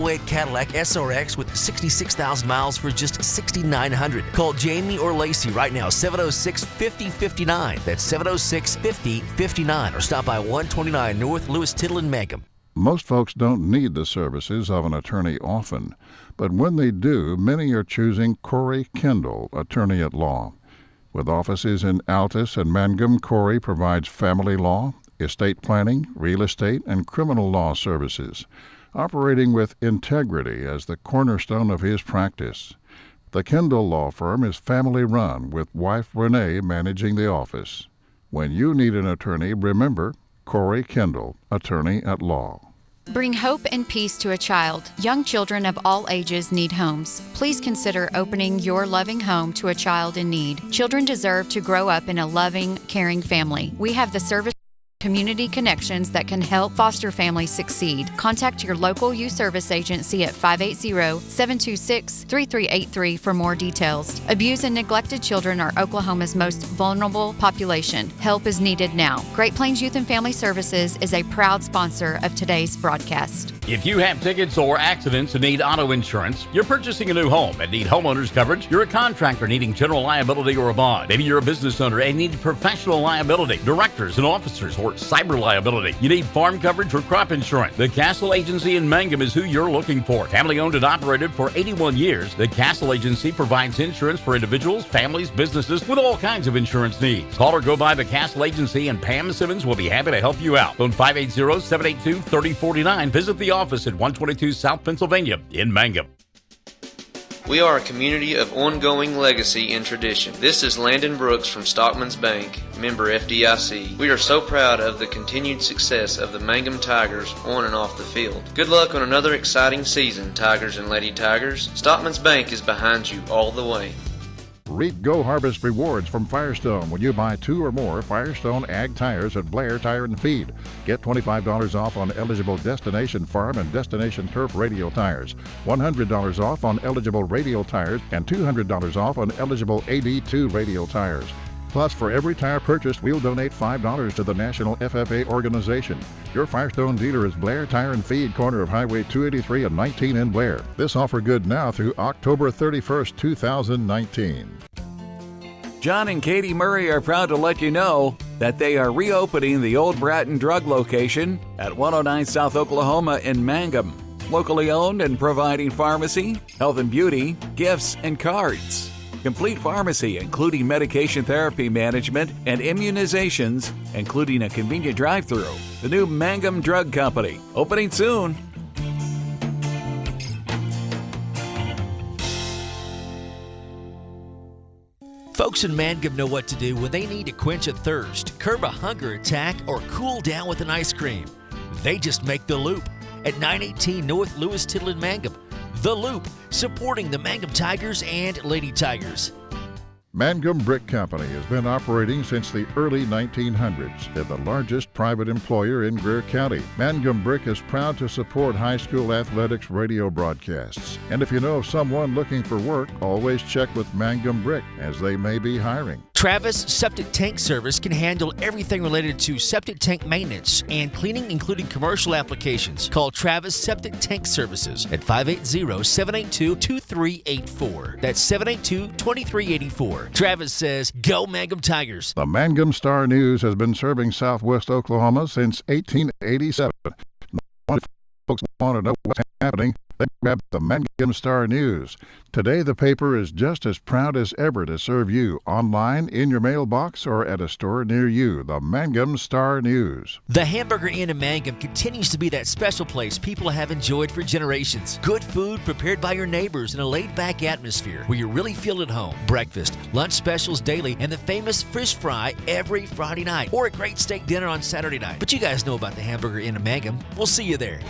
red Cadillac SRX with 66,000 miles for just $6,900. Call Jamie or Lacey right now, 706-5059. That's 706-5059. Or stop by 129 North Lewis Tittle in Mangum. Most folks don't need the services of an attorney often, but when they do, many are choosing Corey Kendall, attorney at law. With offices in Altus and Mangum, Corey provides family law, estate planning, real estate, and criminal law services, operating with integrity as the cornerstone of his practice. The Kendall Law Firm is family-run, with wife Renee managing the office. When you need an attorney, remember Corey Kendall, attorney at law. Bring hope and peace to a child. Young children of all ages need homes. Please consider opening your loving home to a child in need. Children deserve to grow up in a loving, caring family. We have the service community connections that can help foster families succeed. Contact your local youth service agency at 580-726-3383 for more details. Abused and neglected children are Oklahoma's most vulnerable population. Help is needed now. Great Plains Youth and Family Services is a proud sponsor of today's broadcast. If you have tickets or accidents and need auto insurance, you're purchasing a new home and need homeowners coverage, you're a contractor needing general liability or a bond. Maybe you're a business owner and need professional liability, directors and officers, or cyber liability. You need farm coverage or crop insurance. The Castle Agency in Mangum is who you're looking for. Family owned and operated for 81 years, the Castle Agency provides insurance for individuals, families, businesses with all kinds of insurance needs. Call or go by the Castle Agency and Pam Simmons will be happy to help you out. Phone 580-782-3049. Visit the office at 122 South Pennsylvania in Mangum. We are a community of ongoing legacy and tradition. This is Landon Brooks from Stockman's Bank, member FDIC. We are so proud of the continued success of the Mangum Tigers on and off the field. Good luck on another exciting season, Tigers and Lady Tigers. Stockman's Bank is behind you all the way. Reap Go Harvest rewards from Firestone when you buy 2 or more Firestone Ag tires at Blair Tire and Feed. Get $25 off on eligible Destination Farm and Destination Turf radial tires, $100 off on eligible radial tires, and $200 off on eligible AD2 radial tires. Plus, for every tire purchased, we'll donate $5 to the National FFA organization. Your Firestone dealer is Blair Tire and Feed, corner of Highway 283 and 19 in Blair. This offer good now through October 31st, 2019. John and Katie Murray are proud to let you know that they are reopening the old Bratton Drug location at 109 South Oklahoma in Mangum. Locally owned and providing pharmacy, health and beauty, gifts, and cards. Complete pharmacy, including medication therapy management and immunizations, including a convenient drive-thru. The new Mangum Drug Company, opening soon. Folks in Mangum know what to do when they need to quench a thirst, curb a hunger attack, or cool down with an ice cream. They just make the Loop at 918 North Lewis Tittle in Mangum. The Loop, supporting the Mangum Tigers and Lady Tigers. Mangum Brick Company has been operating since the early 1900s and the largest private employer in Greer County. Mangum Brick is proud to support high school athletics radio broadcasts. And if you know of someone looking for work, always check with Mangum Brick, as they may be hiring. Travis Septic Tank Service can handle everything related to septic tank maintenance and cleaning, including commercial applications. Call Travis Septic Tank Services at 580-782-2384. That's 782-2384. Travis says, go Mangum Tigers. The Mangum Star News has been serving Southwest Oklahoma since 1887. If folks want to know what's happening, they grab the Mangum Star News. Today, the paper is just as proud as ever to serve you online, in your mailbox, or at a store near you. The Mangum Star News. The Hamburger Inn in Mangum continues to be that special place people have enjoyed for generations. Good food prepared by your neighbors in a laid-back atmosphere where you really feel at home. Breakfast, lunch specials daily, and the famous fish fry every Friday night, or a great steak dinner on Saturday night. But you guys know about the Hamburger Inn in Mangum. We'll see you there.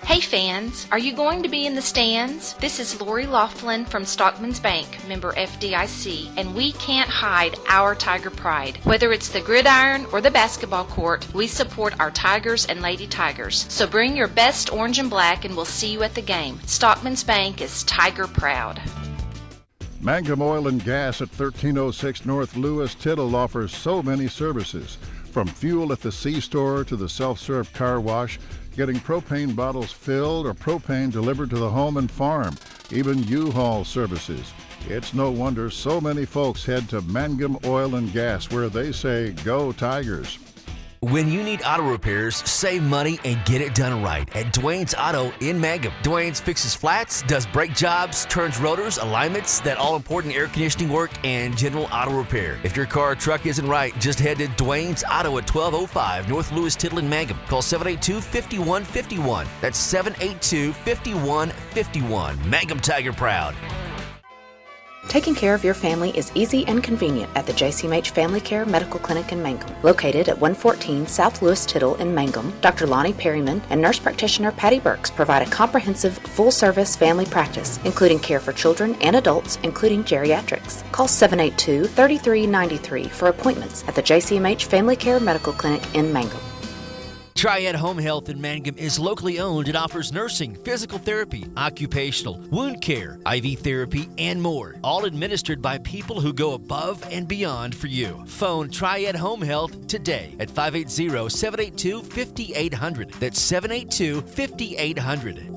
Hey fans, are you going to be in the stands? This is Lori Laughlin from Stockman's Bank, member FDIC, and we can't hide our Tiger pride. Whether it's the gridiron or the basketball court, we support our Tigers and Lady Tigers. So bring your best orange and black and we'll see you at the game. Stockman's Bank is Tiger proud. Mangum Oil and Gas at 1306 North Lewis Tittle offers so many services. From fuel at the C-store to the self-serve car wash, getting propane bottles filled or propane delivered to the home and farm, even U-Haul services. It's no wonder so many folks head to Mangum Oil and Gas, where they say, "Go Tigers." When you need auto repairs, save money and get it done right at Dwayne's Auto in Mangum. Dwayne's fixes flats, does brake jobs, turns rotors, alignments, that all-important air conditioning work, and general auto repair. If your car or truck isn't right, just head to Dwayne's Auto at 1205 North Lewis Tittle in Mangum. Call 782-5151. That's 782-5151. Mangum Tiger Proud. Taking care of your family is easy and convenient at the JCMH Family Care Medical Clinic in Mangum. Located at 114 South Lewis Tittle in Mangum, Dr. Lonnie Perryman and nurse practitioner Patty Burks provide a comprehensive, full-service family practice, including care for children and adults, including geriatrics. Call 782-3393 for appointments at the JCMH Family Care Medical Clinic in Mangum. Triad Home Health in Mangum is locally owned and offers nursing, physical therapy, occupational, wound care, IV therapy, and more. All administered by people who go above and beyond for you. Phone Triad Home Health today at 580-782-5800. That's 782-5800.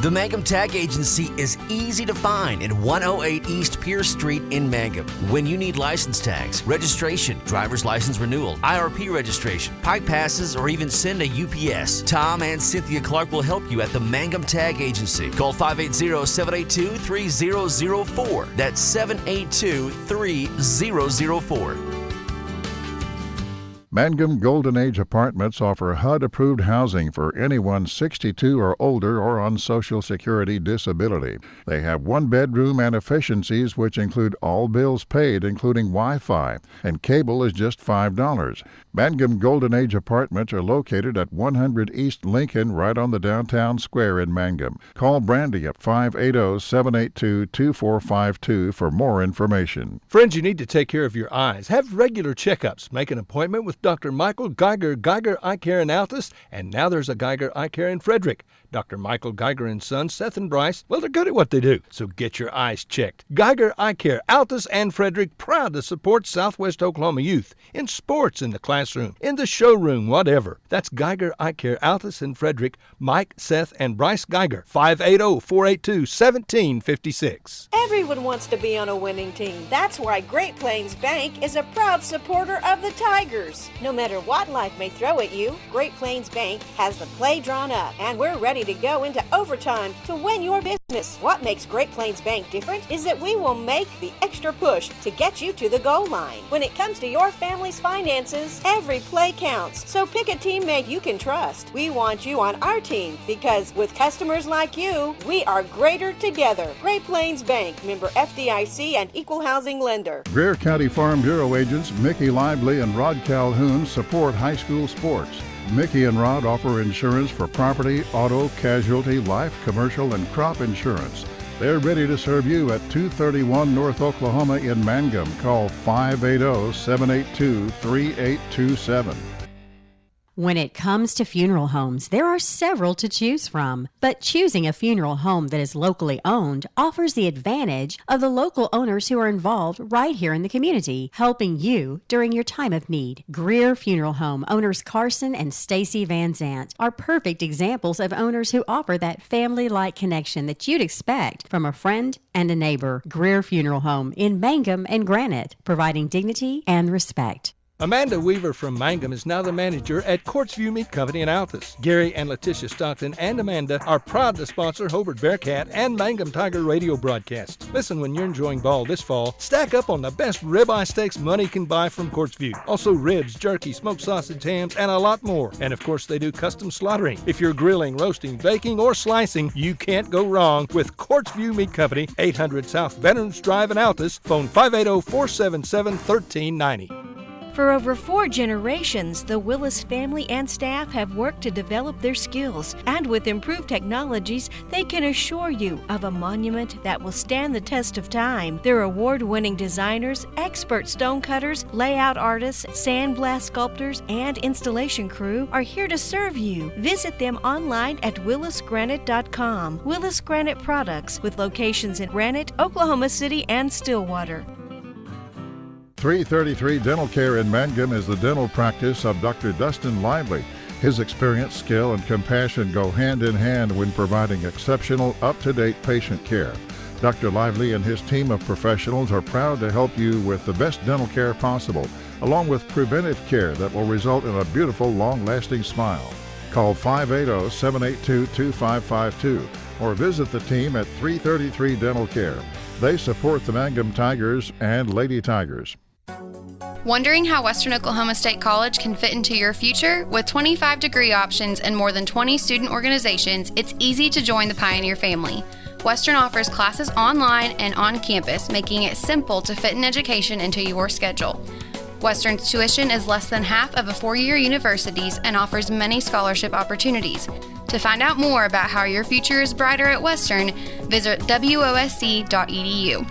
The Mangum Tag Agency is easy to find in 108 East Pierce Street in Mangum. When you need license tags, registration, driver's license renewal, IRP registration, pipe passes, or even send a UPS, Tom and Cynthia Clark will help you at the Mangum Tag Agency. Call 580-782-3004. That's 782-3004. Mangum Golden Age Apartments offer HUD-approved housing for anyone 62 or older or on Social Security disability. They have one bedroom and efficiencies which include all bills paid, including Wi-Fi, and cable is just $5. Mangum Golden Age Apartments are located at 100 East Lincoln, right on the downtown square in Mangum. Call Brandy at 580-782-2452 for more information. Friends, you need to take care of your eyes. Have regular checkups. Make an appointment with Dr. Michael Geiger, Geiger Eye Care in Altus, and now there's a Geiger Eye Care in Frederick. Dr. Michael Geiger and Sons, Seth and Bryce, well, they're good at what they do, so get your eyes checked. Geiger Eye Care, Altus and Frederick, proud to support Southwest Oklahoma youth in sports, in the classroom, in the showroom, whatever. That's Geiger Eye Care, Altus and Frederick, Mike, Seth, and Bryce Geiger, 580-482-1756. Everyone wants to be on a winning team. That's why Great Plains Bank is a proud supporter of the Tigers. No matter what life may throw at you, Great Plains Bank has the play drawn up, and we're ready to go into overtime to win your business. What makes Great Plains Bank different is that we will make the extra push to get you to the goal line. When it comes to your family's finances, every play counts. So pick a teammate you can trust. We want you on our team because with customers like you, we are greater together. Great Plains Bank, member FDIC and equal housing lender. Greer County Farm Bureau agents Mickey Lively and Rod Calhoun support high school sports. Mickey and Rod offer insurance for property, auto, casualty, life, commercial, and crop insurance. They're ready to serve you at 231 North Oklahoma in Mangum. Call 580-782-3827. When it comes to funeral homes, there are several to choose from, but choosing a funeral home that is locally owned offers the advantage of the local owners who are involved right here in the community, helping you during your time of need. Greer Funeral Home owners Carson and Stacy Van Zant are perfect examples of owners who offer that family-like connection that you'd expect from a friend and a neighbor. Greer Funeral Home in Mangum and Granite, providing dignity and respect. Amanda Weaver from Mangum is now the manager at Courtsview Meat Company in Altus. Gary and Letitia Stockton and Amanda are proud to sponsor Hobart Bearcat and Mangum Tiger radio broadcasts. Listen, when you're enjoying ball this fall, stack up on the best ribeye steaks money can buy from Courtsview. Also ribs, jerky, smoked sausage, hams, and a lot more. And of course, they do custom slaughtering. If you're grilling, roasting, baking, or slicing, you can't go wrong with Courtsview Meat Company, 800 South Veterans Drive in Altus. Phone 580-477-1390. For over 4 generations, the Willis family and staff have worked to develop their skills, and with improved technologies, they can assure you of a monument that will stand the test of time. Their award-winning designers, expert stonecutters, layout artists, sandblast sculptors, and installation crew are here to serve you. Visit them online at willisgranite.com. Willis Granite Products, with locations in Granite, Oklahoma City, and Stillwater. 333 Dental Care in Mangum is the dental practice of Dr. Dustin Lively. His experience, skill, and compassion go hand in hand when providing exceptional, up-to-date patient care. Dr. Lively and his team of professionals are proud to help you with the best dental care possible, along with preventive care that will result in a beautiful, long-lasting smile. Call 580-782-2552 or visit the team at 333 Dental Care. They support the Mangum Tigers and Lady Tigers. Wondering how Western Oklahoma State College can fit into your future? With 25 degree options and more than 20 student organizations, it's easy to join the Pioneer family. Western offers classes online and on campus, making it simple to fit an education into your schedule. Western's tuition is less than half of a four-year university's and offers many scholarship opportunities. To find out more about how your future is brighter at Western, visit wosc.edu.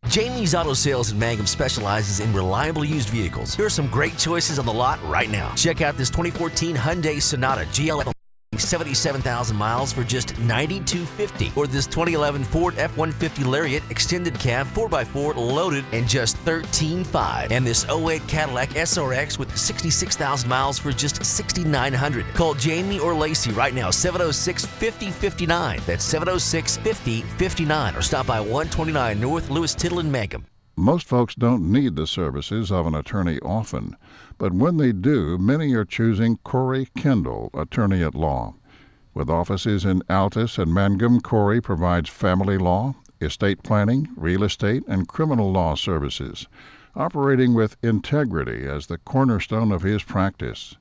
Jamie's Auto Sales in Mangum specializes in reliable used vehicles. Here are some great choices on the lot right now. Check out this 2014 Hyundai Sonata GLS. 77,000 miles for just $92.50, or this 2011 Ford F-150 Lariat extended cab 4x4 loaded and just $13,500, and this 08 Cadillac SRX with 66,000 miles for just $6,900. Call Jamie or Lacey right now, 706-5059. That's 706-5059, or stop by 129 North Lewis Tittle in Mangum. Most folks don't need the services of an attorney often, but when they do, many are choosing Corey Kendall, attorney at law. With offices in Altus and Mangum, Corey provides family law, estate planning, real estate, and criminal law services, operating with integrity as the cornerstone of his practice.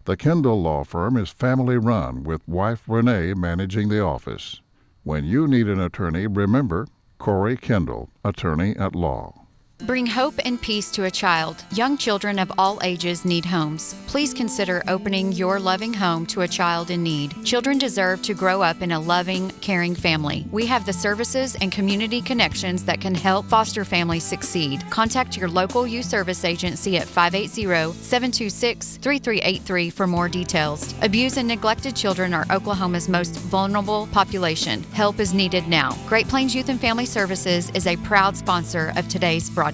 The Kendall Law Firm is family-run, with wife Renee managing the office. When you need an attorney, remember Corey Kendall, attorney at law. Bring hope and peace to a child. Young children of all ages need homes. Please consider opening your loving home to a child in need. Children deserve to grow up in a loving, caring family. We have the services and community connections that can help foster families succeed. Contact your local youth service agency at 580-726-3383 for more details. Abused and neglected children are Oklahoma's most vulnerable population. Help is needed now. Great Plains Youth and Family Services is a proud sponsor of today's broadcast.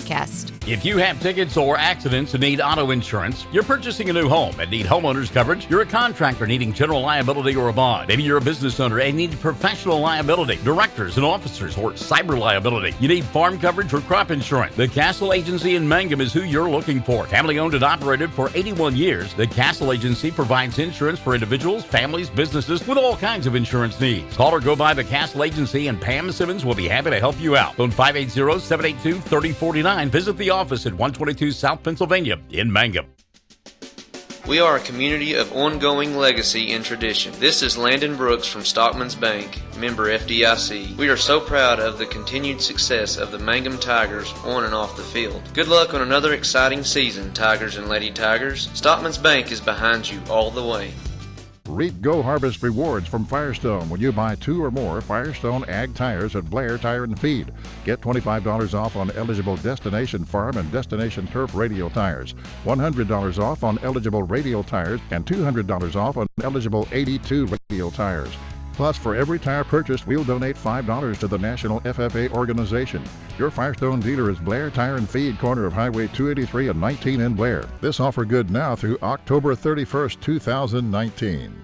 If you have tickets or accidents and need auto insurance, you're purchasing a new home and need homeowners coverage, you're a contractor needing general liability or a bond, maybe you're a business owner and need professional liability, directors and officers, or cyber liability, you need farm coverage or crop insurance, the Castle Agency in Mangum is who you're looking for. Family owned and operated for 81 years, the Castle Agency provides insurance for individuals, families, businesses with all kinds of insurance needs. Call or go by the Castle Agency and Pam Simmons will be happy to help you out. Phone 580-782-3049. Visit the office at 122 South Pennsylvania in Mangum. We are a community of ongoing legacy and tradition. This is Landon Brooks from Stockman's Bank, member FDIC. We are so proud of the continued success of the Mangum Tigers on and off the field. Good luck on another exciting season, Tigers and Lady Tigers. Stockman's Bank is behind you all the way. Reap Go Harvest rewards from Firestone when you buy 2 or more Firestone Ag tires at Blair Tire and Feed. Get $25 off on eligible Destination Farm and Destination Turf radial tires, $100 off on eligible radial tires, and $200 off on eligible 82 radial tires. Plus, for every tire purchased, we'll donate $5 to the National FFA organization. Your Firestone dealer is Blair Tire and Feed, corner of Highway 283 and 19 in Blair. This offer good now through October 31st, 2019.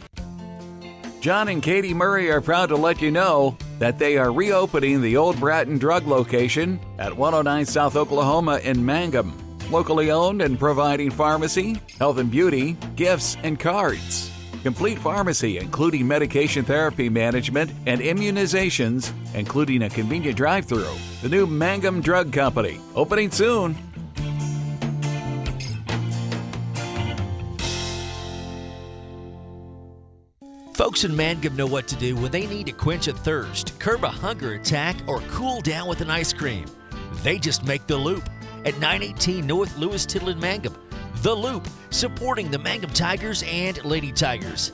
John and Katie Murray are proud to let you know that they are reopening the old Bratton Drug location at 109 South Oklahoma in Mangum. Locally owned and providing pharmacy, health and beauty, gifts, and cards. Complete pharmacy, including medication therapy management and immunizations, including a convenient drive-thru. The new Mangum Drug Company, opening soon. Folks in Mangum know what to do when they need to quench a thirst, curb a hunger attack, or cool down with an ice cream. They just make the Loop at 918 North Lewis Tittle in Mangum. The Loop, supporting the Mangum Tigers and Lady Tigers.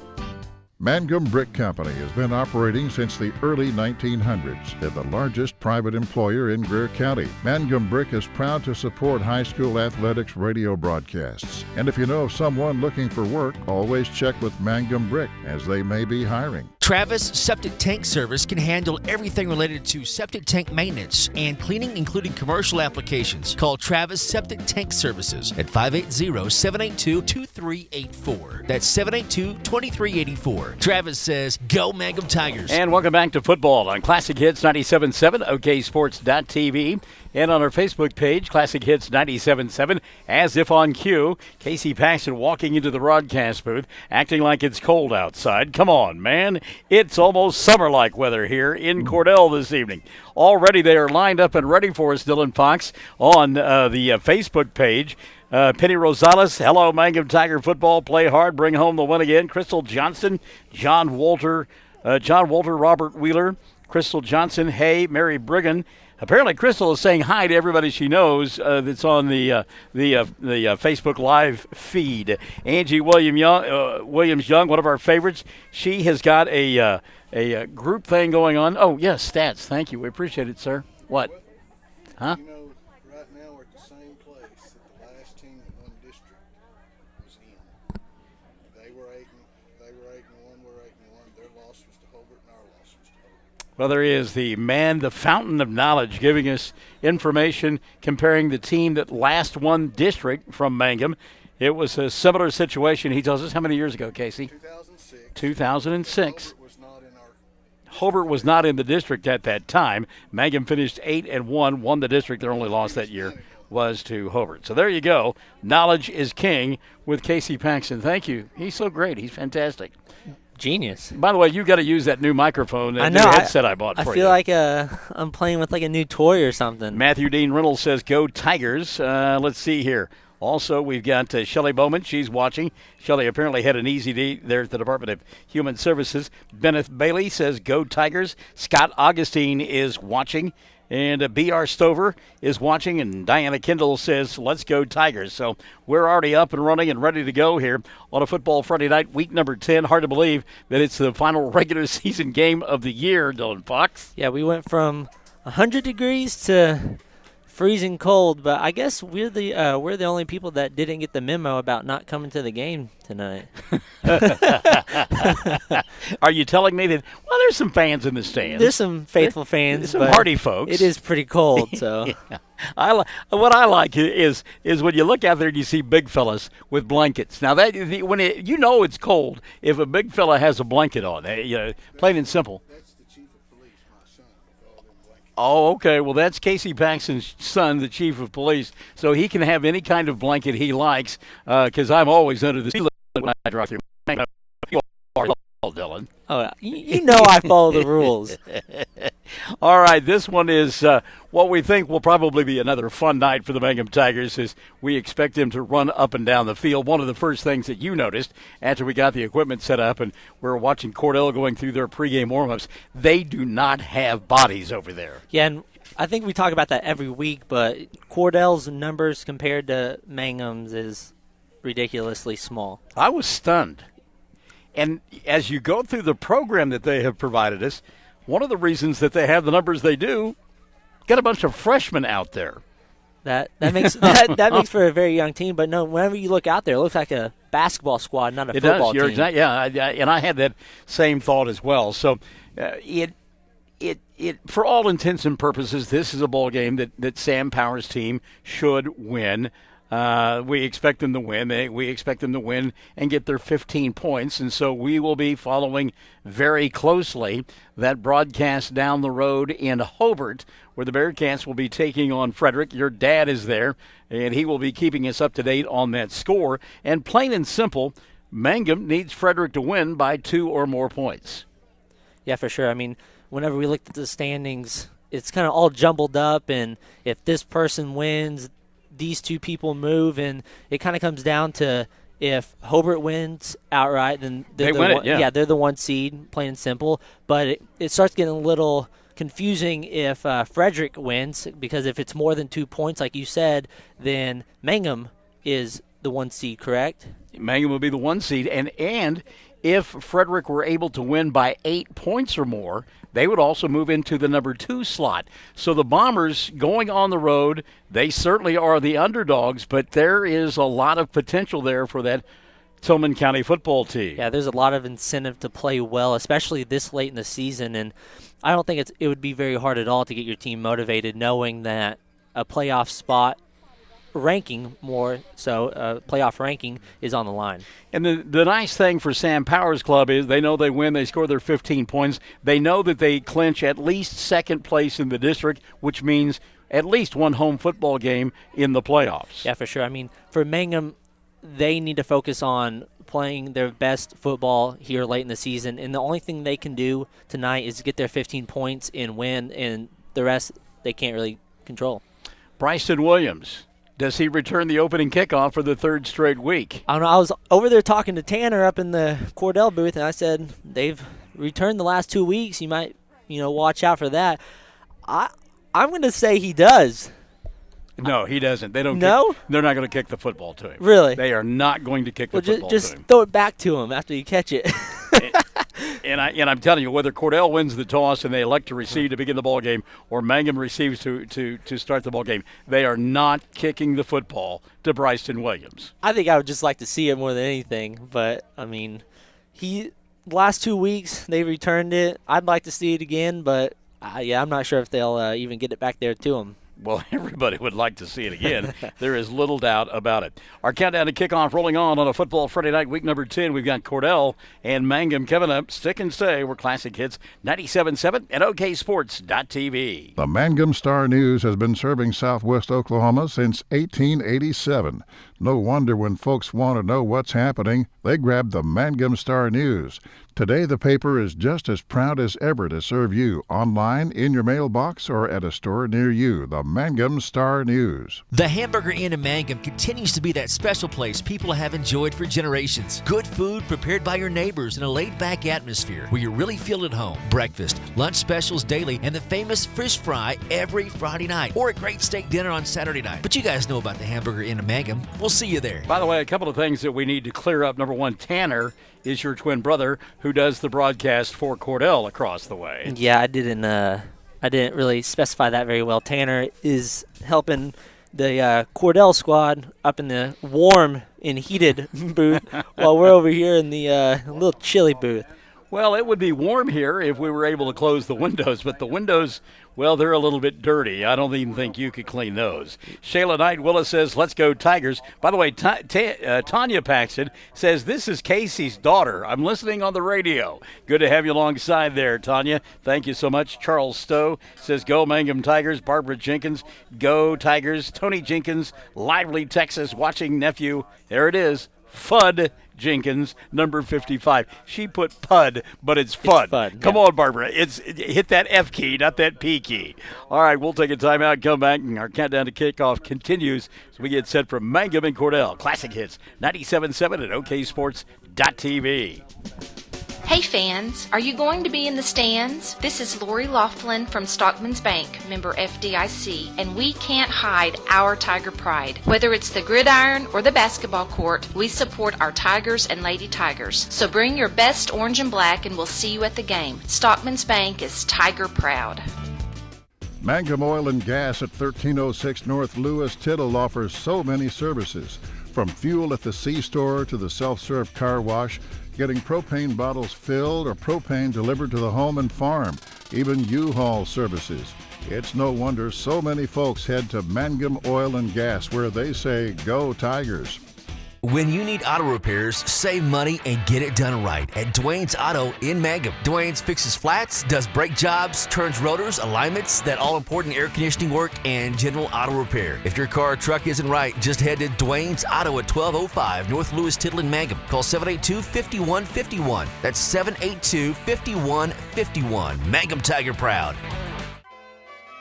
Mangum Brick Company has been operating since the early 1900s. They're the largest private employer in Greer County. Mangum Brick is proud to support high school athletics radio broadcasts. And if you know of someone looking for work, always check with Mangum Brick, as they may be hiring. Travis Septic Tank Service can handle everything related to septic tank maintenance and cleaning, including commercial applications. Call Travis Septic Tank Services at 580-782-2384. That's 782-2384. Travis says, go Mangum Tigers. And welcome back to football on Classic Hits 97.7, OKSports.tv. And on our Facebook page, Classic Hits 97.7, as if on cue, Casey Paxton walking into the broadcast booth, acting like it's cold outside. Come on, man. It's almost summer-like weather here in Cordell this evening. Already they are lined up and ready for us, Dylan Fox, on the Facebook page. Penny Rosales, hello, Mangum Tiger football, play hard, bring home the win again. Crystal Johnston, John Walter, Robert Wheeler, Crystal Johnson, hey, Mary Brigham. Apparently, Crystal is saying hi to everybody she knows that's on the Facebook Live feed. Angie Williams Young, one of our favorites. She has got a group thing going on. Oh, yes, stats. Thank you. We appreciate it, sir. What? Huh? You know, right now we're at the same place that the last team that won district was in. They were 8-1. We're 8-1. Their loss was to Hobart, and our loss was to Hobart. Well, there is the man, the fountain of knowledge, giving us information comparing the team that last won district from Mangum. It was a similar situation. He tells us how many years ago, Casey? 2006. Hobart was not in the district at that time. Mangum finished 8-1, won the district. Their only loss that year was to Hobart. So there you go. Knowledge is king with Casey Paxton. Thank you. He's so great. He's fantastic. Genius. By the way, you got to use that new microphone, that new headset I bought for you. I feel like I'm playing with like a new toy or something. Matthew Dean Reynolds says, go Tigers. Let's see here. Also, we've got Shelley Bowman. She's watching. Shelley apparently had an easy day there at the Department of Human Services. Benneth Bailey says, go Tigers. Scott Augustine is watching. And B.R. Stover is watching. And Diana Kendall says, let's go Tigers. So we're already up and running and ready to go here on a football Friday night, week number 10. Hard to believe that it's the final regular season game of the year, Dylan Fox. Yeah, we went from 100 degrees to freezing cold, but I guess we're the only people that didn't get the memo about not coming to the game tonight. Are you telling me that, well, there's some fans in the stands. There's some faithful fans. Some hardy folks. It is pretty cold, so. Yeah. What I like is when you look out there and you see big fellas with blankets. Now, you know it's cold if a big fella has a blanket on, plain and simple. Oh, okay. Well, that's Casey Paxton's son, the chief of police, so he can have any kind of blanket he likes, because I'm always under the ceiling when I drive through. You are, Dylan. Oh, you know I follow the rules. All right, this one is what we think will probably be another fun night for the Mangum Tigers, as we expect them to run up and down the field. One of the first things that you noticed after we got the equipment set up and we're watching Cordell going through their pregame warm-ups, they do not have bodies over there. Yeah, and I think we talk about that every week, but Cordell's numbers compared to Mangum's is ridiculously small. I was stunned. And as you go through the program that they have provided us, one of the reasons that they have the numbers they do, got a bunch of freshmen out there. That makes that makes for a very young team. But no, whenever you look out there, it looks like a basketball squad, not a football team. And I had that same thought as well. So it for all intents and purposes, this is a ball game that Sam Power's team should win. We expect them to win. We expect them to win and get their 15 points. And so we will be following very closely that broadcast down the road in Hobart, where the Bearcats will be taking on Frederick. Your dad is there, and he will be keeping us up to date on that score. And plain and simple, Mangum needs Frederick to win by 2 or more points. Yeah, for sure. I mean, whenever we looked at the standings, it's kind of all jumbled up, and if this person wins, these two people move, and it kind of comes down to if Hobart wins outright, then they win it. Yeah, they're the 1 seed, plain and simple. But it starts getting a little confusing if Frederick wins, because if it's more than 2 points, like you said, then Mangum is the 1 seed, correct? Mangum will be the 1 seed, and if Frederick were able to win by 8 points or more, they would also move into the number 2 slot. So the Bombers going on the road, they certainly are the underdogs, but there is a lot of potential there for that Tillman County football team. Yeah, there's a lot of incentive to play well, especially this late in the season, and I don't think it would be very hard at all to get your team motivated knowing that a playoff spot ranking playoff ranking is on the line. And the nice thing for Sam Powers Club is they know they win, they score their 15 points. They know that they clinch at least second place in the district, which means at least one home football game in the playoffs. Yeah, for sure. I mean, for Mangum, they need to focus on playing their best football here late in the season, and the only thing they can do tonight is get their 15 points and win, and the rest they can't really control. Bryson Williams, does he return the opening kickoff for the third straight week? I don't know. I was over there talking to Tanner up in the Cordell booth, and I said they've returned the last 2 weeks. You might, watch out for that. I'm going to say he does. No, he doesn't. They don't. No? They're not going to kick the football to him. Really? They are not going to kick the football to him. Just throw it back to him after you catch it. And I'm telling you, whether Cordell wins the toss and they elect to receive to begin the ball game, or Mangum receives to start the ball game, they are not kicking the football to Bryson Williams. I think I would just like to see it more than anything. But I mean, last 2 weeks they returned it. I'd like to see it again, but I'm not sure if they'll even get it back there to him. Well, everybody would like to see it again. There is little doubt about it. Our countdown to kickoff rolling on a football Friday night, week number 10. We've got Cordell and Mangum coming up. Stick and stay. We're Classic Hits 97.7 and OKSports.tv. The Mangum Star News has been serving southwest Oklahoma since 1887. No wonder when folks want to know what's happening, they grab the Mangum Star News. Today, the paper is just as proud as ever to serve you online, in your mailbox, or at a store near you. The Mangum Star News. The Hamburger Inn in Mangum continues to be that special place people have enjoyed for generations. Good food prepared by your neighbors in a laid-back atmosphere where you really feel at home. Breakfast, lunch specials daily, and the famous fish fry every Friday night, or a great steak dinner on Saturday night. But you guys know about the Hamburger Inn in Mangum. We'll see you there. By the way, a couple of things that we need to clear up. Number one, Tanner is your twin brother who does the broadcast for Cordell across the way. Yeah, I didn't really specify that very well. Tanner is helping the Cordell squad up in the warm and heated booth while we're over here in the little chilly booth. Well, it would be warm here if we were able to close the windows, but the windows, well, they're a little bit dirty. I don't even think you could clean those. Shayla Knight Willis says, let's go Tigers. By the way, Tanya Paxton says, this is Casey's daughter. I'm listening on the radio. Good to have you alongside there, Tanya. Thank you so much. Charles Stowe says, go Mangum Tigers. Barbara Jenkins, go Tigers. Tony Jenkins, Lively, Texas, watching nephew. There it is. Fudd Jenkins, number 55. She put Pud, but it's Fudd. Come on, Barbara. Hit that F key, not that P key. All right, we'll take a timeout, come back, and our countdown to kickoff continues as we get set for Mangum and Cordell. Classic Hits 97.7 at OKSports.tv. Hey fans, are you going to be in the stands? This is Lori Laughlin from Stockman's Bank, member FDIC, and we can't hide our Tiger pride. Whether it's the gridiron or the basketball court, we support our Tigers and Lady Tigers. So bring your best orange and black and we'll see you at the game. Stockman's Bank is Tiger proud. Mangum Oil and Gas at 1306 North Lewis Tittle offers so many services. From fuel at the C-store to the self-serve car wash, getting propane bottles filled or propane delivered to the home and farm, even U-Haul services. It's no wonder so many folks head to Mangum Oil and Gas, where they say, go Tigers. When you need auto repairs, save money and get it done right at Dwayne's Auto in Mangum. Dwayne's fixes flats, does brake jobs, turns rotors, alignments, that all-important air conditioning work, and general auto repair. If your car or truck isn't right, just head to Dwayne's Auto at 1205 North Lewis Tittle in Mangum. Call 782-5151. That's 782-5151. Mangum Tiger proud.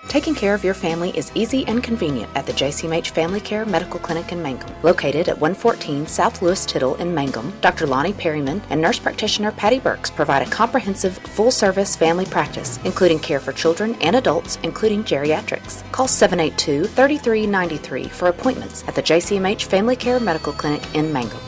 Taking care of your family is easy and convenient at the JCMH Family Care Medical Clinic in Mangum. Located at 114 South Lewis Tittle in Mangum, Dr. Lonnie Perryman and nurse practitioner Patty Burks provide a comprehensive, full-service family practice, including care for children and adults, including geriatrics. Call 782-3393 for appointments at the JCMH Family Care Medical Clinic in Mangum.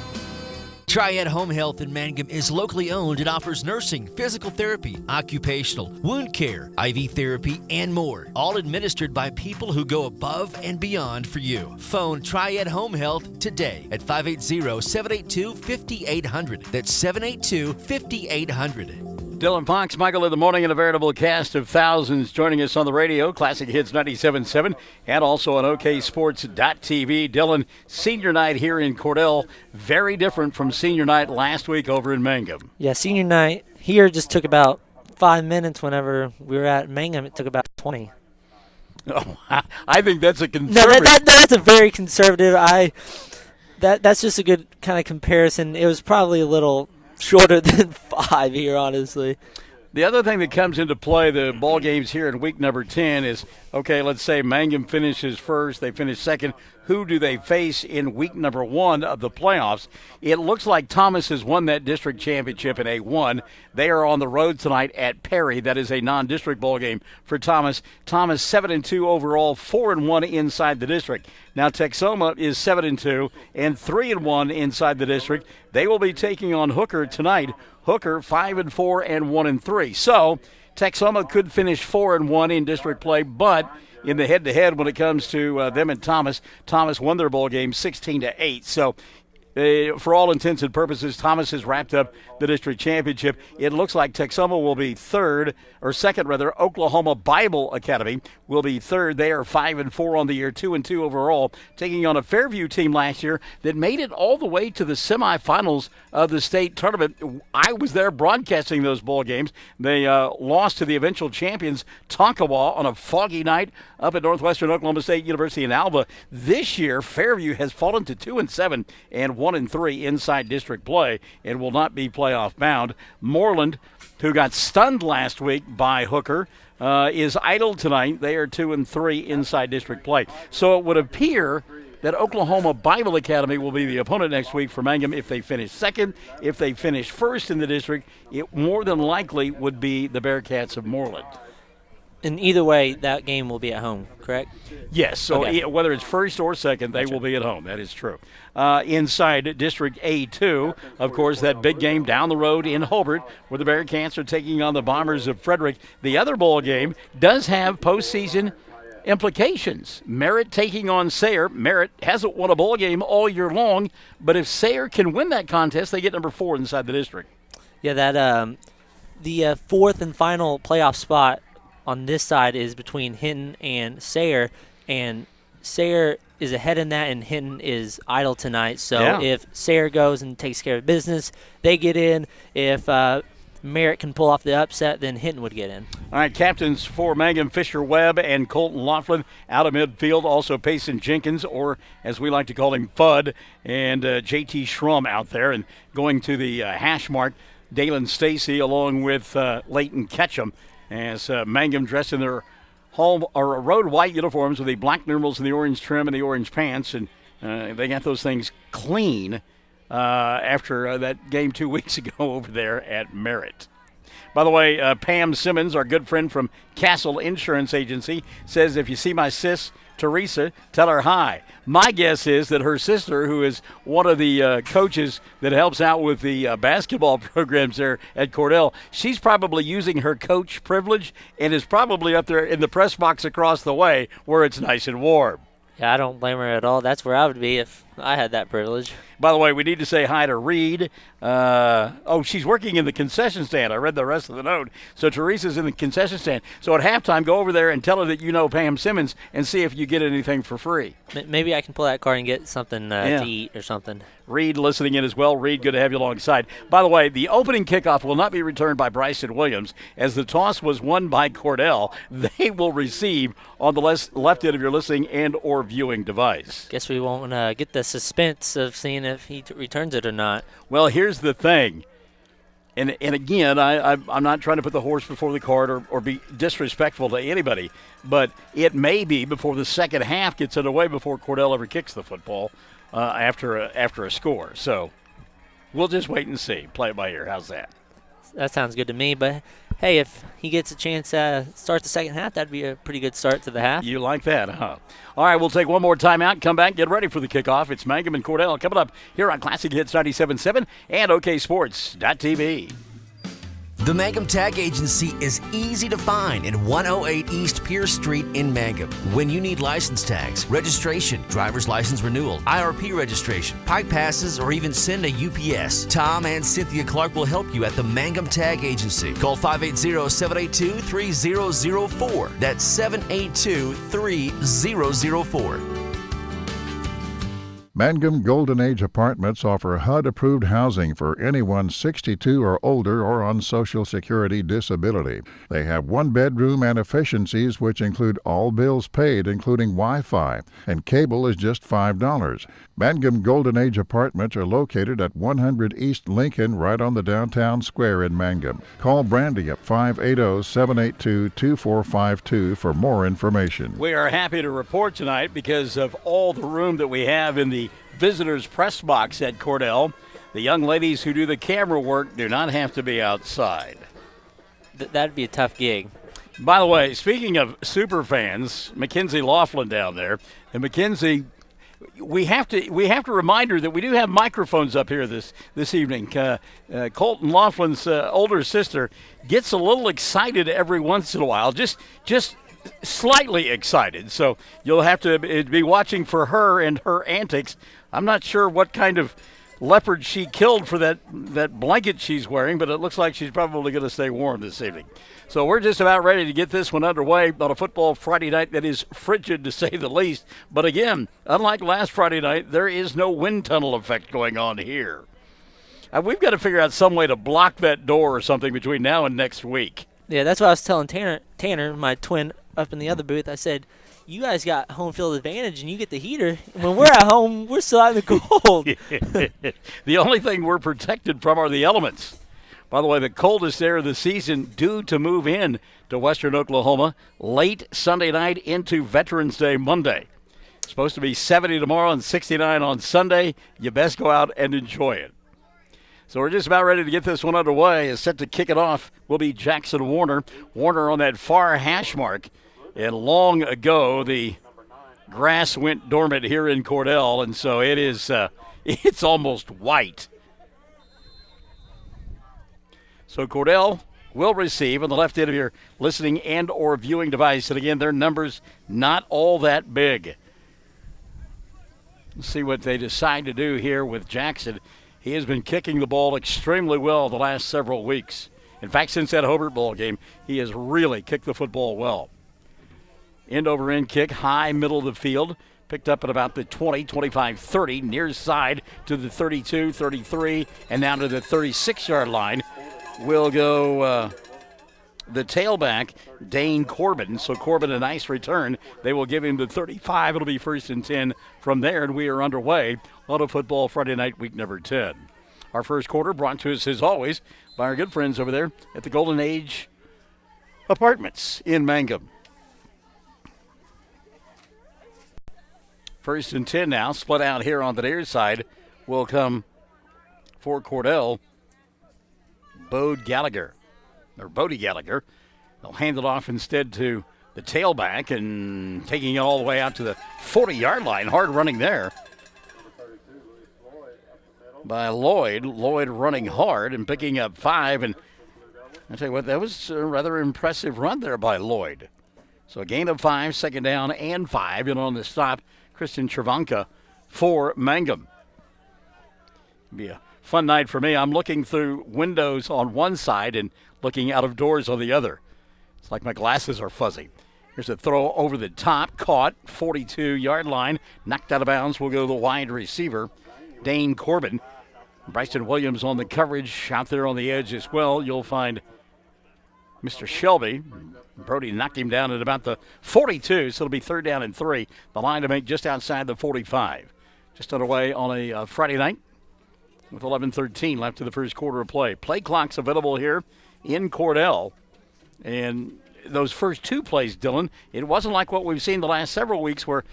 Triad Home Health in Mangum is locally owned and offers nursing, physical therapy, occupational, wound care, IV therapy, and more. All administered by people who go above and beyond for you. Phone Triad Home Health today at 580-782-5800. That's 782-5800. Dylan Fox, Michael in the morning, and a veritable cast of thousands joining us on the radio, Classic Hits 97.7, and also on OKSports.tv. Dylan, senior night here in Cordell, very different from senior night last week over in Mangum. Yeah, senior night here just took about 5 minutes. Whenever we were at Mangum, it took about 20. Oh, I think that's a conservative. No, that's a very conservative. That's just a good kind of comparison. It was probably a little shorter than 5 here, honestly. The other thing that comes into play, the ball games here in week number 10 is, okay, let's say Mangum finishes first, they finish second. Who do they face in week number 1 of the playoffs? It looks like Thomas has won that district championship in A1. They are on the road tonight at Perry. That is a non-district ball game for Thomas. Thomas 7-2 overall, 4-1 inside the district. Now Texoma is 7-2 and 3-1 inside the district. They will be taking on Hooker tonight. Hooker 5-4 and 1-3. So Texoma could finish 4-1 in district play, but in the head-to-head when it comes to them and Thomas won their ball game 16-8. So for all intents and purposes, Thomas has wrapped up the district championship. It looks like Texoma will be second. Oklahoma Bible Academy will be third. They are 5-4 on the year, 2-2 overall, taking on a Fairview team last year that made it all the way to the semifinals of the state tournament. I was there broadcasting those ball games. They lost to the eventual champions, Tonkawa, on a foggy night up at Northwestern Oklahoma State University in Alva. This year, Fairview has fallen to 2-7 and 1-3 inside district play and will not be playoff bound. Moreland, who got stunned last week by Hooker, is idle tonight. They are 2-3 inside district play. So it would appear that Oklahoma Bible Academy will be the opponent next week for Mangum. If they finish second, if they finish first in the district, it more than likely would be the Bearcats of Moreland. And either way, that game will be at home, correct? Yes, so okay. Whether it's first or second, they will be at home. That is true. Inside District A2, of course, that big game down the road in Hobart where the Bearcats are taking on the Bombers of Frederick. The other ball game does have postseason implications. Merritt taking on Sayre. Merritt hasn't won a ball game all year long, but if Sayre can win that contest, they get number 4 inside the district. Yeah, that the fourth and final playoff spot on this side is between Hinton and Sayre, and Sayre is ahead in that, and Hinton is idle tonight. So if Sayre goes and takes care of business, they get in. If Merritt can pull off the upset, then Hinton would get in. All right, captains for Mangum, Fisher Webb and Colton Laughlin out of midfield. Also Payson Jenkins, or as we like to call him, Fudd, and J.T. Schrum out there. And going to the hash mark, Dalen Stacy along with Leighton Ketchum, as Mangum dressed in their home or road white uniforms with the black numerals and the orange trim and the orange pants, and they got those things clean after that game 2 weeks ago over there at Merritt. By the way, Pam Simmons, our good friend from Castle Insurance Agency, says if you see my sis Teresa, tell her hi. My guess is that her sister, who is one of the coaches that helps out with the basketball programs there at Cordell, she's probably using her coach privilege and is probably up there in the press box across the way where it's nice and warm. Yeah, I don't blame her at all. That's where I would be if I had that privilege. By the way, we need to say hi to Reed. She's working in the concession stand. I read the rest of the note. So Teresa's in the concession stand. So at halftime, go over there and tell her that you know Pam Simmons and see if you get anything for free. Maybe I can pull that card and get something to eat or something. Reed listening in as well. Reed, good to have you alongside. By the way, the opening kickoff will not be returned by Bryson Williams, as the toss was won by Cordell. They will receive on the left end of your listening and or viewing device. Guess we won't get the suspense of seeing if he returns it or not. Well, here's the thing. And again, I'm not trying to put the horse before the cart or be disrespectful to anybody, but it may be before the second half gets underway before Cordell ever kicks the football after a score. So we'll just wait and see. Play it by ear. How's that? That sounds good to me. But hey, if he gets a chance to start the second half, that'd be a pretty good start to the half. You like that, huh? All right, we'll take one more timeout, come back, get ready for the kickoff. It's Mangum and Cordell coming up here on Classic Hits 97.7 and OKSports.tv. The Mangum Tag Agency is easy to find in 108 East Pierce Street in Mangum. When you need license tags, registration, driver's license renewal, IRP registration, pipe passes, or even send a UPS, Tom and Cynthia Clark will help you at the Mangum Tag Agency. Call 580-782-3004. That's 782-3004. Mangum Golden Age Apartments offer HUD-approved housing for anyone 62 or older or on Social Security disability. They have one bedroom and efficiencies which include all bills paid, including Wi-Fi, and cable is just $5. Mangum Golden Age Apartments are located at 100 East Lincoln, right on the downtown square in Mangum. Call Brandy at 580-782-2452 for more information. We are happy to report tonight, because of all the room that we have in the visitors' press box at Cordell, the young ladies who do the camera work do not have to be outside. That'd be a tough gig. By the way, speaking of super fans, Mackenzie Laughlin down there, and Mackenzie, we have to remind her that we do have microphones up here this evening. Colton Laughlin's older sister gets a little excited every once in a while, just slightly excited. So you'll have to be watching for her and her antics. I'm not sure what kind of leopard she killed for that blanket she's wearing, but it looks like she's probably going to stay warm this evening. So we're just about ready to get this one underway on a football Friday night that is frigid, to say the least. But again, unlike last Friday night, there is no wind tunnel effect going on here. We've got to figure out some way to block that door or something between now and next week. Yeah, that's what I was telling Tanner, my twin up in the other booth. I said, you guys got home field advantage and you get the heater. When we're at home, we're still out in the cold. The only thing we're protected from are the elements. By the way, the coldest air of the season due to move in to western Oklahoma late Sunday night into Veterans Day Monday. It's supposed to be 70 tomorrow and 69 on Sunday. You best go out and enjoy it. So we're just about ready to get this one underway. Is set to kick it off will be Jackson Warner. Warner on that far hash mark. And long ago, the grass went dormant here in Cordell, and so it is it's almost white. So Cordell will receive on the left end of your listening and or viewing device. And again, their numbers not all that big. Let's see what they decide to do here with Jackson. He has been kicking the ball extremely well the last several weeks. In fact, since that Hobart Bowl game, he has really kicked the football well. End-over-end kick, high middle of the field, picked up at about the 20, 25, 30, near side to the 32, 33, and down to the 36-yard line. Will go the tailback, Dane Corbin. So Corbin, a nice return. They will give him the 35. It'll be 1st and 10 from there, and we are underway on a football Friday night, week number 10. Our first quarter brought to us, as always, by our good friends over there at the Golden Age Apartments in Mangum. 1st and 10 now, split out here on the near side, will come for Cordell. Bodie Gallagher. They'll hand it off instead to the tailback and taking it all the way out to the 40-yard line. Hard running there by Lloyd. Lloyd running hard and picking up 5. And I tell you what, that was a rather impressive run there by Lloyd. So a gain of 5, second down and 5. And on the stop, Kristen Travanka for Mangum. Be a fun night for me. I'm looking through windows on one side and looking out of doors on the other. It's like my glasses are fuzzy. Here's a throw over the top, caught, 42-yard line, knocked out of bounds. Will go the wide receiver, Dane Corbin. Bryson Williams on the coverage out there on the edge as well. You'll find Mr. Shelby. Brody knocked him down at about the 42, so it'll be 3rd down and 3. The line to make just outside the 45. Just underway on a Friday night with 11:13 left in the first quarter of play. Play clock's available here in Cordell. And those first 2 plays, Dylan, it wasn't like what we've seen the last several weeks where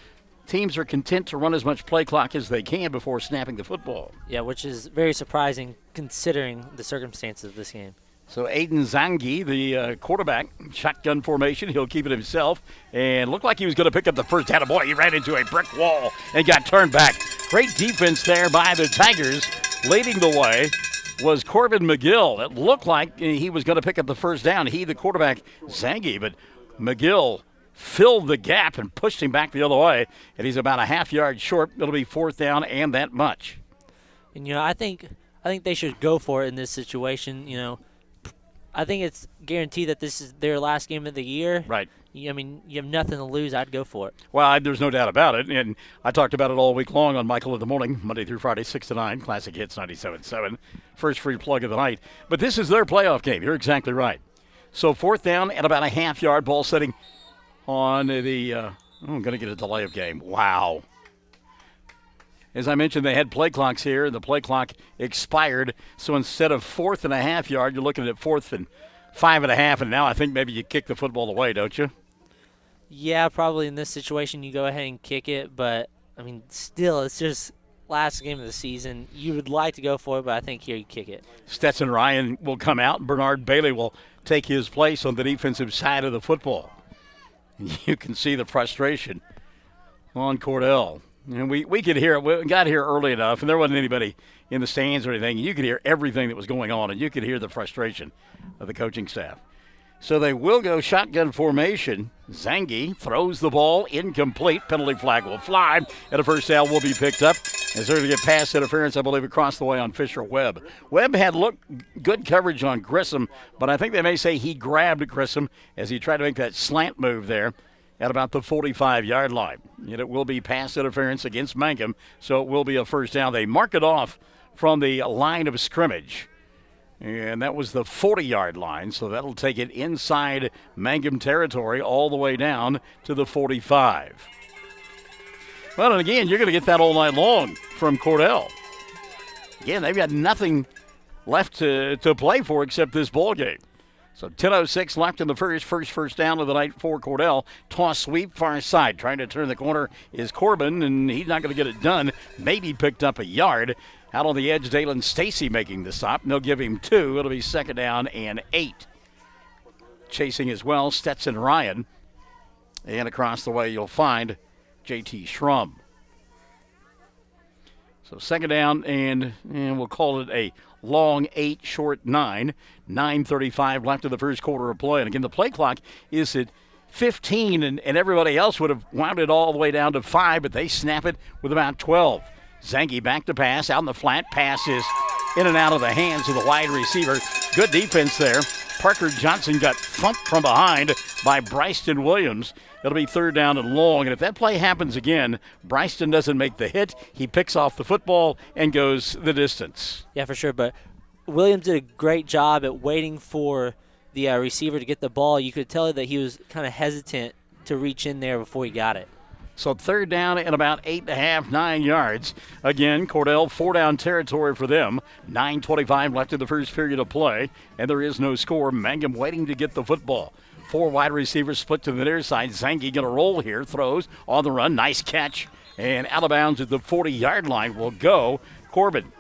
teams are content to run as much play clock as they can before snapping the football. Yeah, which is very surprising considering the circumstances of this game. So Aiden Zangi, the quarterback, shotgun formation. He'll keep it himself. And looked like he was going to pick up the first down. Boy, he ran into a brick wall and got turned back. Great defense there by the Tigers. Leading the way was Corbin McGill. It looked like he was going to pick up the first down. He, the quarterback, Zangi, but McGill filled the gap and pushed him back the other way. And he's about a half yard short. It'll be fourth down and that much. And, I think they should go for it in this situation. I think it's guaranteed that this is their last game of the year. Right. I mean, you have nothing to lose. I'd go for it. Well, there's no doubt about it. And I talked about it all week long on Michael in the Morning, Monday through Friday, 6 to 9, Classic Hits 97.7. First free plug of the night. But this is their playoff game. You're exactly right. So fourth down and about a half yard, ball setting on the I'm going to get a delay of game. Wow. As I mentioned, they had play clocks here, and the play clock expired. So instead of fourth and a half yard, you're looking at fourth and 5.5, and now I think maybe you kick the football away, don't you? Yeah, probably in this situation you go ahead and kick it, but, I mean, still, it's just last game of the season. You would like to go for it, but I think here you kick it. Stetson Ryan will come out, and Bernard Bailey will take his place on the defensive side of the football. You can see the frustration on Cordell. And we could hear it. We got here early enough, and there wasn't anybody in the stands or anything. You could hear everything that was going on, and you could hear the frustration of the coaching staff. So they will go shotgun formation. Zangi throws the ball incomplete. Penalty flag will fly, and a first down will be picked up. As they're going to get pass interference, I believe, across the way on Fisher Webb. Webb had good coverage on Grissom, but I think they may say he grabbed Grissom as he tried to make that slant move there at about the 45-yard line. And it will be pass interference against Mangum, so it will be a first down. They mark it off from the line of scrimmage. And that was the 40-yard line, so that'll take it inside Mangum territory all the way down to the 45. Well, and again, you're going to get that all night long from Cordell. Again, they've got nothing left to play for except this ball game. So 10:06 left in the first down of the night for Cordell. Toss sweep far side. Trying to turn the corner is Corbin, and he's not going to get it done. Maybe picked up a yard. Out on the edge, Dalen Stacy making the stop. And they'll give him 2. It'll be second down and 8. Chasing as well, Stetson Ryan. And across the way, you'll find J.T. Schrum. So second down, and we'll call it a long 8, short 9. 9:35 left in the first quarter of play. And again, the play clock is at 15, and everybody else would have wound it all the way down to 5, but they snap it with about 12. Zangi back to pass, out in the flat. Pass is in and out of the hands of the wide receiver. Good defense there. Parker Johnson got thumped from behind by Bryston Williams. It'll be third down and long, and if that play happens again, Bryston doesn't make the hit. He picks off the football and goes the distance. Yeah, for sure, but Williams did a great job at waiting for the receiver to get the ball. You could tell that he was kind of hesitant to reach in there before he got it. So third down and about 8.5, 9 yards. Again, Cordell, 4-down territory for them. 9:25 left in the first period of play, and there is no score. Mangum waiting to get the football. 4 wide receivers split to the near side. Zangi going to roll here, throws on the run. Nice catch, and out of bounds at the 40-yard line will go Corbin.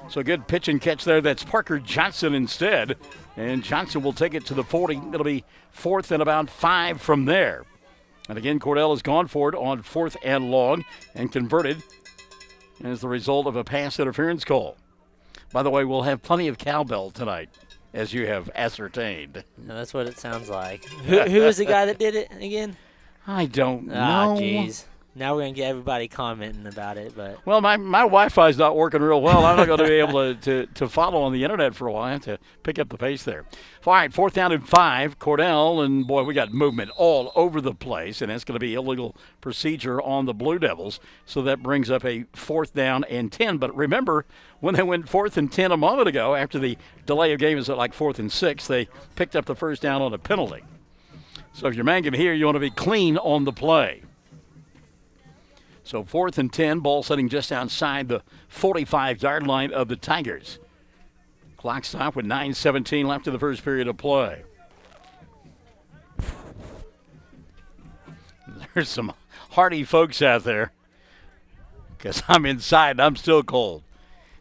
So good pitch and catch there. That's Parker Johnson instead, and Johnson will take it to the 40. It'll be fourth and about 5 from there. And again, Cordell has gone for it on fourth and long and converted as the result of a pass interference call. By the way, we'll have plenty of cowbell tonight, as you have ascertained. No, that's what it sounds like. Who was the guy that did it again? I don't know. Oh, jeez. Now we're going to get everybody commenting about it. But well, my Wi-Fi's not working real well. I'm not going to be able to follow on the internet for a while. I have to pick up the pace there. All right, fourth down and 5. Cordell, and boy, we got movement all over the place, and that's going to be illegal procedure on the Blue Devils. So that brings up a fourth down and 10. But remember, when they went fourth and 10 a moment ago, after the delay of game is at like fourth and 6, they picked up the first down on a penalty. So if you're Mangum here, you want to be clean on the play. So fourth and 10, ball sitting just outside the 45-yard line of the Tigers. Clock stop with 9:17 left in the first period of play. There's some hardy folks out there because I'm inside and I'm still cold.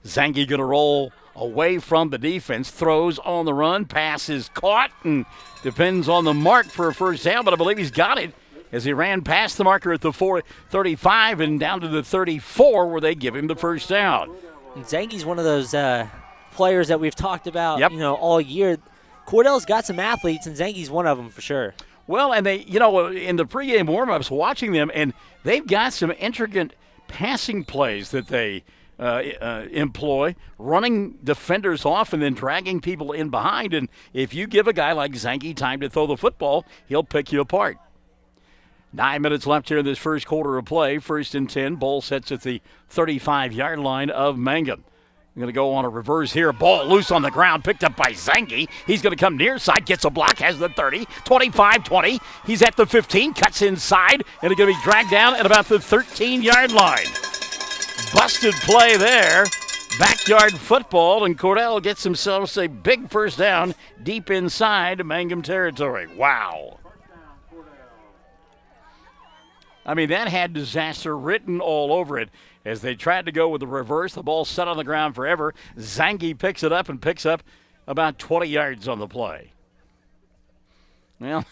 Zangi going to roll away from the defense, throws on the run, pass is caught, and depends on the mark for a first down, but I believe he's got it as he ran past the marker at the 35 and down to the 34 where they give him the first down. And Zanke's one of those players that we've talked about, all year. Cordell's got some athletes, and Zanke's one of them for sure. Well, and they, in the pregame warm-ups, watching them, and they've got some intricate passing plays that they employ, running defenders off and then dragging people in behind. And if you give a guy like Zanke time to throw the football, he'll pick you apart. 9 minutes left here in this first quarter of play. 1st and 10. Ball sets at the 35-yard line of Mangum. I'm going to go on a reverse here. Ball loose on the ground, picked up by Zanke. He's going to come near side, gets a block, has the 30, 25, 20. He's at the 15, cuts inside, and it's going to be dragged down at about the 13-yard line. Busted play there. Backyard football, and Cordell gets himself a big first down deep inside Mangum territory. Wow. I mean, that had disaster written all over it. As they tried to go with the reverse, the ball set on the ground forever. Zanke picks it up and picks up about 20 yards on the play. Well,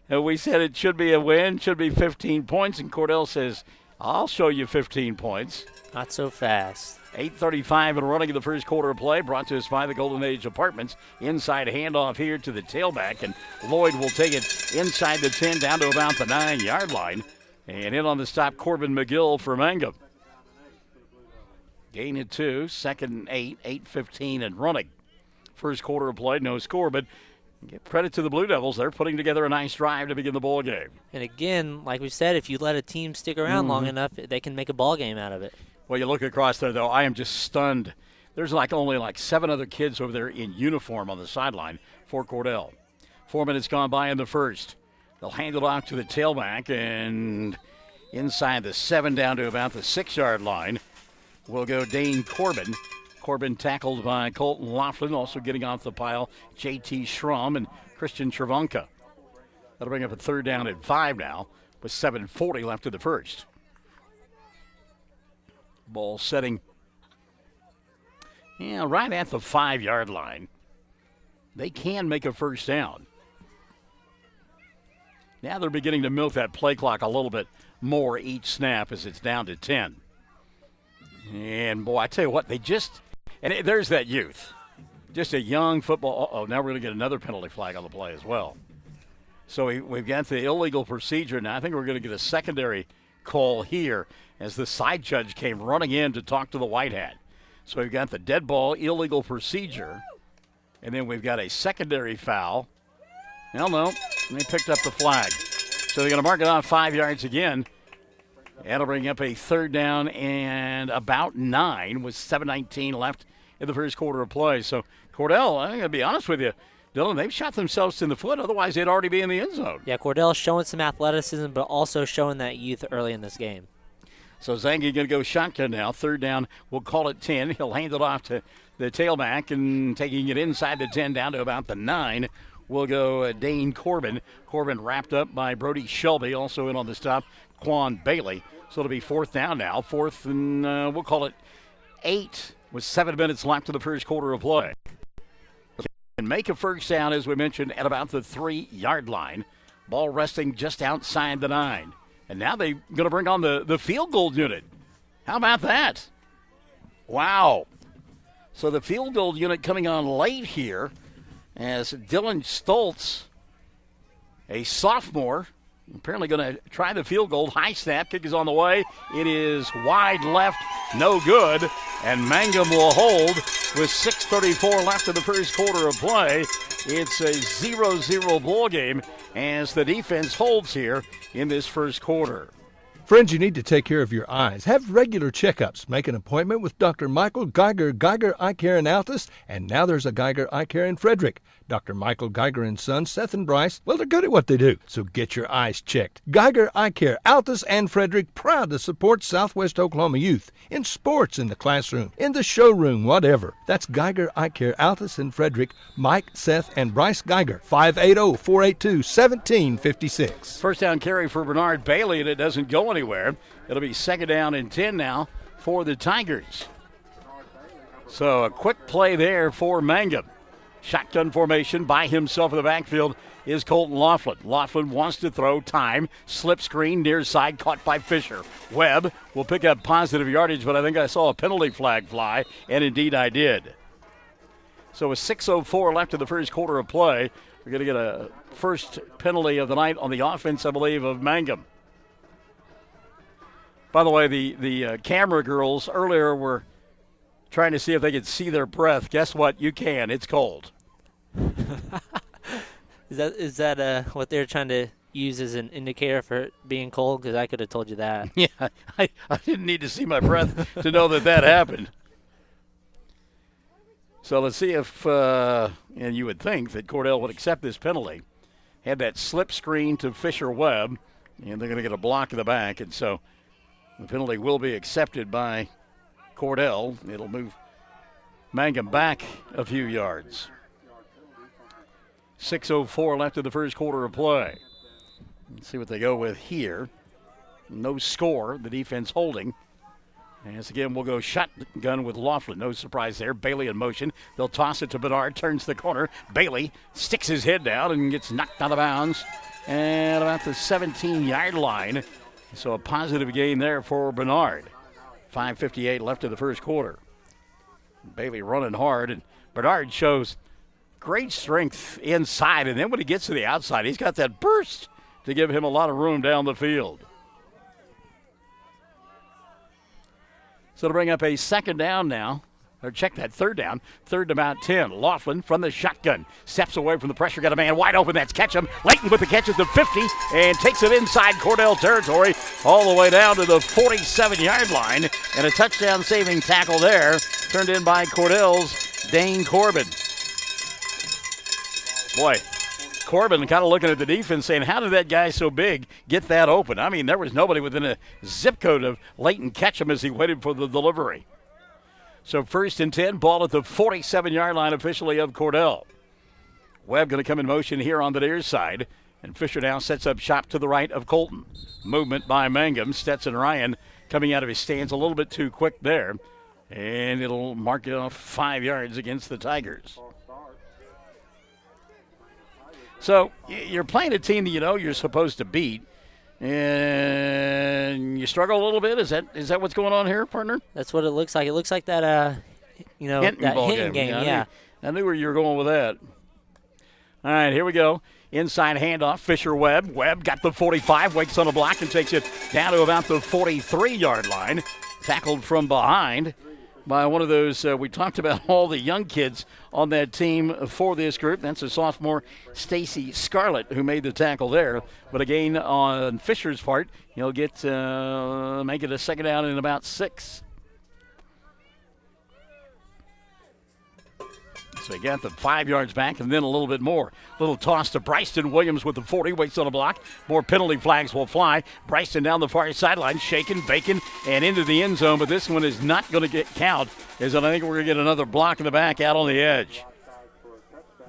we said it should be a win, should be 15 points, and Cordell says, I'll show you 15 points. Not so fast. 8:35 and running in the first quarter of play, brought to us by the Golden Age Apartments. Inside handoff here to the tailback, and Lloyd will take it inside the 10 down to about the 9-yard line. And in on the stop, Corbin McGill for Mangum. Gain of 2, 2nd and 8, 8:15 and running. First quarter of play, no score, but give credit to the Blue Devils. They're putting together a nice drive to begin the ball game. And again, like we said, if you let a team stick around long enough, they can make a ball game out of it. Well, you look across there, though, I am just stunned. There's only 7 other kids over there in uniform on the sideline for Cordell. 4 minutes gone by in the first. They'll hand it off to the tailback, and inside the 7 down to about the 6-yard line will go Dane Corbin. Corbin tackled by Colton Laughlin, also getting off the pile, J.T. Schrum and Christian Travanka. That'll bring up a 3rd down at 5 now with 7:40 left in the first. Ball setting right at the 5-yard line. They can make a first down. Now they're beginning to milk that play clock a little bit more each snap as it's down to 10. And, boy, I tell you what, there's that youth. Just a young football. Now we're going to get another penalty flag on the play as well. So we've got the illegal procedure. Now I think we're going to get a secondary call here as the side judge came running in to talk to the white hat. So we've got the dead ball, illegal procedure, and then we've got a secondary foul. No, they picked up the flag. So they're going to mark it off 5 yards again. That'll bring up a 3rd down and about 9 with 7:19 left in the first quarter of play. So Cordell, I'm going to be honest with you, Dylan, they've shot themselves in the foot. Otherwise, they'd already be in the end zone. Yeah, Cordell's showing some athleticism, but also showing that youth early in this game. So Zanke going to go shotgun now. 3rd down, we'll call it 10. He'll hand it off to the tailback, and taking it inside the 10 down to about the 9 will go Dane Corbin. Corbin wrapped up by Brody Shelby. Also in on the stop, Quan Bailey. So it'll be 4th down now. 4th and we'll call it 8 with 7 minutes left in the first quarter of play. And make a first down, as we mentioned, at about the 3-yard line. Ball resting just outside the 9. And now they're going to bring on the field goal unit. How about that? Wow. So the field goal unit coming on late here as Dylan Stoltz, a sophomore, apparently going to try the field goal. High snap, kick is on the way. It is wide left, no good. And Mangum will hold with 6:34 left in the first quarter of play. It's a 0-0 ball game as the defense holds here in this first quarter. Friends, you need to take care of your eyes. Have regular checkups. Make an appointment with Dr. Michael Geiger, Geiger Eye Care in Altus, and now there's a Geiger Eye Care in Frederick. Dr. Michael Geiger and Sons, Seth and Bryce, well, they're good at what they do, so get your eyes checked. Geiger Eye Care, Altus and Frederick, proud to support Southwest Oklahoma youth in sports, in the classroom, in the showroom, whatever. That's Geiger Eye Care, Altus and Frederick, Mike, Seth, and Bryce Geiger, 580-482-1756. First down carry for Bernard Bailey, and it doesn't go anywhere. It'll be 2nd down and 10 now for the Tigers. So a quick play there for Mangum. Shotgun formation by himself in the backfield is Colton Laughlin. Laughlin wants to throw, time, slip screen, near side, caught by Fisher. Webb will pick up positive yardage, but I think I saw a penalty flag fly, and indeed I did. So with 6:04 left in the first quarter of play, we're going to get a first penalty of the night on the offense, I believe, of Mangum. By the way, the camera girls earlier were trying to see if they could see their breath. Guess what? You can. It's cold. Is that what they're trying to use as an indicator for it being cold? Because I could have told you that. Yeah, I didn't need to see my breath to know that happened. So let's see if, and you would think that Cordell would accept this penalty. Had that slip screen to Fisher Webb, and they're going to get a block in the back, and so the penalty will be accepted by Cordell. It'll move Mangum back a few yards. 6:04 left in the first quarter of play. Let's see what they go with here. No score, the defense holding. As again, we'll go shotgun with Laughlin. No surprise there. Bailey in motion. They'll toss it to Bernard. Turns the corner. Bailey sticks his head down and gets knocked out of bounds at about the 17-yard line. So a positive gain there for Bernard. 5:58 left in the first quarter. Bailey running hard, and Bernard shows great strength inside, and then when he gets to the outside, he's got that burst to give him a lot of room down the field. So to bring up a second down now, or check that third down, third and about 10. Laughlin from the shotgun, steps away from the pressure, got a man wide open, that's Ketchum. Layton with the catch at the 50 and takes it inside Cordell territory all the way down to the 47-yard line, and a touchdown saving tackle there, turned in by Cordell's Dane Corbin. Boy, Corbin kind of looking at the defense saying, how did that guy so big get that open? I mean, there was nobody within a zip code of Layton Ketchum as he waited for the delivery. So 1st and 10, ball at the 47-yard line officially of Cordell. Webb going to come in motion here on the near side, and Fisher now sets up shop to the right of Colton. Movement by Mangum. Stetson Ryan coming out of his stance a little bit too quick there, and it'll mark it off 5 yards against the Tigers. So you're playing a team that you know you're supposed to beat, and you struggle a little bit. Is that what's going on here, partner? That's what it looks like. It looks like that, Hinton that Hinton game. Yeah. I knew where you were going with that. All right, here we go. Inside handoff, Fisher Webb. Webb got the 45, wakes on a block and takes it down to about the 43-yard line. Tackled from behind by one of those, we talked about all the young kids on that team for this group. That's a sophomore, Stacy Scarlett, who made the tackle there. But again, on Fisher's part, he'll get make it a second down in about 6. So he got the 5 yards back and then a little bit more. Little toss to Bryson Williams with the 40, waits on a block. More penalty flags will fly. Bryson down the far sideline, shaking, baking, and into the end zone. But this one is not going to get count, as I think we're going to get another block in the back out on the edge.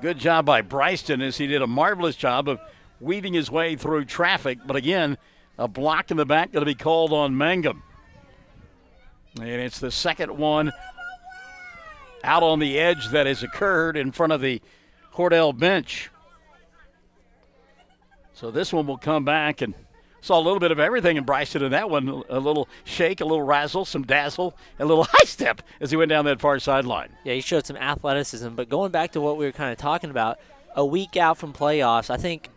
Good job by Bryson, as he did a marvelous job of weaving his way through traffic. But again, a block in the back going to be called on Mangum. And it's the second one out on the edge that has occurred in front of the Cordell bench. So this one will come back, and saw a little bit of everything in Bryson in that one. A little shake, a little razzle, some dazzle, a little high step as he went down that far sideline. Yeah, he showed some athleticism. But going back to what we were kind of talking about, a week out from playoffs, I think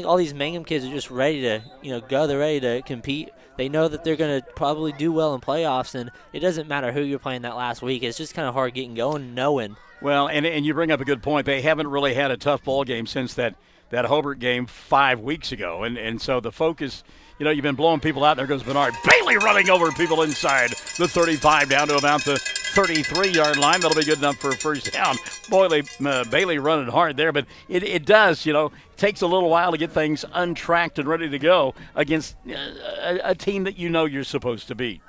all these Mangum kids are just ready to go. They're ready to compete. They know that they're going to probably do well in playoffs, and it doesn't matter who you're playing that last week. It's just kind of hard getting going, knowing. Well, and you bring up a good point. They haven't really had a tough ball game since that Hobart game 5 weeks ago, and so the focus, you've been blowing people out. There goes Bernard. Bailey running over people inside the 35 down to about the 33-yard line. That'll be good enough for a first down. Bailey running hard there, but it does, takes a little while to get things untracked and ready to go against a team that you're supposed to beat.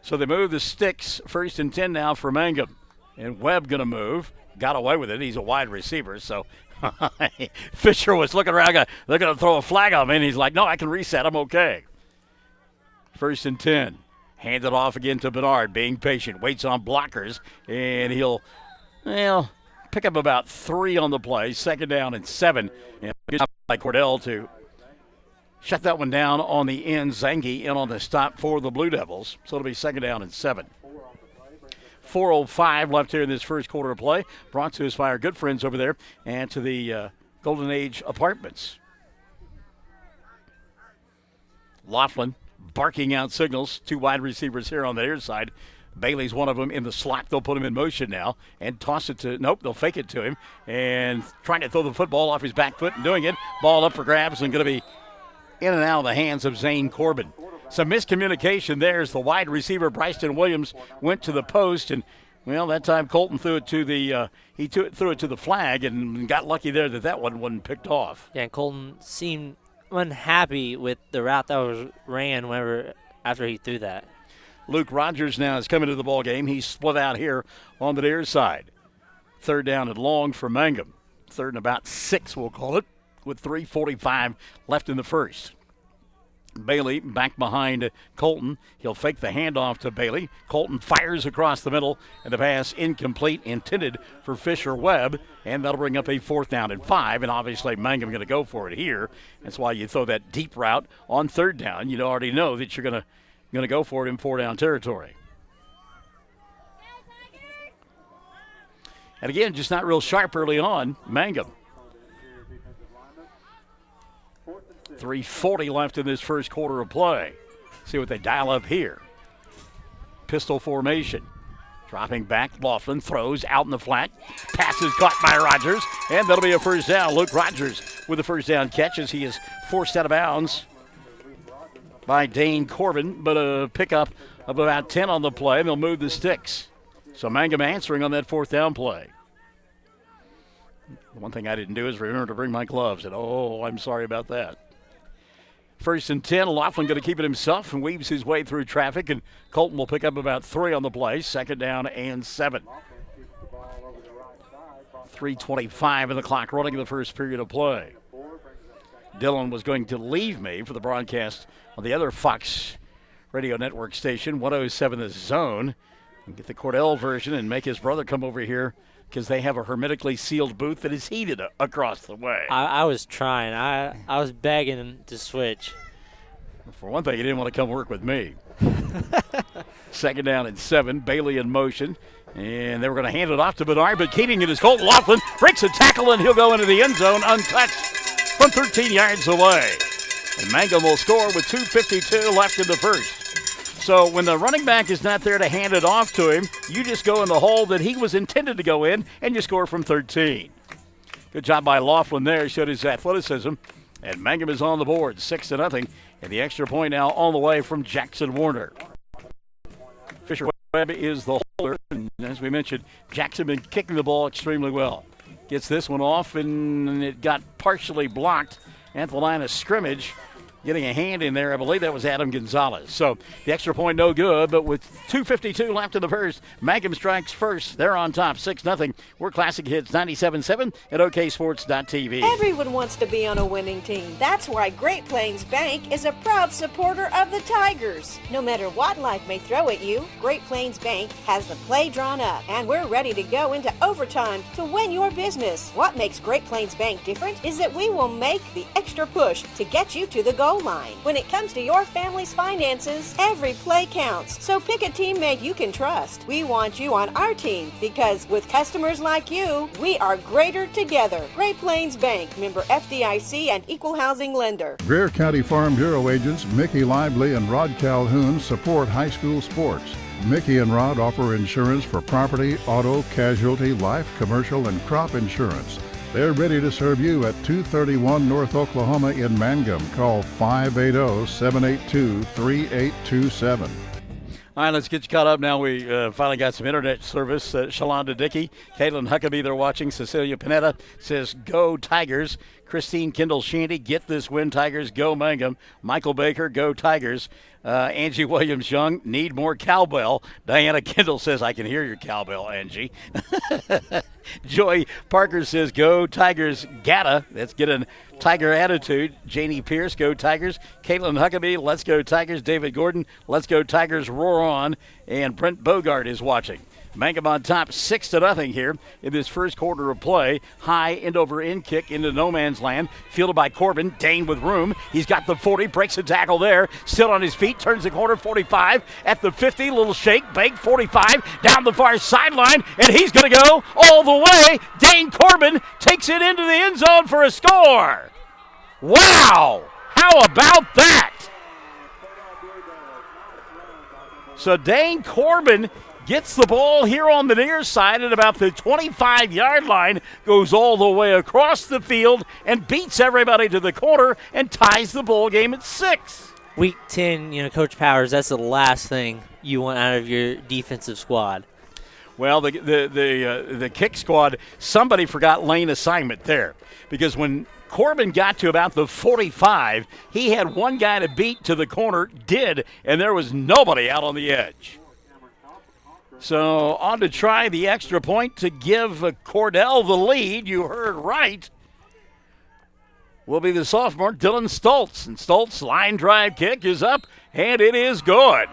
So they move the sticks, 1st and 10 now for Mangum. And Webb going to move. Got away with it. He's a wide receiver, so Fisher was looking around. They're going to throw a flag on him, and he's like, no, I can reset. I'm okay. 1st and 10. Hand it off again to Bernard, being patient, waits on blockers, and he'll, pick up about 3 on the play. 2nd down and 7. And good job by Cordell to shut that one down on the end. Zangi in on the stop for the Blue Devils. So it'll be 2nd down and 7. 4:05 left here in this first quarter of play. Brought to us by our good friends over there and to the Golden Age Apartments. Laughlin barking out signals. 2 wide receivers here on the near side. Bailey's one of them in the slot. They'll put him in motion now and toss it to, they'll fake it to him. And trying to throw the football off his back foot and doing it. Ball up for grabs and going to be in and out of the hands of Zane Corbin. Some miscommunication there as the wide receiver, Bryson Williams, went to the post. And, that time Colton threw it to the threw it to the flag and got lucky there that one wasn't picked off. Yeah, and Colton seemed unhappy with the route that was ran after he threw that. Luke Rogers now is coming to the ball game. He's split out here on the near side. 3rd down and long for Mangum. 3rd and about 6, we'll call it, with 3:45 left in the first. Bailey back behind Colton. He'll fake the handoff to Bailey. Colton fires across the middle, and the pass incomplete, intended for Fisher Webb, and that'll bring up a 4th down and 5, and obviously Mangum going to go for it here. That's why you throw that deep route on 3rd down. You already know that you're going to go for it in 4-down territory. And again, just not real sharp early on, Mangum. 3:40 left in this first quarter of play. See what they dial up here. Pistol formation. Dropping back, Laughlin throws out in the flat. Pass is caught by Rogers, and that'll be a 1st down. Luke Rogers with the 1st down catch as he is forced out of bounds by Dane Corbin, but a pickup of about 10 on the play, and they'll move the sticks. So Mangum answering on that 4th down play. The one thing I didn't do is remember to bring my gloves, and I'm sorry about that. 1st and 10, Laughlin going to keep it himself and weaves his way through traffic, and Colton will pick up about 3 on the play. 2nd down and 7. 3:25 in the clock running in the first period of play. Dylan was going to leave me for the broadcast on the other Fox radio network station, 107 The Zone, and get the Cordell version and make his brother come over here because they have a hermetically sealed booth that is heated across the way. I was trying. I was begging him to switch. For one thing, he didn't want to come work with me. 2nd down and 7. Bailey in motion. And they were going to hand it off to Bernard, but keeping it is Colton. Laughlin breaks a tackle, and he'll go into the end zone untouched from 13 yards away. And Mangum will score with 2:52 left in the first. So when the running back is not there to hand it off to him, you just go in the hole that he was intended to go in, and you score from 13. Good job by Laughlin there. Showed his athleticism. And Mangum is on the board, 6-0. And the extra point now on the way from Jackson Warner. Fisher Webb is the holder. And as we mentioned, Jackson been kicking the ball extremely well. Gets this one off, and it got partially blocked at the line of scrimmage. Getting a hand in there, I believe that was Adam Gonzalez. So the extra point no good, but with 2:52 left in the first, Mangum strikes first. They're on top, 6-0. We're Classic Hits 97.7 at OKSports.tv. Everyone wants to be on a winning team. That's why Great Plains Bank is a proud supporter of the Tigers. No matter what life may throw at you, Great Plains Bank has the play drawn up, and we're ready to go into overtime to win your business. What makes Great Plains Bank different is that we will make the extra push to get you to the goal line. When it comes to your family's finances, every play counts. So pick a teammate you can trust. We want you on our team because with customers like you, we are greater together. Great Plains Bank, member FDIC and equal housing lender. Greer County Farm Bureau agents Mickey Lively and Rod Calhoun support high school sports. Mickey and Rod offer insurance for property, auto, casualty, life, commercial, and crop insurance. They're ready to serve you at 231 North Oklahoma in Mangum. Call 580-782-3827. All right, let's get you caught up now. We finally got some internet service. Shalonda Dickey, Caitlin Huckabee, they're watching. Cecilia Panetta says, "Go Tigers." Christine Kendall Shandy, get this win, Tigers, go Mangum. Michael Baker, go Tigers. Angie Williams-Young, need more cowbell. Diana Kendall says, I can hear your cowbell, Angie. Joy Parker says, go Tigers. Gatta, that's getting Tiger attitude. Janie Pierce, go Tigers. Caitlin Huckabee, let's go Tigers. David Gordon, let's go Tigers, roar on. And Brent Bogart is watching. Mangum on top 6-0 here in this first quarter of play. High end-over-end kick into no man's land. Fielded by Corbin. Dane with room. He's got the 40. Breaks a tackle there. Still on his feet. Turns the corner. 45. At the 50. Little shake. Bake. 45. Down the far sideline. And he's going to go all the way. Dane Corbin takes it into the end zone for a score. Wow! How about that? So Dane Corbin gets the ball here on the near side at about the 25-yard line, goes all the way across the field and beats everybody to the corner and ties the ball game at 6. Week 10, Coach Powers, that's the last thing you want out of your defensive squad. Well, the kick squad, somebody forgot lane assignment there, because when Corbin got to about the 45, he had one guy to beat to the corner, and there was nobody out on the edge. So on to try the extra point to give Cordell the lead. You heard right. Will be the sophomore, Dylan Stoltz. And Stoltz' line drive kick is up, and it is good.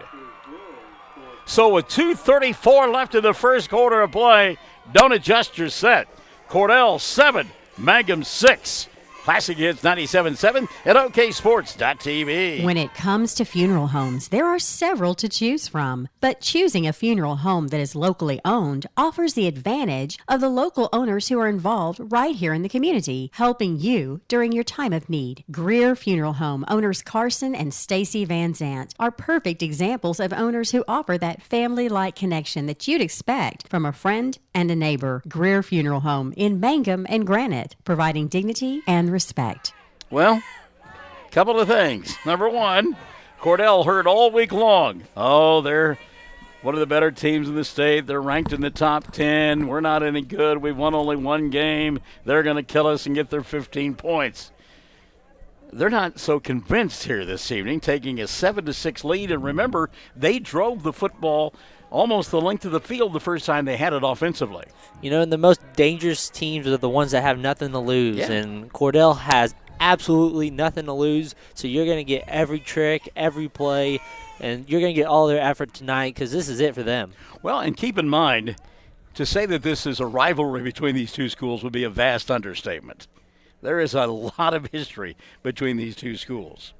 So with 2:34 left in the first quarter of play, don't adjust your set. Cordell 7, Mangum 6. Classic Hits 97.7 at OKSports.tv. When it comes to funeral homes, there are several to choose from. But choosing a funeral home that is locally owned offers the advantage of the local owners who are involved right here in the community, helping you during your time of need. Greer Funeral Home owners Carson and Stacy Van Zant are perfect examples of owners who offer that family-like connection that you'd expect from a friend and a neighbor. Greer Funeral Home in Mangum and Granite, providing dignity and respect. Well, couple of things. Number one, Cordell heard all week long, they're one of the better teams in the state. They're ranked in the top 10. We're not any good. We've won only one game. They're going to kill us and get their 15 points. They're not so convinced here this evening, taking a 7-6 lead. And remember, they drove the football almost the length of the field the first time they had it offensively. And the most dangerous teams are the ones that have nothing to lose. Yeah. And Cordell has absolutely nothing to lose, so you're going to get every trick, every play, and you're going to get all their effort tonight because this is it for them. Well, and keep in mind, to say that this is a rivalry between these two schools would be a vast understatement. There is a lot of history between these two schools.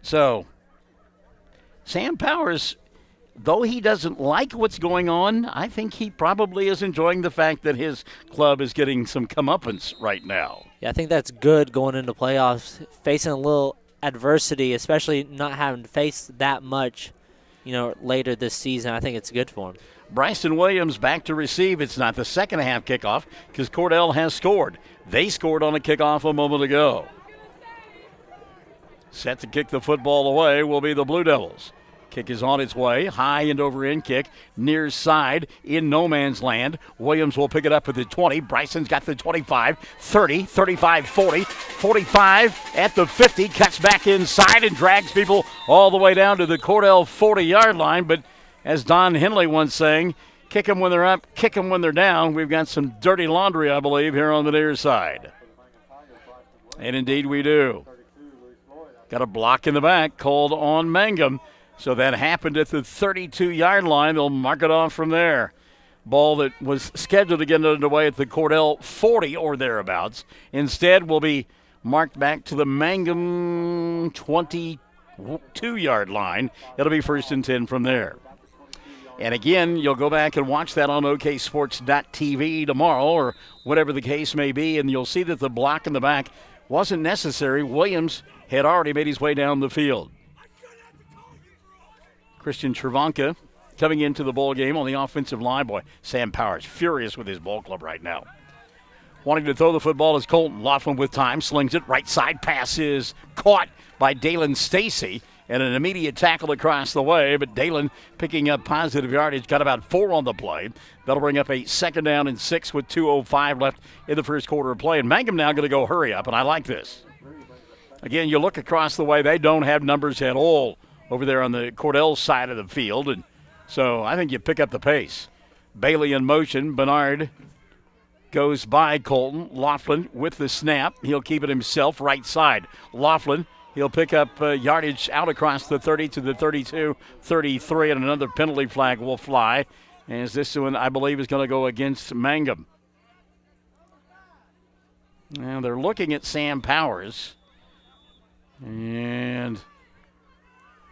So, Sam Powers, though he doesn't like what's going on, I think he probably is enjoying the fact that his club is getting some comeuppance right now. Yeah, I think that's good going into playoffs, facing a little adversity, especially not having to face that much, later this season. I think it's good for him. Bryson Williams back to receive. It's not the second half kickoff because Cordell has scored. They scored on a kickoff a moment ago. Set to kick the football away will be the Blue Devils. Kick is on its way. High and over end kick. Near side in no man's land. Williams will pick it up at the 20. Bryson's got the 25, 30, 35, 40, 45 at the 50. Cuts back inside and drags people all the way down to the Cordell 40-yard line. But as Don Henley once saying, kick them when they're up, kick them when they're down. We've got some dirty laundry, I believe, here on the near side. And indeed we do. Got a block in the back called on Mangum. So that happened at the 32-yard line. They'll mark it off from there. Ball that was scheduled to get underway at the Cordell 40 or thereabouts. Instead will be marked back to the Mangum 22-yard line. It'll be 1st and 10 from there. And again, you'll go back and watch that on OKSports.tv tomorrow or whatever the case may be, and you'll see that the block in the back wasn't necessary. Williams had already made his way down the field. Christian Cervanka coming into the ball game on the offensive line. Boy, Sam Powers furious with his ball club right now. Wanting to throw the football is Colton Laughlin with time. Slings it. Right side pass is caught by Dalen Stacy and an immediate tackle across the way, but Dalen picking up positive yardage, got about 4 on the play. That'll bring up a 2nd down and 6 with 2:05 left in the first quarter of play. And Mangum now going to go hurry up, and I like this. Again, you look across the way, they don't have numbers at all over there on the Cordell side of the field, and so I think you pick up the pace. Bailey in motion. Bernard goes by Colton. Laughlin with the snap. He'll keep it himself, right side. Laughlin, he'll pick up yardage out across the 30 to the 32, 33, and another penalty flag will fly. As this one, I believe, is going to go against Mangum. Now they're looking at Sam Powers. And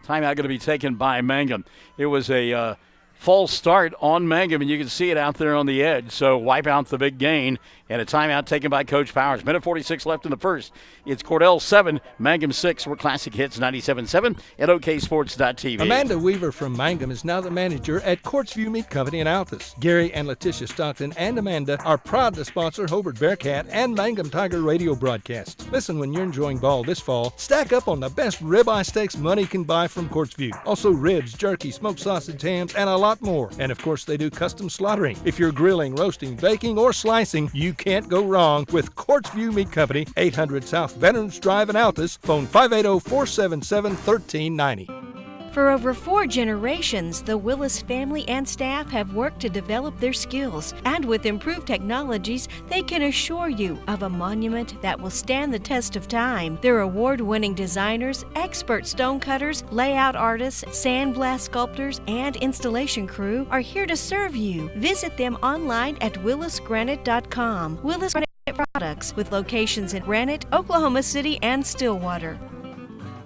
timeout going to be taken by Mangum. It was a false start on Mangum, and you can see it out there on the edge. So wipe out the big gain, and a timeout taken by Coach Powers. Minute 46 left in the first. It's Cordell 7, Mangum 6. We're Classic Hits 97.7 at OKSports.tv. Amanda Weaver from Mangum is now the manager at Courtsview Meat Company in Altus. Gary and Letitia Stockton and Amanda are proud to sponsor Hobart Bearcat and Mangum Tiger radio broadcasts. Listen when you're enjoying ball this fall. Stack up on the best ribeye steaks money can buy from Courtsview. Also ribs, jerky, smoked sausage, hams, and a lot more. And of course they do custom slaughtering. If you're grilling, roasting, baking, or slicing, you can't go wrong with Courtsview Meat Company, 800 South Veterans Drive in Altus. Phone 580-477-1390. For over 4 generations, the Willis family and staff have worked to develop their skills, and with improved technologies, they can assure you of a monument that will stand the test of time. Their award-winning designers, expert stonecutters, layout artists, sandblast sculptors, and installation crew are here to serve you. Visit them online at willisgranite.com. Willis Granite Products, with locations in Granite, Oklahoma City, and Stillwater.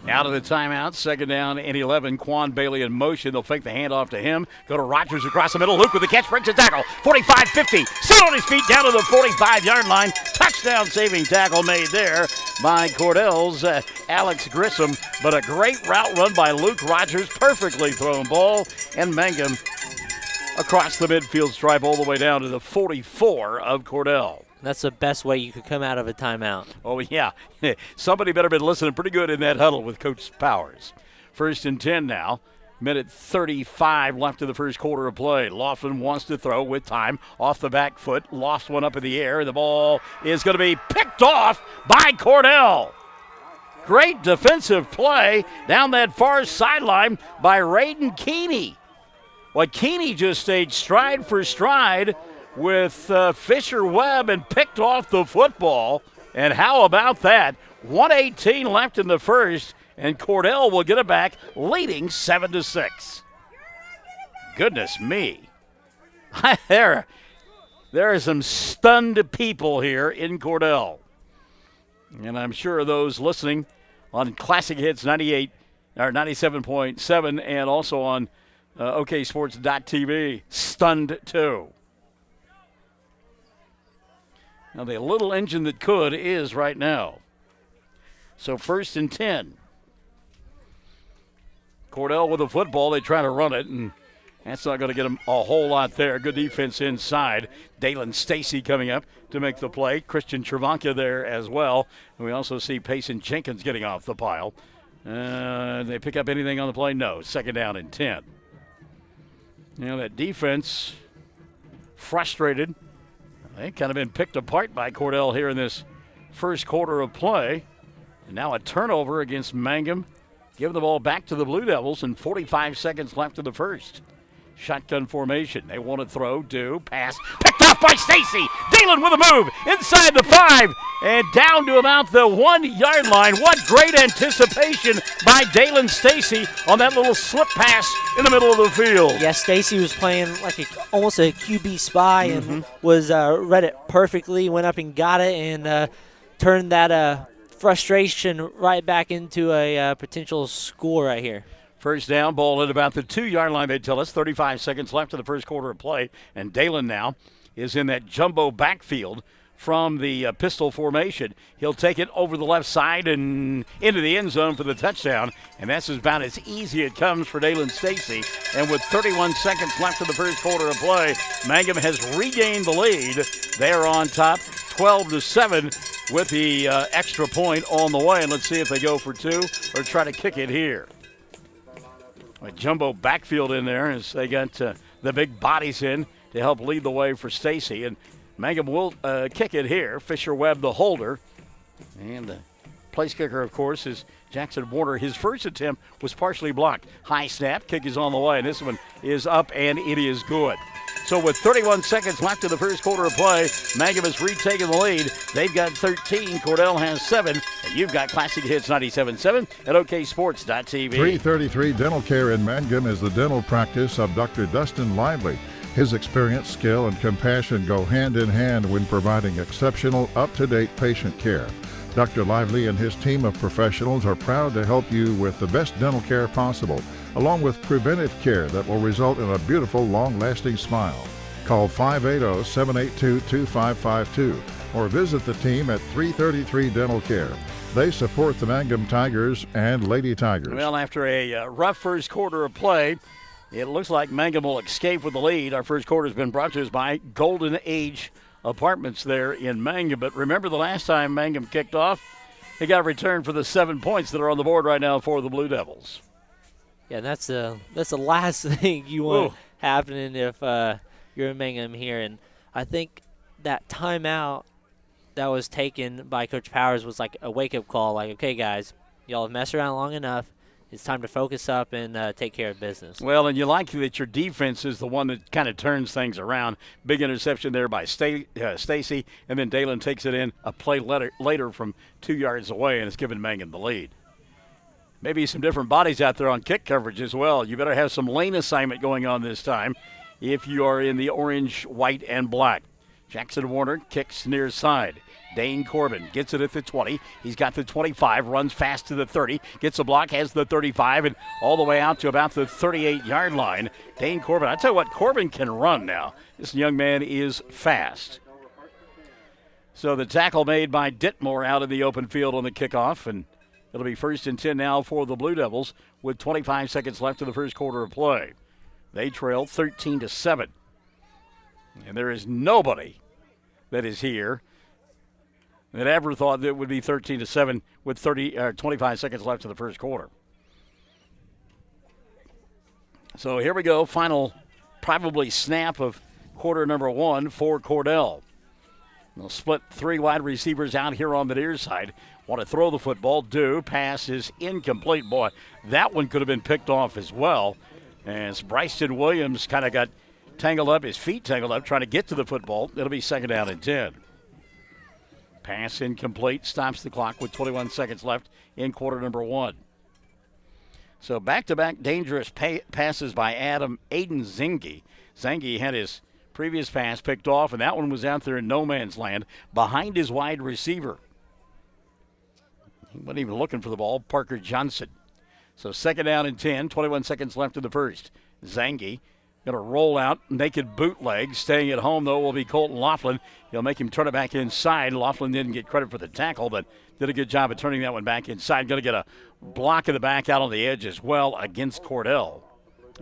Out of the timeout, 2nd down and 11. Quan Bailey in motion. They'll fake the handoff to him. Go to Rogers across the middle. Luke with the catch, breaks a tackle. 45-50. Set on his feet down to the 45-yard line. Touchdown saving tackle made there by Cordell's Alex Grissom. But a great route run by Luke Rogers. Perfectly thrown ball. And Mangum across the midfield stripe all the way down to the 44 of Cordell. That's the best way you could come out of a timeout. Oh, yeah. Somebody better been listening pretty good in that huddle with Coach Powers. 1st and 10 now. Minute 35 left in the first quarter of play. Laughlin wants to throw with time off the back foot. Lost one up in the air. The ball is going to be picked off by Cordell. Great defensive play down that far sideline by Raiden Keeney. Well, Keeney just stayed stride for stride with Fisher Webb and picked off the football. And how about that? 1:18 left in the first, and Cordell will get it back, leading 7-6. Goodness me. There are some stunned people here in Cordell. And I'm sure those listening on Classic Hits 98 or 97.7 and also on OKSports.tv stunned too. Now, the little engine that could is right now. So 1st and 10. Cordell with the football. They try to run it, and that's not going to get them a whole lot there. Good defense inside. Dalen Stacy coming up to make the play. Christian Travanka there as well. And we also see Payson Jenkins getting off the pile. They pick up anything on the play? No. 2nd down and 10. You know, that defense frustrated. They've kind of been picked apart by Cordell here in this first quarter of play. And now a turnover against Mangum. Giving the ball back to the Blue Devils and 45 seconds left in the first. Shotgun formation. They want to throw, pass. Picked off by Stacy. Dalen with a move inside the 5 and down to about the 1-yard line. What great anticipation by Dalen Stacy on that little slip pass in the middle of the field. Yeah, Stacy was playing like almost a QB spy and was read it perfectly, went up and got it, and turned that frustration right back into a potential score right here. 1st down, ball at about the 2-yard line, they tell us. 35 seconds left in the first quarter of play. And Dalen now is in that jumbo backfield from the pistol formation. He'll take it over the left side and into the end zone for the touchdown. And that's about as easy it comes for Dalen Stacy. And with 31 seconds left in the first quarter of play, Mangum has regained the lead. They're on top, 12-7 with the extra point on the way. And let's see if they go for 2 or try to kick it here. A jumbo backfield in there as they got the big bodies in to help lead the way for Stacy. And Mangum will kick it here. Fisher Webb, the holder. And the place kicker, of course, is Jackson Warner. His first attempt was partially blocked. High snap, kick is on the way, and this one is up, and it is good. So with 31 seconds left in the first quarter of play, Mangum has retaken the lead. They've got 13. Cordell has 7. And you've got Classic Hits 97.7 at OKSports.tv. 333 Dental Care in Mangum is the dental practice of Dr. Dustin Lively. His experience, skill, and compassion go hand in hand when providing exceptional, up-to-date patient care. Dr. Lively and his team of professionals are proud to help you with the best dental care possible, along with preventive care that will result in a beautiful, long-lasting smile. Call 580-782-2552 or visit the team at 333 Dental Care. They support the Mangum Tigers and Lady Tigers. Well, after a rough first quarter of play, it looks like Mangum will escape with the lead. Our first quarter has been brought to us by Golden Age Apartments there in Mangum. But remember the last time Mangum kicked off, he got a return for the 7 points that are on the board right now for the Blue Devils. Yeah, that's the last thing you want happening if you're in Mangum here. And I think that timeout that was taken by Coach Powers was like a wake-up call. Like, okay, guys, y'all have messed around long enough. It's time to focus up and take care of business. Well, and you like that your defense is the one that kind of turns things around. Big interception there by Stacy, and then Dalen takes it in a play later from 2 yards away, and it's given Mangum the lead. Maybe some different bodies out there on kick coverage as well. You better have some lane assignment going on this time if you are in the orange, white, and black. Jackson Warner kicks near side. Dane Corbin gets it at the 20. He's got the 25, runs fast to the 30, gets a block, has the 35, and all the way out to about the 38-yard line. Dane Corbin, I tell you what, Corbin can run now. This young man is fast. So the tackle made by Ditmore out in the open field on the kickoff, and it'll be 1st and 10 now for the Blue Devils with 25 seconds left in the first quarter of play. They trail 13-7. And there is nobody that is here that ever thought that it would be 13-7 with 25 seconds left in the first quarter. So here we go, final probably snap of quarter number 1 for Cordell. They'll split 3 wide receivers out here on the near side. Want to throw the football, pass is incomplete. Boy, that one could have been picked off as well, as Bryson Williams kind of got tangled up, his feet tangled up, trying to get to the football. It'll be 2nd down and 10. Pass incomplete, stops the clock with 21 seconds left in quarter number 1. So back-to-back dangerous passes by Aiden Zengi. Zengi had his previous pass picked off, and that one was out there in no man's land behind his wide receiver. He wasn't even looking for the ball, Parker Johnson. So 2nd down and 10, 21 seconds left in the first. Zengi going to roll out, naked bootleg. Staying at home, though, will be Colton Laughlin. He'll make him turn it back inside. Laughlin didn't get credit for the tackle, but did a good job of turning that one back inside. Going to get a block in the back out on the edge as well against Cordell.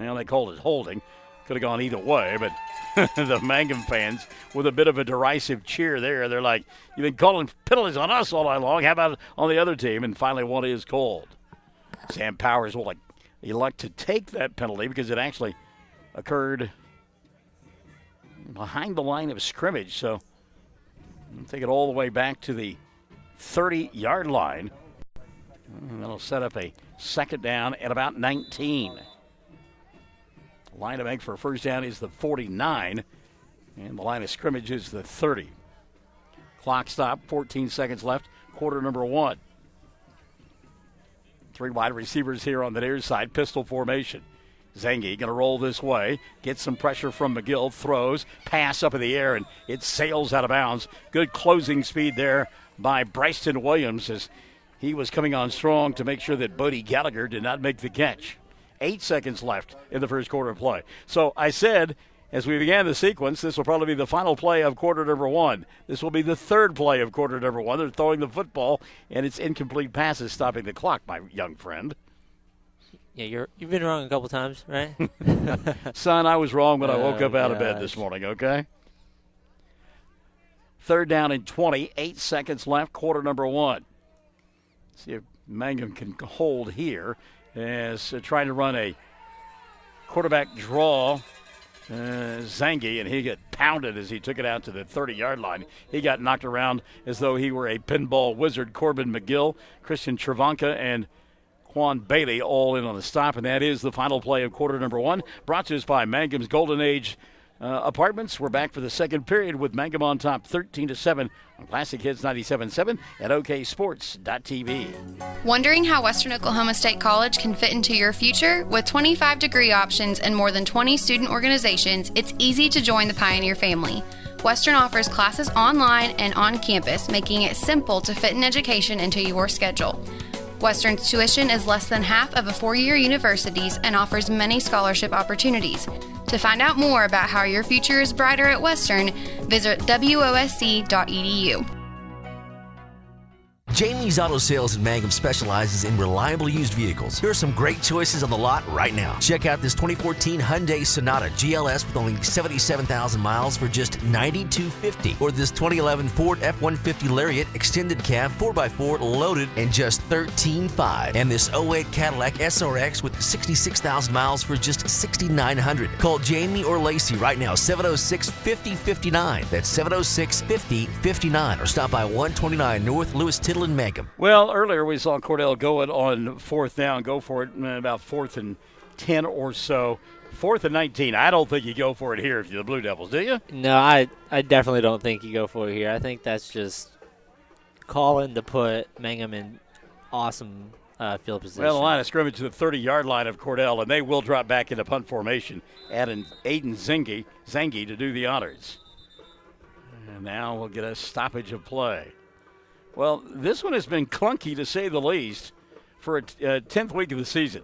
Well, they called it holding. Could have gone either way, but the Mangum fans with a bit of a derisive cheer there. They're like, you've been calling penalties on us all night long. How about on the other team? And finally one is called. Sam Powers will elect to take that penalty because it actually occurred behind the line of scrimmage. So I'll take it all the way back to the 30-yard line. And that'll set up a 2nd down at about 19. The line to make for a 1st down is the 49, and the line of scrimmage is the 30. Clock stop, 14 seconds left, quarter number 1. 3 wide receivers here on the near side, pistol formation. Zengi going to roll this way, get some pressure from McGill, throws, pass up in the air, and it sails out of bounds. Good closing speed there by Bryson Williams as he was coming on strong to make sure that Bodie Gallagher did not make the catch. 8 seconds left in the first quarter of play. So I said, as we began the sequence, this will probably be the final play of quarter number 1. This will be the 3rd play of quarter number 1. They're throwing the football, and it's incomplete passes stopping the clock, my young friend. Yeah, you've been wrong a couple times, right? Son, I was wrong when I woke up out of bed this morning, okay? 3rd down and 20, 8 seconds left, quarter number 1. See if Mangum can hold here as trying to run a quarterback draw. Zangi, and he got pounded as he took it out to the 30-yard line. He got knocked around as though he were a pinball wizard. Corbin McGill, Christian Travanka, and Quan Bailey all in on the stop, and that is the final play of quarter number 1. Brought to us by Mangum's Golden Age Apartments. We're back for the second period with Mangum on top 13-7 on Classic Hits 97.7 at oksports.tv. Wondering how Western Oklahoma State College can fit into your future? With 25 degree options and more than 20 student organizations, it's easy to join the Pioneer family. Western offers classes online and on campus, making it simple to fit an education into your schedule. Western's tuition is less than half of a four-year university's and offers many scholarship opportunities. To find out more about how your future is brighter at Western, visit wosc.edu. Jamie's Auto Sales in Mangum specializes in reliable used vehicles. Here are some great choices on the lot right now. Check out this 2014 Hyundai Sonata GLS with only 77,000 miles for just $92.50, or this 2011 Ford F-150 Lariat Extended Cab 4x4 loaded and just $13,500, and this 08 Cadillac SRX with 66,000 miles for just $6,900. Call Jamie or Lacey right now, 706-5059. That's 706-5059, or stop by 129 North Lewis Tittle in Mangum. Well, earlier we saw Cordell go it on fourth down, go for it about 4th and 10 or so. 4th and 19. I don't think you go for it here if you're the Blue Devils, do you? No, I definitely don't think you go for it here. I think that's just calling to put Mangum in awesome field position. Well, the line of scrimmage to the 30-yard line of Cordell, and they will drop back into punt formation, adding Aiden Zangi to do the honors. And now we'll get a stoppage of play. Well, this one has been clunky, to say the least, for a 10th week of the season.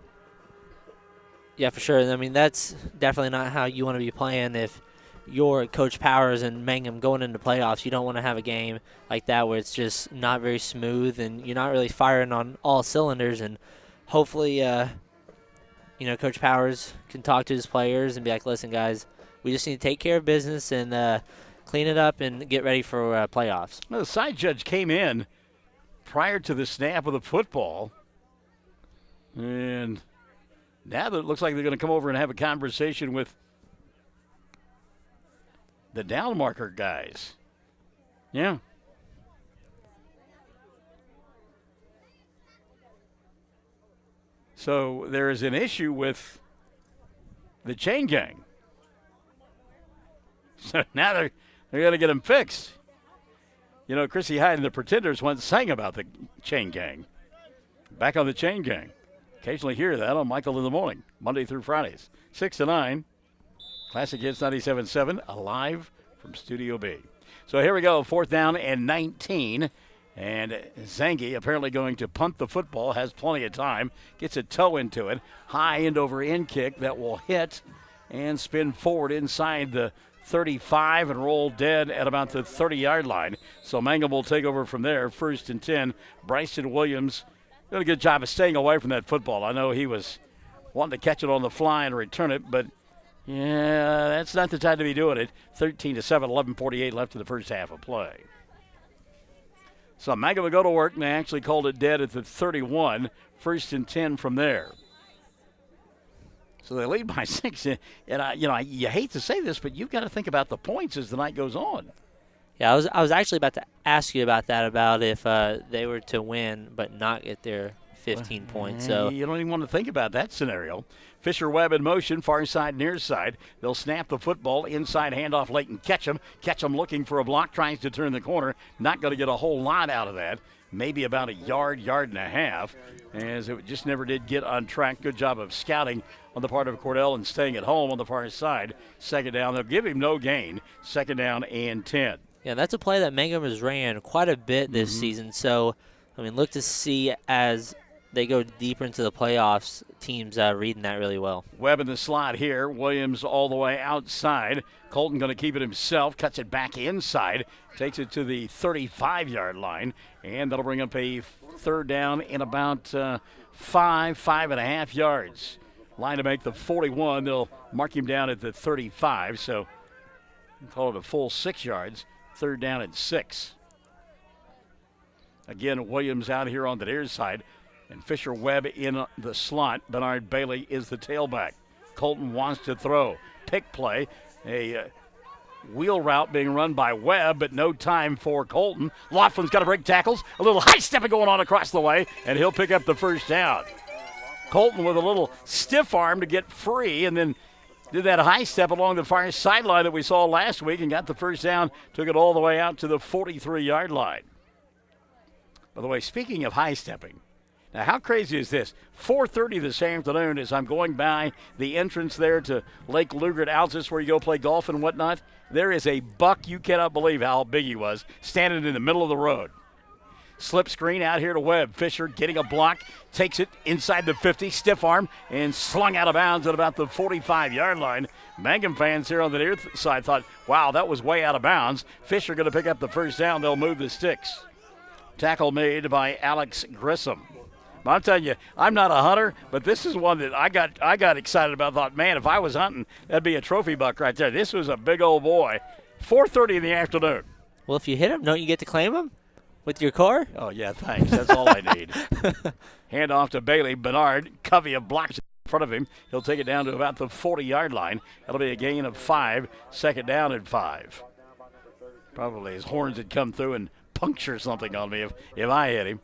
Yeah, for sure. I mean, that's definitely not how you want to be playing if you're Coach Powers and Mangum going into playoffs. You don't want to have a game like that where it's just not very smooth and you're not really firing on all cylinders. And hopefully, Coach Powers can talk to his players and be like, listen, guys, we just need to take care of business and clean it up and get ready for playoffs. Well, the side judge came in prior to the snap of the football, and now that it looks like they're going to come over and have a conversation with the down marker guys. Yeah. So there is an issue with the chain gang. So now they're going to get them fixed. You know, Chrissy Hyde and the Pretenders once sang about the chain gang. Back on the chain gang. Occasionally hear that on Michael in the Morning, Monday through Fridays. 6 to 9. Classic Hits 97.7, alive from Studio B. So here we go, 4th down and 19. And Zangi apparently going to punt the football, has plenty of time, gets a toe into it. High end over end kick that will hit and spin forward inside the 35 and roll dead at about the 30-yard line. So Mangum will take over from there, 1st and 10. Bryson Williams doing a good job of staying away from that football. I know he was wanting to catch it on the fly and return it, but yeah, that's not the time to be doing it. 13 to 7, 11:48 left in the first half of play. So Mangum will go to work, and they actually called it dead at the 31, 1st and 10 from there. So they lead by 6, and you hate to say this, but you've got to think about the points as the night goes on. Yeah, I was actually about to ask you about that, about if they were to win but not get their 15 points. So you don't even want to think about that scenario. Fisher Webb in motion, far side, near side. They'll snap the football, inside handoff, Layton catch him looking for a block, tries to turn the corner. Not going to get a whole lot out of that. Maybe about a yard and a half, as it just never did get on track. Good job of scouting on the part of Cordell and staying at home on the far side. 2nd down. They'll give him no gain. 2nd down and 10. Yeah, that's a play that Mangum has ran quite a bit this season. So, I mean, look to see as they go deeper into the playoffs, teams reading that really well. Webb in the slot here. Williams all the way outside. Colton going to keep it himself. Cuts it back inside. Takes it to the 35-yard line. And that'll bring up a 3rd down in about 5.5 yards. Line to make the 41. They'll mark him down at the 35. So call it a full 6 yards. 3rd down and 6. Again, Williams out here on the near side. And Fisher Webb in the slot. Bernard Bailey is the tailback. Colton wants to throw. Pick play. A wheel route being run by Webb, but no time for Colton. Laughlin's got to break tackles. A little high stepping going on across the way, and he'll pick up the first down. Colton with a little stiff arm to get free, and then did that high step along the far sideline that we saw last week and got the first down, took it all the way out to the 43-yard line. By the way, speaking of high stepping, now how crazy is this? 4:30 this afternoon as I'm going by the entrance there to Lake Lugert Altus where you go play golf and whatnot. There is a buck, you cannot believe how big he was, standing in the middle of the road. Slip screen out here to Webb. Fisher getting a block, takes it inside the 50, stiff arm, and slung out of bounds at about the 45-yard line. Mangum fans here on the near side thought, wow, that was way out of bounds. Fisher going to pick up the first down. They'll move the sticks. Tackle made by Alex Grissom. I'm telling you, I'm not a hunter, but this is one that I got excited about. Thought, man, if I was hunting, that'd be a trophy buck right there. This was a big old boy. 4:30 in the afternoon. Well, if you hit him, don't you get to claim him with your car? Oh, yeah, thanks. That's all I need. Hand off to Bailey. Bernard, Covey blocks in front of him. He'll take it down to about the 40-yard line. That'll be a gain of 5, second down and 5. Probably his horns had come through and puncture something on me if I hit him.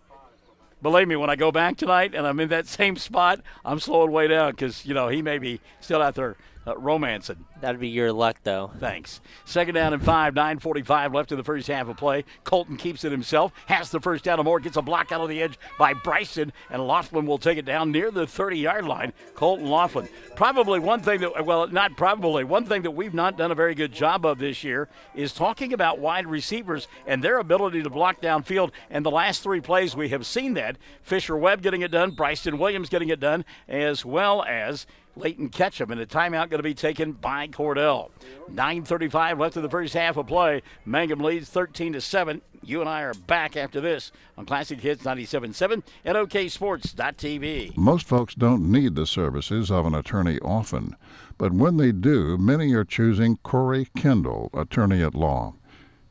Believe me, when I go back tonight and I'm in that same spot, I'm slowing way down because, he may be still out there romancing. That'd be your luck, though. Thanks. Second down and 5, 9:45 left in the first half of play. Colton keeps it himself, has the first down and more, gets a block out of the edge by Bryson, and Laughlin will take it down near the 30-yard line. Colton Laughlin. Probably one thing that we've not done a very good job of this year is talking about wide receivers and their ability to block downfield. And the last 3 plays we have seen that. Fisher Webb getting it done, Bryson Williams getting it done, as well as Leighton Ketchum, and a timeout going to be taken by Cordell. 9:35 left in the first half of play. Mangum leads 13-7. You and I are back after this on Classic Hits 97.7 and OKSports.tv. Most folks don't need the services of an attorney often, but when they do, many are choosing Corey Kendall, attorney at law.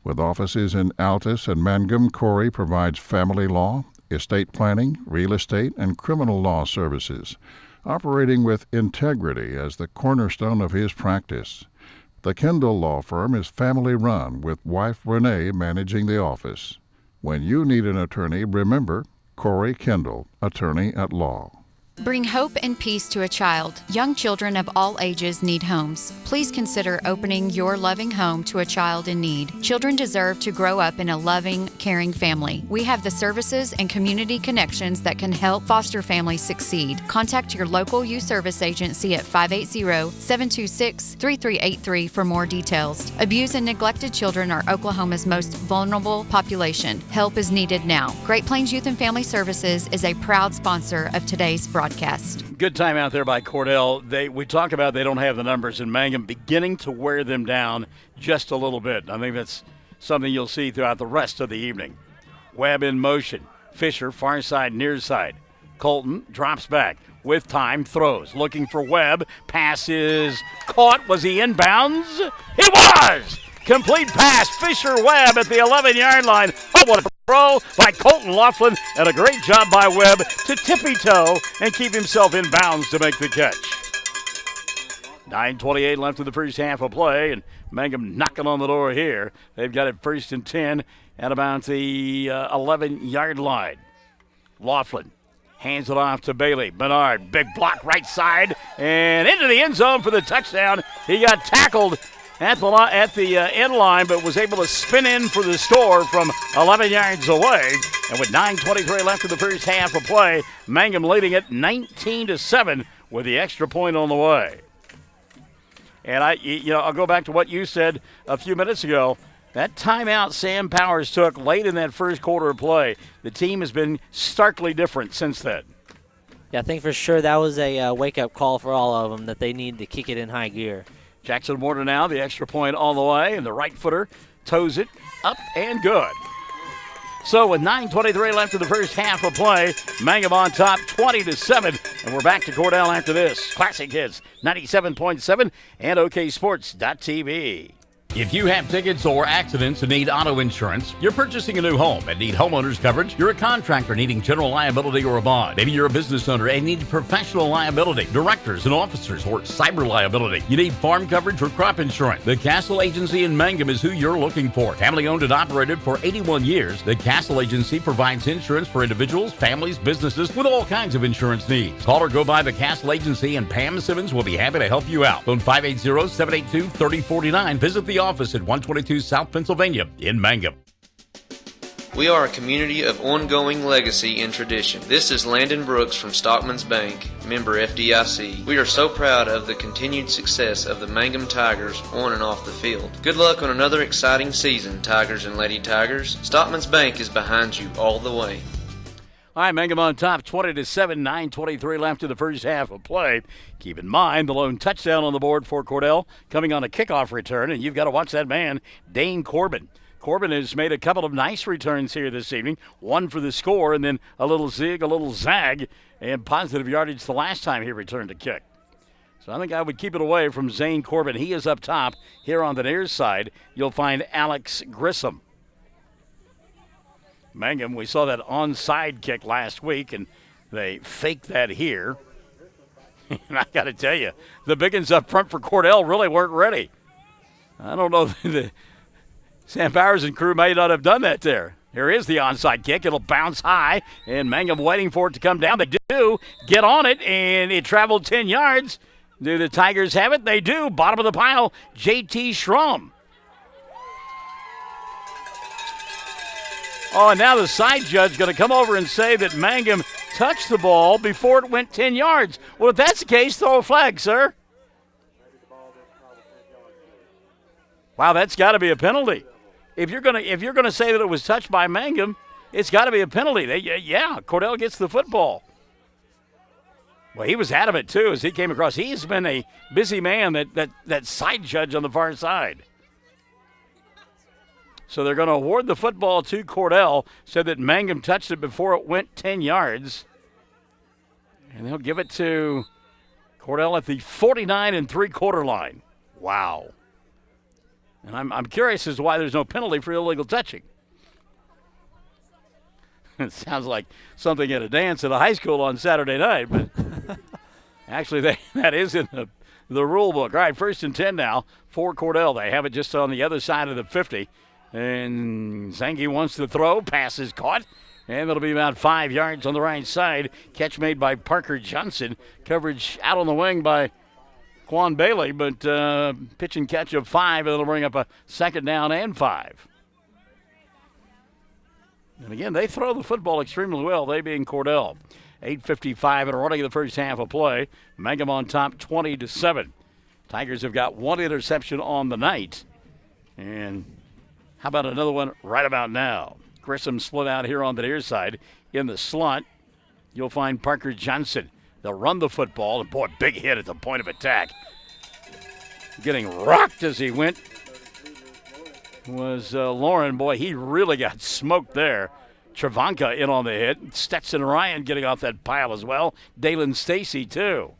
With offices in Altus and Mangum, Corey provides family law, estate planning, real estate, and criminal law services, operating with integrity as the cornerstone of his practice. The Kendall Law Firm is family-run, with wife Renee managing the office. When you need an attorney, remember Corey Kendall, attorney at law. Bring hope and peace to a child. Young children of all ages need homes. Please consider opening your loving home to a child in need. Children deserve to grow up in a loving, caring family. We have the services and community connections that can help foster families succeed. Contact your local youth service agency at 580-726-3383 for more details. Abused and neglected children are Oklahoma's most vulnerable population. Help is needed now. Great Plains Youth and Family Services is a proud sponsor of today's broadcast. Good time out there by Cordell. We talked about they don't have the numbers in Mangum, beginning to wear them down just a little bit. I think that's something you'll see throughout the rest of the evening. Webb in motion. Fisher, far side, near side. Colton drops back with time, throws. Looking for Webb. Pass is caught. Was he in bounds? He was! Complete pass. Fisher Webb at the 11-yard line. Oh, what a throw by Colton Laughlin, and a great job by Webb to tippy-toe and keep himself in bounds to make the catch. 9:28 left in the first half of play, and Mangum knocking on the door here. They've got it 1st and 10 at about the 11-yard line. Laughlin hands it off to Bailey. Bernard, big block right side, and into the end zone for the touchdown. He got tackled at the end line, but was able to spin in for the score from 11 yards away. And with 9:23 left in the first half of play, Mangum leading it 19-7 with the extra point on the way. And I'll go back to what you said a few minutes ago. That timeout Sam Powers took late in that first quarter of play, the team has been starkly different since then. Yeah, I think for sure that was a wake-up call for all of them, that they need to kick it in high gear. Jackson Warner now, the extra point all the way, and the right footer toes it up and good. So with 9:23 left in the first half of play, Mangum on top 20-7, and we're back to Cordell after this. Classic Hits 97.7 and OKSports.tv. If you have tickets or accidents and need auto insurance, you're purchasing a new home and need homeowners coverage, you're a contractor needing general liability or a bond, maybe you're a business owner and need professional liability, directors and officers, or cyber liability, you need farm coverage or crop insurance, the Castle Agency in Mangum is who you're looking for. Family owned and operated for 81 years, the Castle Agency provides insurance for individuals, families, businesses with all kinds of insurance needs. Call or go by the Castle Agency and Pam Simmons will be happy to help you out. Phone 580-782-3049. Visit the office at 122 South Pennsylvania in Mangum. We are a community of ongoing legacy and tradition. This is Landon Brooks from Stockman's Bank, member FDIC. We are so proud of the continued success of the Mangum Tigers on and off the field. Good luck on another exciting season, Tigers and Lady Tigers. Stockman's Bank is behind you all the way. All right, Mangum on top, 20-7, 9:23 left in the first half of play. Keep in mind, the lone touchdown on the board for Cordell coming on a kickoff return, and you've got to watch that man, Dane Corbin. Corbin has made a couple of nice returns here this evening, one for the score, and then a little zig, a little zag, and positive yardage the last time he returned a kick. So I think I would keep it away from Zane Corbin. He is up top. Here on the near side, you'll find Alex Grissom. Mangum, we saw that onside kick last week, and they faked that here. And I got to tell you, the big ones up front for Cordell really weren't ready. I don't know. Sam Powers and crew may not have done that there. Here is the onside kick. It'll bounce high, and Mangum waiting for it to come down. They do get on it, and it traveled 10 yards. Do the Tigers have it? They do. Bottom of the pile, J.T. Schramm. Oh, and now the side judge going to come over and say that Mangum touched the ball before it went 10 yards. Well, if that's the case, throw a flag, sir. Wow, that's got to be a penalty. If you're gonna say that it was touched by Mangum, it's got to be a penalty. Yeah, Cordell gets the football. Well, he was adamant too as he came across. He's been a busy man. That side judge on the far side. So they're going to award the football to Cordell. Said that Mangum touched it before it went 10 yards. And they'll give it to Cordell at the 49 3/4 line. Wow. And I'm curious as to why there's no penalty for illegal touching. It sounds like something at a dance at a high school on Saturday night, but actually that is in the rule book. All right, 1st and 10 now for Cordell. They have it just on the other side of the 50. And Zangi wants to throw. Pass is caught. And it'll be about 5 yards on the right side. Catch made by Parker Johnson. Coverage out on the wing by Quan Bailey, but pitch and catch of 5. It'll bring up a 2nd down and 5. And again, they throw the football extremely well, they being Cordell. 8:55 and running the first half of play. Mangum on top 20-7. Tigers have got one interception on the night. And how about another one right about now? Grissom split out here on the near side. In the slot, you'll find Parker Johnson. They'll run the football, and boy, big hit at the point of attack. Getting rocked as he went was Lauren. Boy, he really got smoked there. Travanka in on the hit. Stetson Ryan getting off that pile as well. Dalen Stacy, too.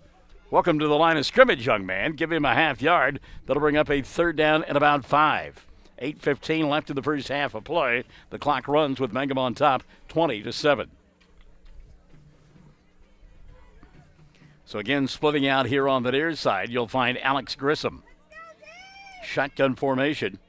Welcome to the line of scrimmage, young man. Give him a half yard. That'll bring up a 3rd down and about 5. 8:15 left in the first half of play. The clock runs with Mangum on top, 20-7. So again, splitting out here on the near side, you'll find Alex Grissom. Shotgun formation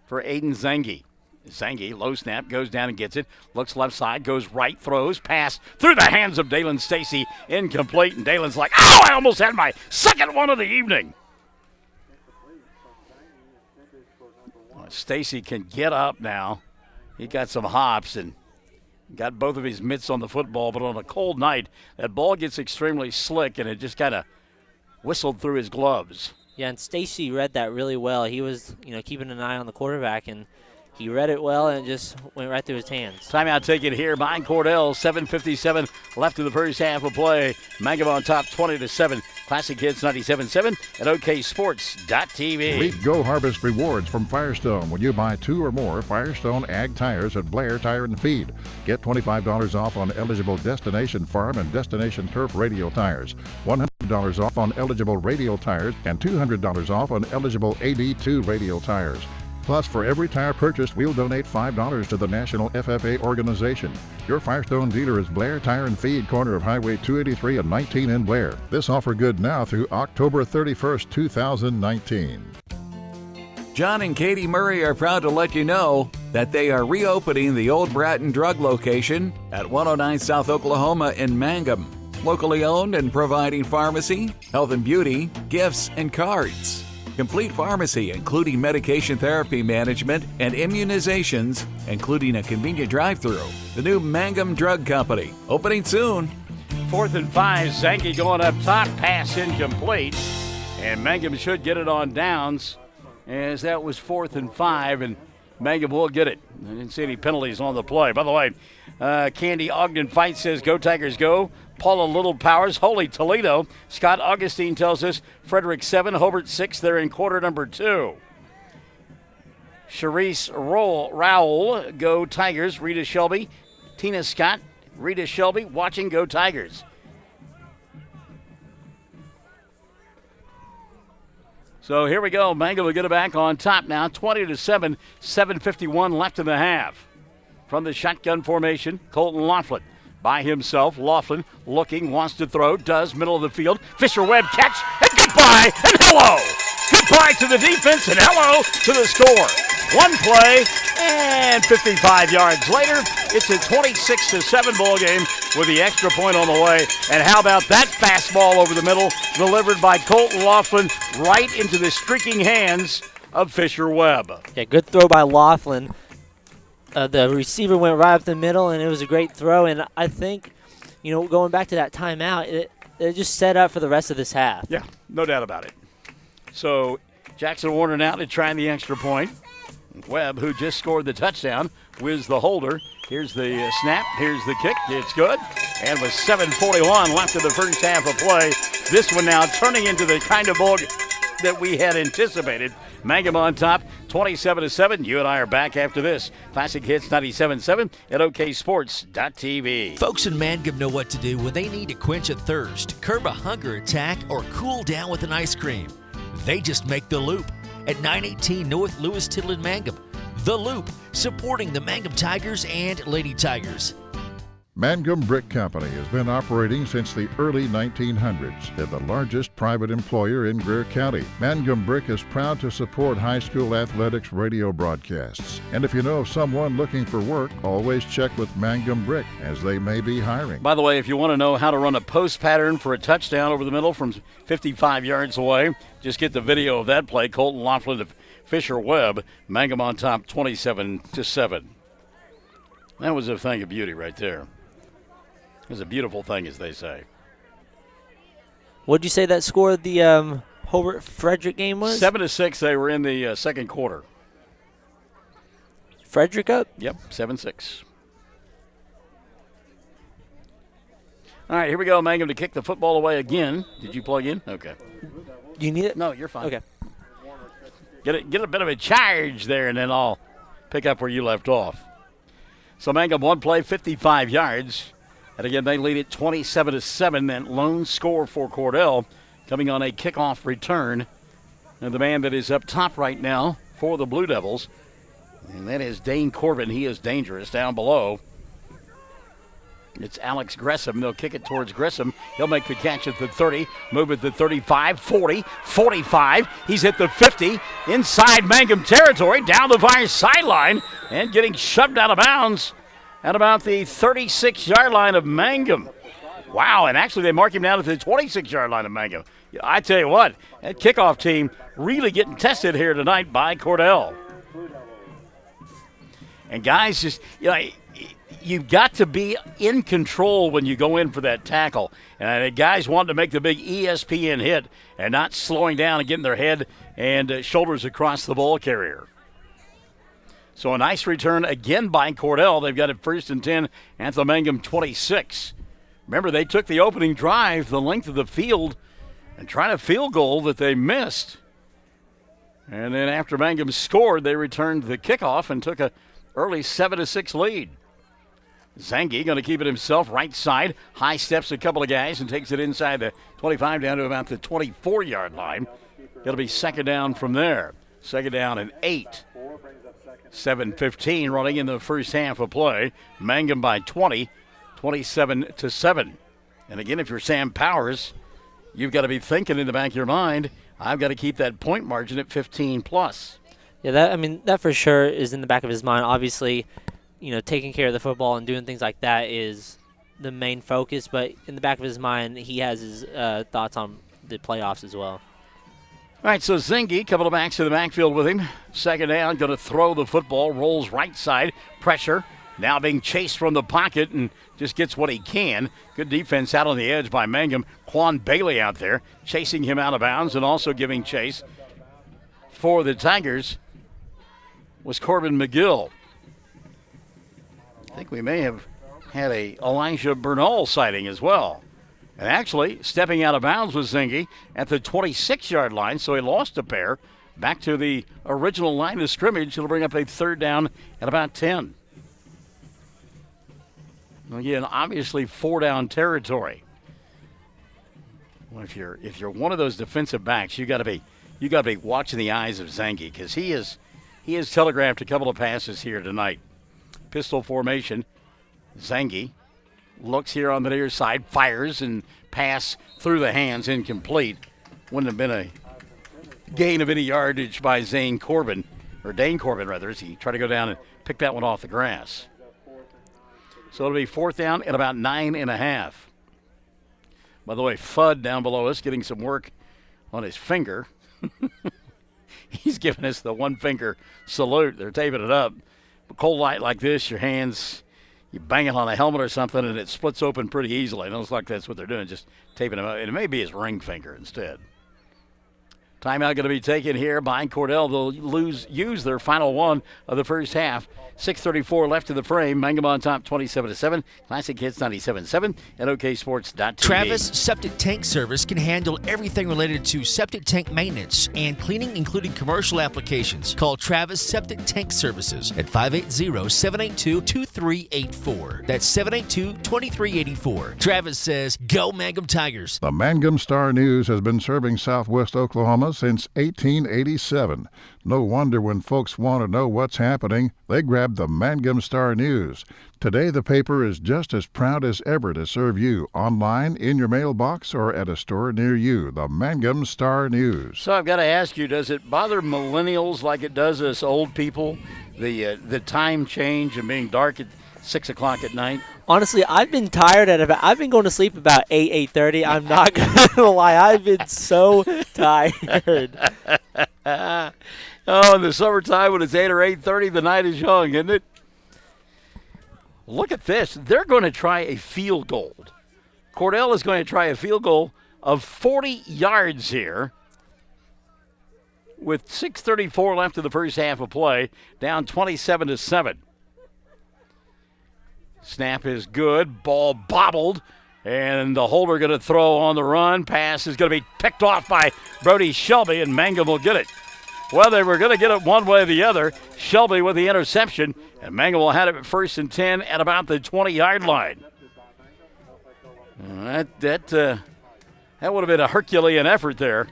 for Aiden Zangi. Zangi, low snap, goes down and gets it. Looks left side, goes right, throws, pass through the hands of Dalen Stacy. Incomplete, and Dalen's like, ow, I almost had my second one of the evening. Stacy can get up now. He got some hops and got both of his mitts on the football, but on a cold night, that ball gets extremely slick, and it just kind of whistled through his gloves. Yeah, and Stacy read that really well. He was, keeping an eye on the quarterback, and he read it well, and it just went right through his hands. Timeout taken here by Cordell. 7:57 left in the first half of play. Mangum on top, 20-7. Classic Hits 97.7 at OKSports.tv. Reap Go Harvest rewards from Firestone when you buy 2 or more Firestone Ag tires at Blair Tire and Feed. Get $25 off on eligible Destination Farm and Destination Turf radial tires. 100 $100 off on eligible radial tires and $200 off on eligible AD2 radial tires. Plus, for every tire purchased, we'll donate $5 to the National FFA organization. Your Firestone dealer is Blair Tire and Feed, corner of Highway 283 and 19 in Blair. This offer good now through October 31st, 2019. John and Katie Murray are proud to let you know that they are reopening the old Bratton Drug location at 109 South Oklahoma in Mangum. Locally owned and providing pharmacy, health and beauty, gifts, and cards. Complete pharmacy, including medication therapy management and immunizations, including a convenient drive-thru. The new Mangum Drug Company, opening soon. 4th and 5, Zanke going up top, pass incomplete. And Mangum should get it on downs, as that was 4th and 5, and Mangum will get it. I didn't see any penalties on the play. By the way, Candy Ogden Fight says, "Go Tigers, go." Paula Little Powers, Holy Toledo. Scott Augustine tells us Frederick 7, Hobart 6. They're in quarter number 2. Charisse Rowell, Go Tigers. Rita Shelby, Tina Scott, Rita Shelby watching Go Tigers. So here we go. Mangum will get it back on top now. 20-7, 7:51 left in the half. From the shotgun formation, Colton Laughlin. By himself, Laughlin looking, wants to throw, does, middle of the field. Fisher-Webb catch, and goodbye, and hello! Goodbye to the defense, and hello to the score. One play, and 55 yards later, it's a 26-7 ball game with the extra point on the way. And how about that fastball over the middle, delivered by Colton Laughlin right into the streaking hands of Fisher-Webb. Yeah, good throw by Laughlin. The receiver went right up the middle, and it was a great throw. And I think, going back to that timeout, it just set up for the rest of this half. Yeah, no doubt about it. So Jackson Warner now to try the extra point. Webb, who just scored the touchdown, whizzed the holder. Here's the snap. Here's the kick. It's good. And with 7:41 left in the first half of play, this one now turning into the kind of ball that we had anticipated. Mangum on top, 27-7. You and I are back after this. Classic Hits 97.7 at oksports.tv. Folks in Mangum know what to do when they need to quench a thirst, curb a hunger attack, or cool down with an ice cream. They just make the Loop at 918 North Lewis Tittle in Mangum. The Loop, supporting the Mangum Tigers and Lady Tigers. Mangum Brick Company has been operating since the early 1900s. They're the largest private employer in Greer County. Mangum Brick is proud to support high school athletics radio broadcasts. And if you know of someone looking for work, always check with Mangum Brick, as they may be hiring. By the way, if you want to know how to run a post pattern for a touchdown over the middle from 55 yards away, just get the video of that play. Colton Laughlin to Fisher-Webb. Mangum on top, 27-7. That was a thing of beauty right there. It was a beautiful thing, as they say. What did you say that score of the Hobart-Frederick game was? 7-6. They were in the second quarter. Frederick up? Yep, 7-6. All right, here we go. Mangum to kick the football away again. Did you plug in? Okay. Do you need it? No, you're fine. Okay. Get a bit of a charge there, and then I'll pick up where you left off. So Mangum one play, 55 yards. And again, they lead it 27-7. That lone score for Cordell coming on a kickoff return. And the man that is up top right now for the Blue Devils, and that is Dane Corbin. He is dangerous down below. It's Alex Gresham. They'll kick it towards Gresham. He'll make the catch at the 30, move at the 35, 40, 45. He's at the 50, inside Mangum territory, down the far sideline, and getting shoved out of bounds at about the 36-yard line of Mangum. Wow, and actually they mark him down at the 26-yard line of Mangum. I tell you what, that kickoff team really getting tested here tonight by Cordell. And guys, just, you've got to be in control when you go in for that tackle. And the guys want to make the big ESPN hit and not slowing down and getting their head and shoulders across the ball carrier. So a nice return again by Cordell. They've got it 1st and 10 at the Mangum 26. Remember, they took the opening drive the length of the field and tried a field goal that they missed. And then after Mangum scored, they returned the kickoff and took a early 7-6 lead. Zangi going to keep it himself, right side. High steps a couple of guys and takes it inside the 25 down to about the 24-yard line. It'll be second down from there. Second down and 8. 7:15 running in the first half of play. Mangum by 20, 27-7. And again, if you're Sam Powers, you've got to be thinking in the back of your mind, I've got to keep that point margin at 15 plus. Yeah, that for sure is in the back of his mind. Obviously, taking care of the football and doing things like that is the main focus. But in the back of his mind, he has his thoughts on the playoffs as well. All right, so Zingy, couple of backs to the backfield with him. Second down, going to throw the football, rolls right side, pressure. Now being chased from the pocket and just gets what he can. Good defense out on the edge by Mangum. Quan Bailey out there chasing him out of bounds and also giving chase for the Tigers was Corbin McGill. I think we may have had a Elijah Bernal sighting as well. And actually, stepping out of bounds was Zingy at the 26-yard line, so he lost a pair. Back to the original line of scrimmage. It'll bring up a third down at about 10. Again, obviously 4-down territory. Well, if you're one of those defensive backs, you got to be watching the eyes of Zangi because he has telegraphed a couple of passes here tonight. Pistol formation. Zangi looks here on the near side, fires and pass through the hands, incomplete. Wouldn't have been a gain of any yardage by Dane Corbin rather, as he tried to go down and pick that one off the grass. So it'll be fourth down at about 9.5. By the way, Fudd down below us getting some work on his finger. He's giving us the one-finger salute. They're taping it up. But cold light like this, your hands, you bang it on a helmet or something, and it splits open pretty easily. It looks like that's what they're doing, just taping him up. And it may be his ring finger instead. Timeout going to be taken here by Cordell. They'll use their final one of the first half. 6:34 left in the frame. Mangum on top 27-7. Classic Hits 97.7 at OKSports.tv. Travis Septic Tank Service can handle everything related to septic tank maintenance and cleaning, including commercial applications. Call Travis Septic Tank Services at 580-782-2384. That's 782-2384. Travis says, go Mangum Tigers. The Mangum Star News has been serving Southwest Oklahoma since 1887. No wonder when folks want to know what's happening, they grab the Mangum Star News. Today, the paper is just as proud as ever to serve you online, in your mailbox, or at a store near you. The Mangum Star News. So I've got to ask you, does it bother millennials like it does us old people, the time change and being dark at 6 o'clock at night? Honestly, I've been tired I've been going to sleep about 8:30. I'm not going to lie. I've been so tired. Oh, in the summertime when it's 8 or 8:30, the night is young, isn't it? Look at this. They're going to try a field goal. Cordell is going to try a field goal of 40 yards here with 6:34 left in the first half of play, down 27-7. Snap is good. Ball bobbled. And the holder going to throw on the run. Pass is going to be picked off by Brody Shelby, and Mangum will get it. Well, they were going to get it one way or the other. Shelby with the interception, and Mangum will have it at 1st and 10 at about the 20-yard line. That would have been a Herculean effort there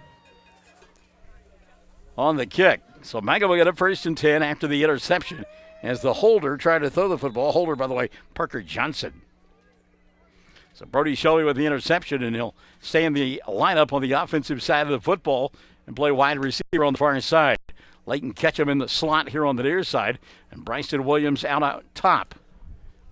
on the kick. So Mangum will get it 1st and 10 after the interception as the holder tried to throw the football. Holder, by the way, Parker Johnson. So Brody Shelby with the interception, and he'll stay in the lineup on the offensive side of the football and play wide receiver on the far side. Leighton Ketchum in the slot here on the near side, and Bryson Williams out top.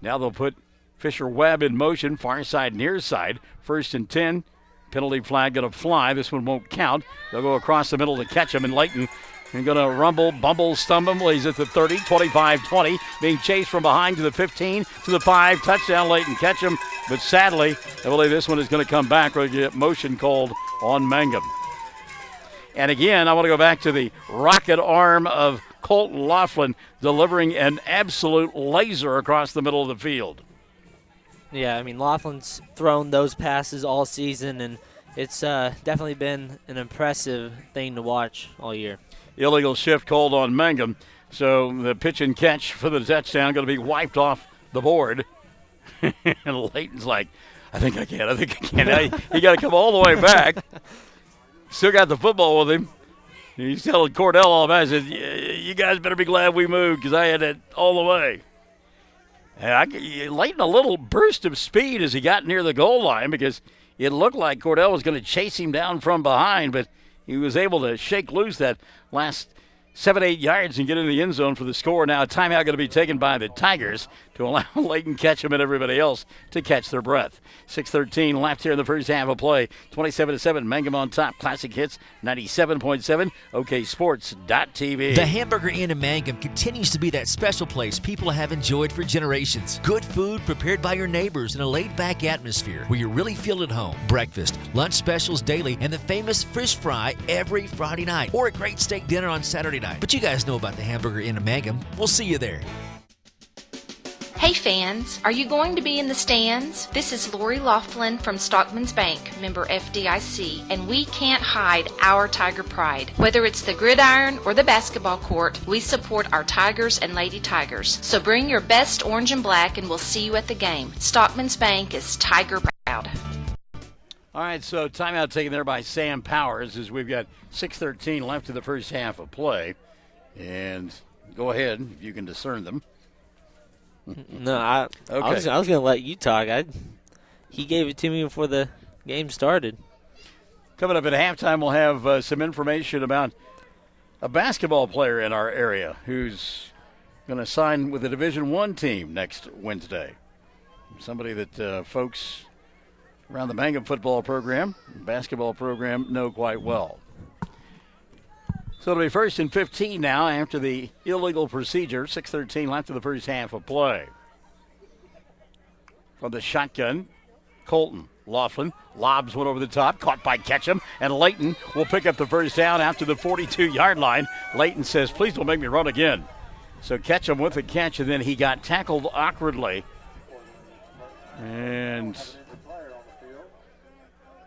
Now they'll put Fisher Webb in motion, far side, near side. 1st and 10. Penalty flag going to fly. This one won't count. They'll go across the middle to Ketchum, and Leighton and going to rumble, bumble, stumble. He's at the 30, 25-20, being chased from behind to the 15, to the 5. Touchdown, Leighton Ketchum. But sadly, I believe this one is going to come back. We'll get motion called on Mangum. And again, I want to go back to the rocket arm of Colton Laughlin delivering an absolute laser across the middle of the field. Yeah, I mean, Laughlin's thrown those passes all season, and it's definitely been an impressive thing to watch all year. Illegal shift called on Mangum. So the pitch and catch for the touchdown going to be wiped off the board. And Layton's like, I think I can. He got to come all the way back. Still got the football with him. He's telling Cordell all about it. He says, you guys better be glad we moved because I had it all the way. And Layton a little burst of speed as he got near the goal line because it looked like Cordell was going to chase him down from behind, but he was able to shake loose that last 7-8 yards and get in the end zone for the score. Now a timeout going to be taken by the Tigers to allow Layton Ketchum and everybody else to catch their breath. 6:13 left here in the first half of play. 27-7, Mangum on top. Classic Hits 97.7, OKSports.tv. The Hamburger Inn in Mangum continues to be that special place people have enjoyed for generations. Good food prepared by your neighbors in a laid-back atmosphere where you really feel at home. Breakfast, lunch specials daily, and the famous fish fry every Friday night, or a great steak dinner on Saturday night. But you guys know about the Hamburger Inn in Mangum. We'll see you there. Hey fans, are you going to be in the stands? This is Lori Laughlin from Stockman's Bank, member FDIC, and we can't hide our Tiger pride. Whether it's the gridiron or the basketball court, we support our Tigers and Lady Tigers. So bring your best orange and black and we'll see you at the game. Stockman's Bank is Tiger proud. All right, so timeout taken there by Sam Powers as we've got 6:13 left in the first half of play. And go ahead if you can discern them. No, I was going to let you talk. He gave it to me before the game started. Coming up at halftime, we'll have some information about a basketball player in our area who's going to sign with the Division I team next Wednesday. Somebody that folks around the Mangum football program, basketball program, know quite well. So it'll be 1st and 15 now after the illegal procedure. 6:13 left in the first half of play. From the shotgun, Colton Laughlin lobs one over the top, caught by Ketchum, and Layton will pick up the first down after the 42-yard line. Layton says, please don't make me run again. So Ketchum with the catch, and then he got tackled awkwardly and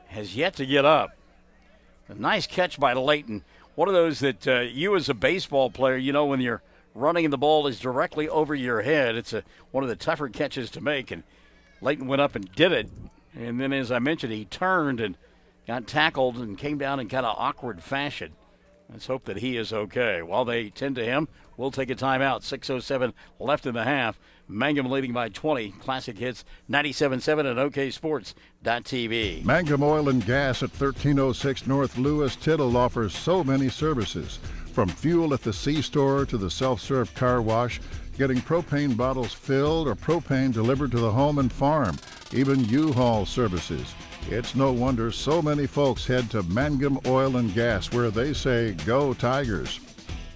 has yet to get up. A nice catch by Layton. One of those that you as a baseball player, you know, when you're running and the ball is directly over your head, it's one of the tougher catches to make. And Layton went up and did it. And then, as I mentioned, he turned and got tackled and came down in kind of awkward fashion. Let's hope that he is okay. While they tend to him, we'll take a timeout. 6:07 left in the half. Mangum leading by 20. Classic Hits 97.7 and OKSports.tv. Mangum Oil and Gas at 1306 North Lewis Tittle offers so many services. From fuel at the C-store to the self-serve car wash, getting propane bottles filled or propane delivered to the home and farm, even U-Haul services. It's no wonder so many folks head to Mangum Oil and Gas where they say, go Tigers.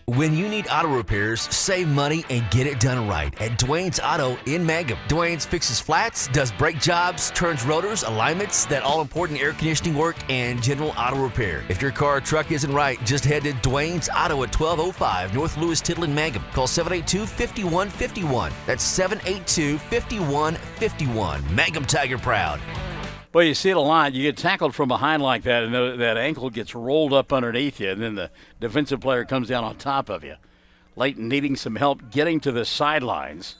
When you need auto repairs, save money and get it done right at Dwayne's Auto in Mangum. Dwayne's fixes flats, does brake jobs, turns rotors, alignments, that all-important air conditioning work, and general auto repair. If your car or truck isn't right, just head to Dwayne's Auto at 1205 North Lewis Tittle in Mangum. Call 782-5151. That's 782-5151. Mangum Tiger proud. Well, you see it a lot. You get tackled from behind like that, and that ankle gets rolled up underneath you, and then the defensive player comes down on top of you. Layton needing some help getting to the sidelines.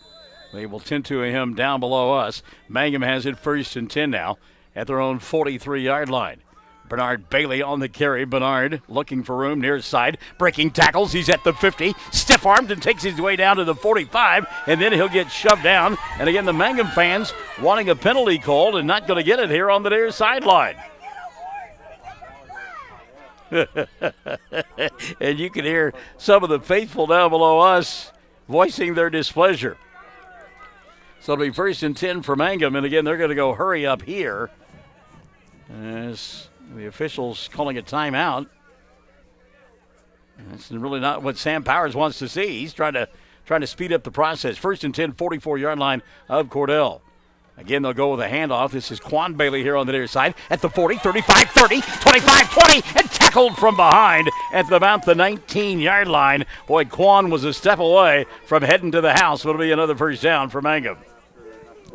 They will tend to him down below us. Mangum has it 1st and 10 now at their own 43-yard line. Bernard Bailey on the carry. Bernard looking for room near his side. Breaking tackles. He's at the 50. Stiff-armed and takes his way down to the 45. And then he'll get shoved down. And again, the Mangum fans wanting a penalty called and not going to get it here on the near sideline. And you can hear some of the faithful down below us voicing their displeasure. So it'll be 1st and 10 for Mangum. And again, they're going to go hurry up here as the officials calling a timeout. That's really not what Sam Powers wants to see. He's trying to speed up the process. 1st and 10, 44-yard line of Cordell. Again, they'll go with a handoff. This is Quan Bailey here on the near side at the 40, 35, 30, 25, 20, and tackled from behind at about the 19-yard line. Boy, Quan was a step away from heading to the house. It'll be another first down for Mangum.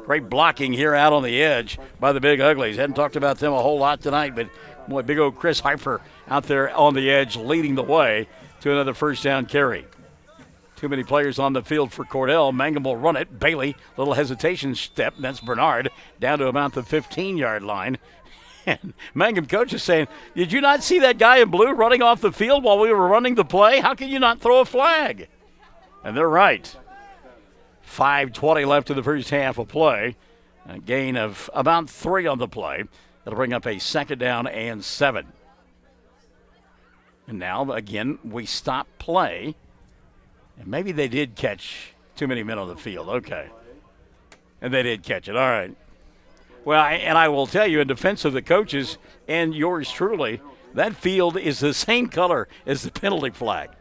Great blocking here out on the edge by the Big Uglies. Hadn't talked about them a whole lot tonight, but boy, big old Chris Harper out there on the edge leading the way to another first down carry. Too many players on the field for Cordell. Mangum will run it. Bailey, little hesitation step. That's Bernard down to about the 15-yard line. And Mangum coach is saying, did you not see that guy in blue running off the field while we were running the play? How can you not throw a flag? And they're right. 5:20 left in the first half of play. A gain of about 3 on the play. That'll bring up a 2nd down and 7. And now, again, we stop play. And maybe they did catch too many men on the field. Okay. And they did catch it. All right. Well, and I will tell you, in defense of the coaches and yours truly, that field is the same color as the penalty flag.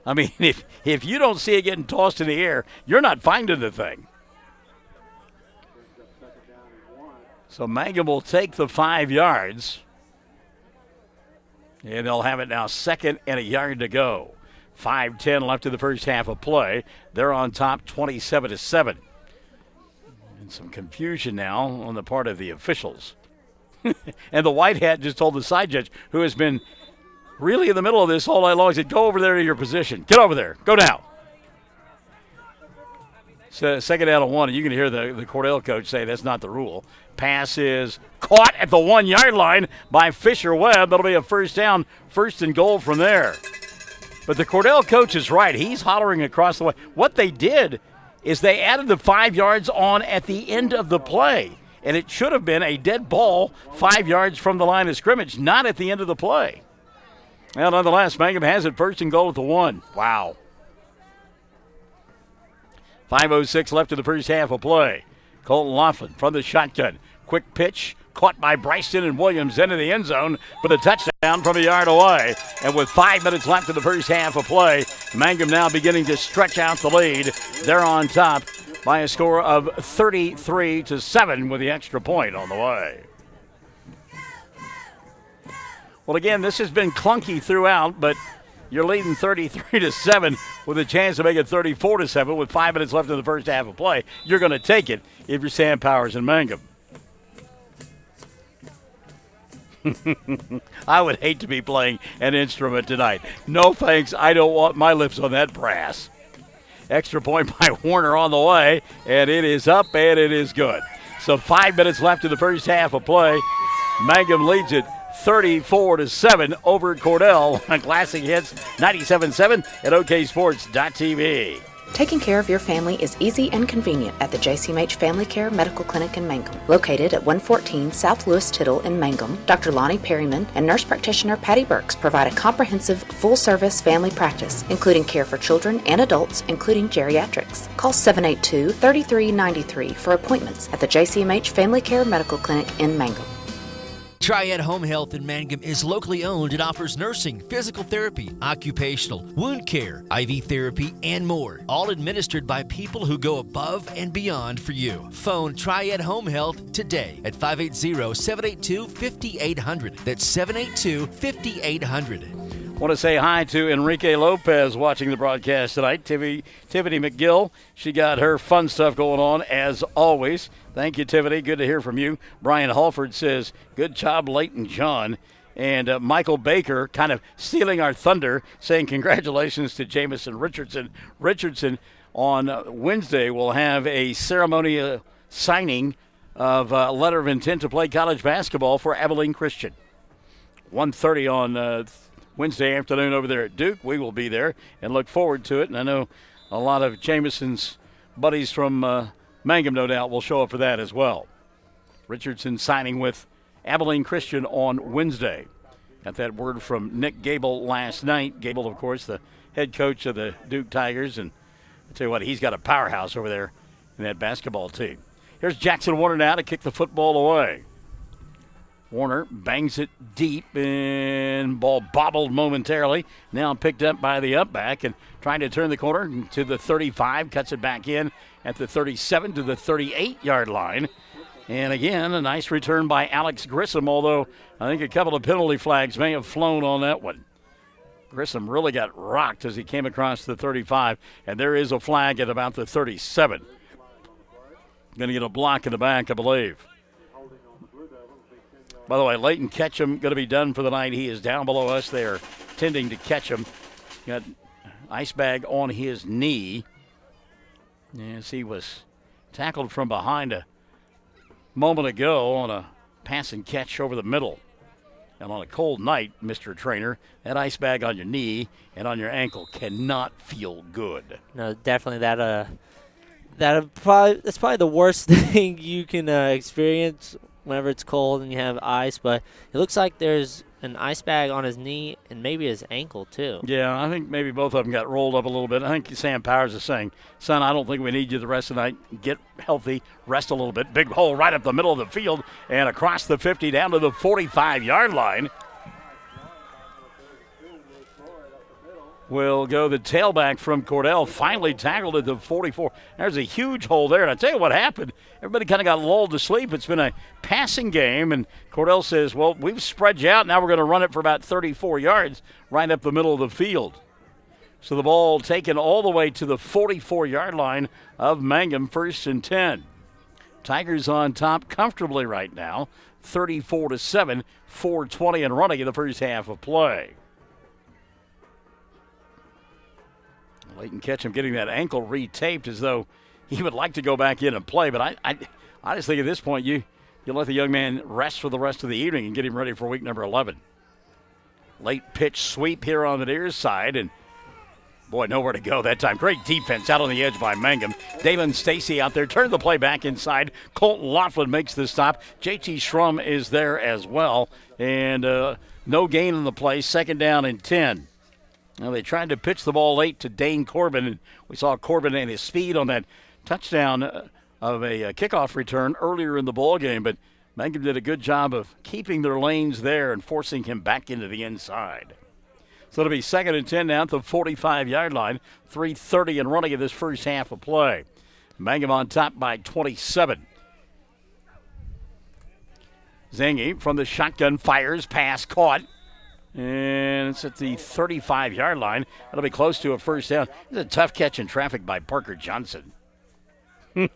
I mean, if you don't see it getting tossed in the air, you're not finding the thing. So Mangum will take the 5 yards. And they'll have it now 2nd and a yard to go. 5:10 left in the first half of play. They're on top 27-7. And some confusion now on the part of the officials. And the white hat just told the side judge, who has been really in the middle of this all night long, he said, go over there to your position. Get over there. Go now. So 2nd down and 1, and you can hear the Cordell coach say that's not the rule. Pass is caught at the 1-yard line by Fisher Webb. That'll be a 1st down, 1st and goal from there. But the Cordell coach is right. He's hollering across the way. What they did is they added the 5 yards on at the end of the play. And it should have been a dead ball 5 yards from the line of scrimmage, not at the end of the play. Well, nonetheless, Mangum has it 1st and goal at the 1. Wow. 5:06 left in the first half of play. Colton Laughlin from the shotgun. Quick pitch. Caught by Bryson and Williams into the end zone for the touchdown from a yard away. And with 5 minutes left in the first half of play, Mangum now beginning to stretch out the lead. They're on top by a score of 33-7 with the extra point on the way. Well, again, this has been clunky throughout, but you're leading 33-7 with a chance to make it 34-7 with 5 minutes left in the first half of play. You're going to take it if you're Sam Powers and Mangum. I would hate to be playing an instrument tonight. No thanks, I don't want my lips on that brass. Extra point by Warner on the way, and it is up and it is good. So 5 minutes left in the first half of play. Mangum leads it 34-7 over Cordell on Classic Hits 97.7 at OKSports.tv. Taking care of your family is easy and convenient at the JCMH Family Care Medical Clinic in Mangum. Located at 114 South Lewis Tittle in Mangum, Dr. Lonnie Perryman and nurse practitioner Patty Burks provide a comprehensive, full-service family practice, including care for children and adults, including geriatrics. Call 782-3393 for appointments at the JCMH Family Care Medical Clinic in Mangum. Triad Home Health in Mangum is locally owned and offers nursing, physical therapy, occupational, wound care, IV therapy, and more. All administered by people who go above and beyond for you. Phone Triad Home Health today at 580-782-5800. That's 782-5800. Want to say hi to Enrique Lopez watching the broadcast tonight. Tiffany McGill, she got her fun stuff going on as always. Thank you, Tiffany. Good to hear from you. Brian Halford says, good job, Leighton John. And Michael Baker kind of stealing our thunder, saying congratulations to Jamison Richardson. Richardson on Wednesday will have a ceremonial signing of a letter of intent to play college basketball for Abilene Christian. 1:30 on Wednesday afternoon over there at Duke. We will be there and look forward to it. And I know a lot of Jamison's buddies from Mangum, no doubt, will show up for that as well. Richardson signing with Abilene Christian on Wednesday. Got that word from Nick Gable last night. Gable, of course, the head coach of the Duke Tigers. And I tell you what, he's got a powerhouse over there in that basketball team. Here's Jackson Warner now to kick the football away. Warner bangs it deep, and ball bobbled momentarily. Now picked up by the up back and trying to turn the corner to the 35. Cuts it back in at the 37 to the 38-yard line. And again, a nice return by Alex Grissom, although I think a couple of penalty flags may have flown on that one. Grissom really got rocked as he came across the 35, and there is a flag at about the 37. Going to get a block in the back, I believe. By the way, Leighton Ketchum going to be done for the night. He is down below us. They are tending to catch him. Got ice bag on his knee as he was tackled from behind a moment ago on a pass and catch over the middle. And on a cold night, Mr. Trainer, that ice bag on your knee and on your ankle cannot feel good. No, definitely that's probably the worst thing you can experience whenever it's cold and you have ice. But it looks like there's an ice bag on his knee and maybe his ankle too. Yeah, I think maybe both of them got rolled up a little bit. I think Sam Powers is saying, son, I don't think we need you the rest of the night. Get healthy, rest a little bit. Big hole right up the middle of the field and across the 50 down to the 45-yard line. Will go the tailback from Cordell, finally tackled at the 44. There's a huge hole there, and I tell you what happened. Everybody kind of got lulled to sleep. It's been a passing game, and Cordell says, well, we've spread you out. Now we're going to run it for about 34 yards right up the middle of the field. So the ball taken all the way to the 44-yard line of Mangum, 1st and 10. Tigers on top comfortably right now, 34-7, 4:20 and running in the first half of play. Leighton Ketchum getting that ankle retaped as though he would like to go back in and play. But I just think at this point you let the young man rest for the rest of the evening and get him ready for week number 11. Late pitch sweep here on the near side, and boy, nowhere to go that time. Great defense out on the edge by Mangum. Dalen Stacy out there, turned the play back inside. Colton Laughlin makes the stop. JT Schrum is there as well, and no gain on the play. 2nd down and 10. Now they tried to pitch the ball late to Dane Corbin, and we saw Corbin and his speed on that touchdown of a kickoff return earlier in the ball game, but Mangum did a good job of keeping their lanes there and forcing him back into the inside. So it'll be 2nd and 10 now at the 45-yard line, 3:30 and running in this first half of play. Mangum on top by 27. Zengi from the shotgun fires, pass caught. And it's at the 35-yard line. It'll be close to a first down. It's a tough catch in traffic by Parker Johnson. And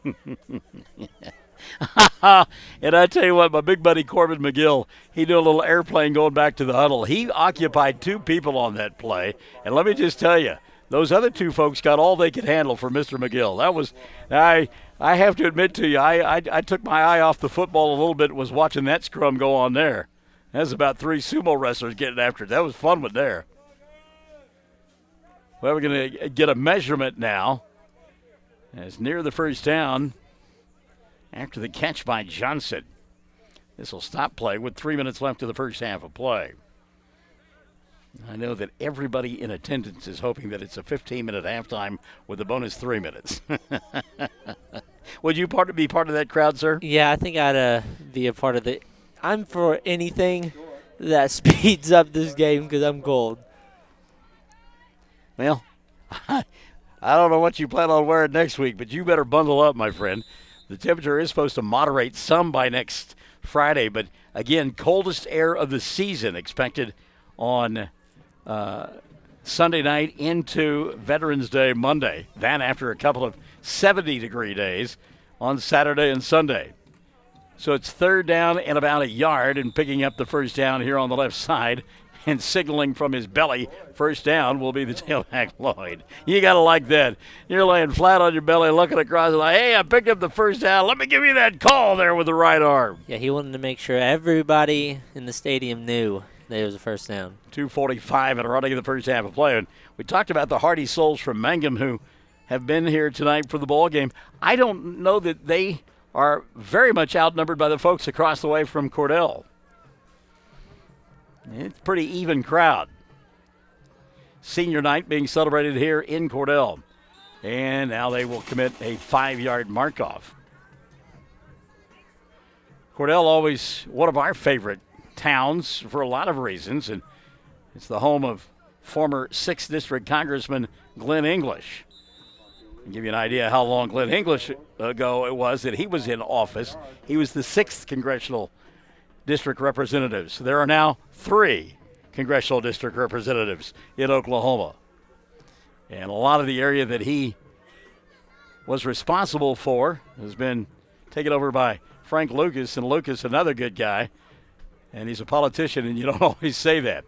I tell you what, my big buddy Corbin McGill, he did a little airplane going back to the huddle. He occupied 2 people on that play. And let me just tell you, those other 2 folks got all they could handle for Mr. McGill. That was, I have to admit to you, I took my eye off the football a little bit, was watching that scrum go on there. That's about 3 sumo wrestlers getting after it. That was fun with there. Well, we're going to get a measurement now. As near the first down after the catch by Johnson. This will stop play with 3 minutes left of the first half of play. I know that everybody in attendance is hoping that it's a 15-minute halftime with a bonus 3 minutes. Would you be part of that crowd, sir? Yeah, I think I'd be a part of the. I'm for anything that speeds up this game because I'm cold. Well, I don't know what you plan on wearing next week, but you better bundle up, my friend. The temperature is supposed to moderate some by next Friday, but again, coldest air of the season expected on Sunday night into Veterans Day Monday. Then after a couple of 70-degree days on Saturday and Sunday. So it's 3rd down and about 1 yard, and picking up the first down here on the left side and signaling from his belly, first down will be the tailback Lloyd. You got to like that. You're laying flat on your belly looking across like, hey, I picked up the first down. Let me give you that call there with the right arm. Yeah, he wanted to make sure everybody in the stadium knew that it was a first down. 2:45 and running in the first half of play. And we talked about the hardy souls from Mangum who have been here tonight for the ball game. I don't know that they are very much outnumbered by the folks across the way from Cordell. It's a pretty even crowd. Senior night being celebrated here in Cordell. And now they will commit a 5-yard mark-off. Cordell, always one of our favorite towns for a lot of reasons, and it's the home of former 6th District Congressman Glenn English. I'll give you an idea how long Glenn English ago it was that he was in office. He was the 6th Congressional District Representative. So there are now 3 Congressional District Representatives in Oklahoma. And a lot of the area that he was responsible for has been taken over by Frank Lucas, and Lucas, another good guy. And he's a politician, and you don't always say that.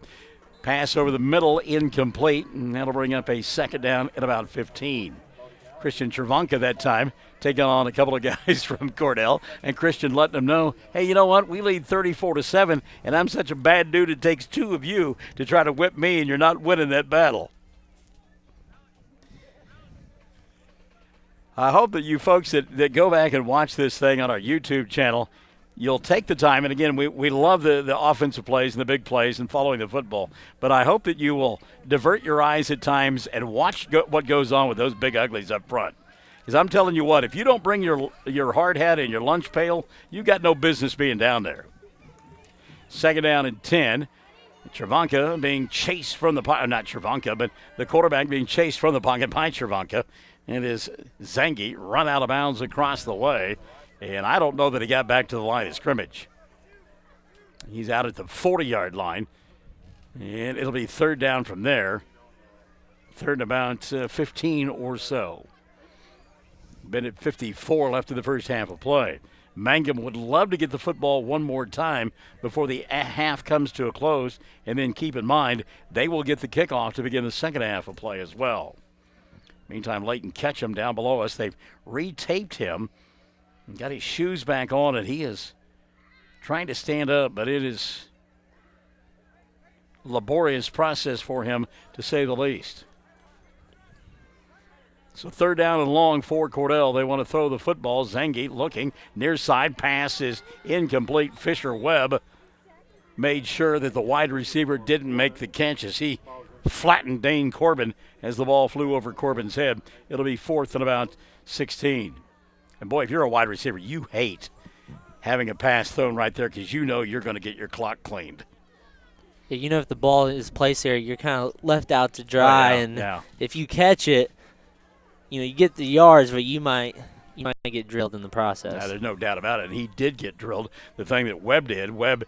Pass over the middle, incomplete, and that'll bring up a second down at about 15. Christian Travanka that time taking on a couple of guys from Cordell, and Christian letting them know, hey, you know what? We lead 34-7, and I'm such a bad dude it takes two of you to try to whip me, and you're not winning that battle. I hope that you folks that go back and watch this thing on our YouTube channel, you'll take the time, and again, we love the offensive plays and the big plays and following the football, but I hope that you will divert your eyes at times and watch what goes on with those big uglies up front. Because I'm telling you what, if you don't bring your hard hat and your lunch pail, you got no business being down there. Second down and 10. Travanka being chased from the pocket, not Travanka, but the quarterback being chased from the pocket by Travanka, and his Zangi run out of bounds across the way. And I don't know that he got back to the line of scrimmage. He's out at the 40-yard line. And it'll be third down from there. Third and about 15 or so. Been at 54 left in the first half of play. Mangum would love to get the football one more time before the half comes to a close. And then keep in mind, they will get the kickoff to begin the second half of play as well. Meantime, Leighton Ketchum down below us. They've retaped him. Got his shoes back on, and he is trying to stand up, but it is a laborious process for him, to say the least. So third down and long for Cordell. They want to throw the football. Zangi looking. Near side pass is incomplete. Fisher-Webb made sure that the wide receiver didn't make the catch as he flattened Dane Corbin as the ball flew over Corbin's head. It'll be fourth and about 16. And, boy, if you're a wide receiver, you hate having a pass thrown right there because you know you're going to get your clock cleaned. Yeah, you know, if the ball is placed there, you're kind of left out to dry. If you catch it, you know, you get the yards, but you might get drilled in the process. Now, there's no doubt about it. And he did get drilled. The thing that Webb did, Webb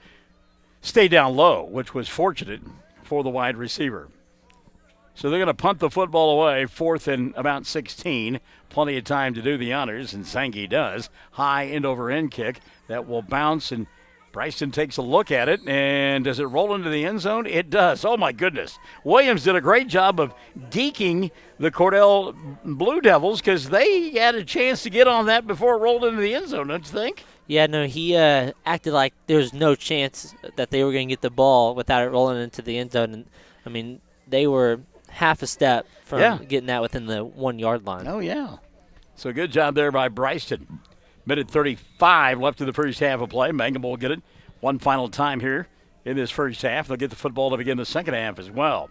stayed down low, which was fortunate for the wide receiver. So they're going to punt the football away, fourth and about 16. Plenty of time to do the honors, and Zangi does. High end-over-end kick that will bounce, and Bryson takes a look at it, and does it roll into the end zone? It does. Oh, my goodness. Williams did a great job of deking the Cordell Blue Devils because they had a chance to get on that before it rolled into the end zone, don't you think? Yeah, no, he acted like there was no chance that they were going to get the ball without it rolling into the end zone. And, I mean, they were half a step from getting that within the 1 yard line. Oh, yeah. So good job there by Bryson. Minute 35 left in the first half of play. Mangum will get it one final time here in this first half. They'll get the football to begin the second half as well.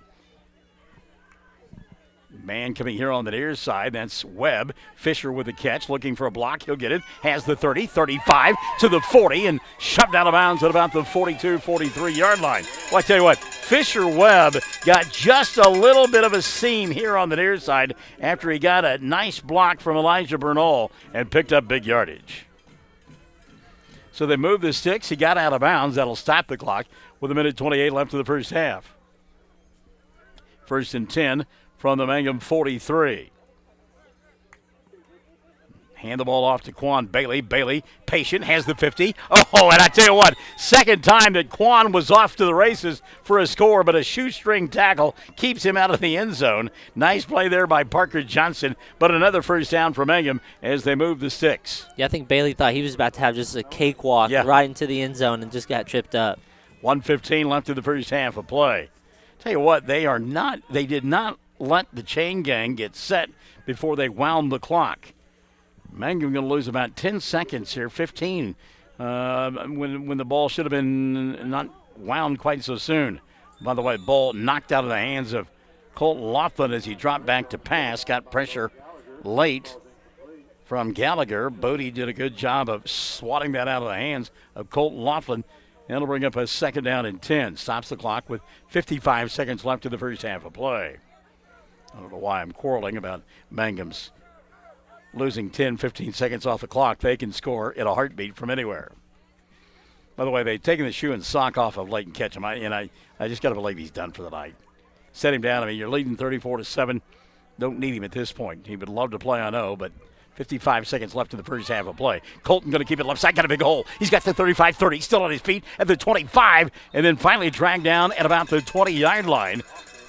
Man coming here on the near side, that's Webb. Fisher with the catch, looking for a block. He'll get it. Has the 30, 35 to the 40, and shoved out of bounds at about the 42, 43-yard line. Well, I tell you what, Fisher-Webb got just a little bit of a seam here on the near side after he got a nice block from Elijah Bernal and picked up big yardage. So they moved the sticks. He got out of bounds. That'll stop the clock with a minute 28 left in the first half. First and 10 from the Mangum 43. Hand the ball off to Quan Bailey. Bailey, patient, has the 50. Oh, and I tell you what, second time that Quan was off to the races for a score, but a shoestring tackle keeps him out of the end zone. Nice play there by Parker Johnson, but another first down for Mangum as they move the sticks. Yeah, I think Bailey thought he was about to have just a cakewalk right into the end zone and just got tripped up. 1:15 left in the first half of play. Tell you what, they did not let the chain gang get set before they wound the clock. Mangum going to lose about 10 seconds here, 15, when the ball should have been not wound quite so soon. By the way, ball knocked out of the hands of Colton Laughlin as he dropped back to pass, got pressure late from Gallagher. Bodie did a good job of swatting that out of the hands of Colton Laughlin. And it'll bring up a second down and 10. Stops the clock with 55 seconds left in the first half of play. I don't know why I'm quarreling about Mangum's losing 10, 15 seconds off the clock. They can score in a heartbeat from anywhere. By the way, they've taken the shoe and sock off of Leighton Ketchum, I just got to believe he's done for the night. Set him down. I mean, you're leading 34-7. Don't need him at this point. He would love to play, I know, but 55 seconds left in the first half of play. Colton going to keep it left side. Got a big hole. He's got the 35-30. Still on his feet at the 25. And then finally dragged down at about the 20-yard line.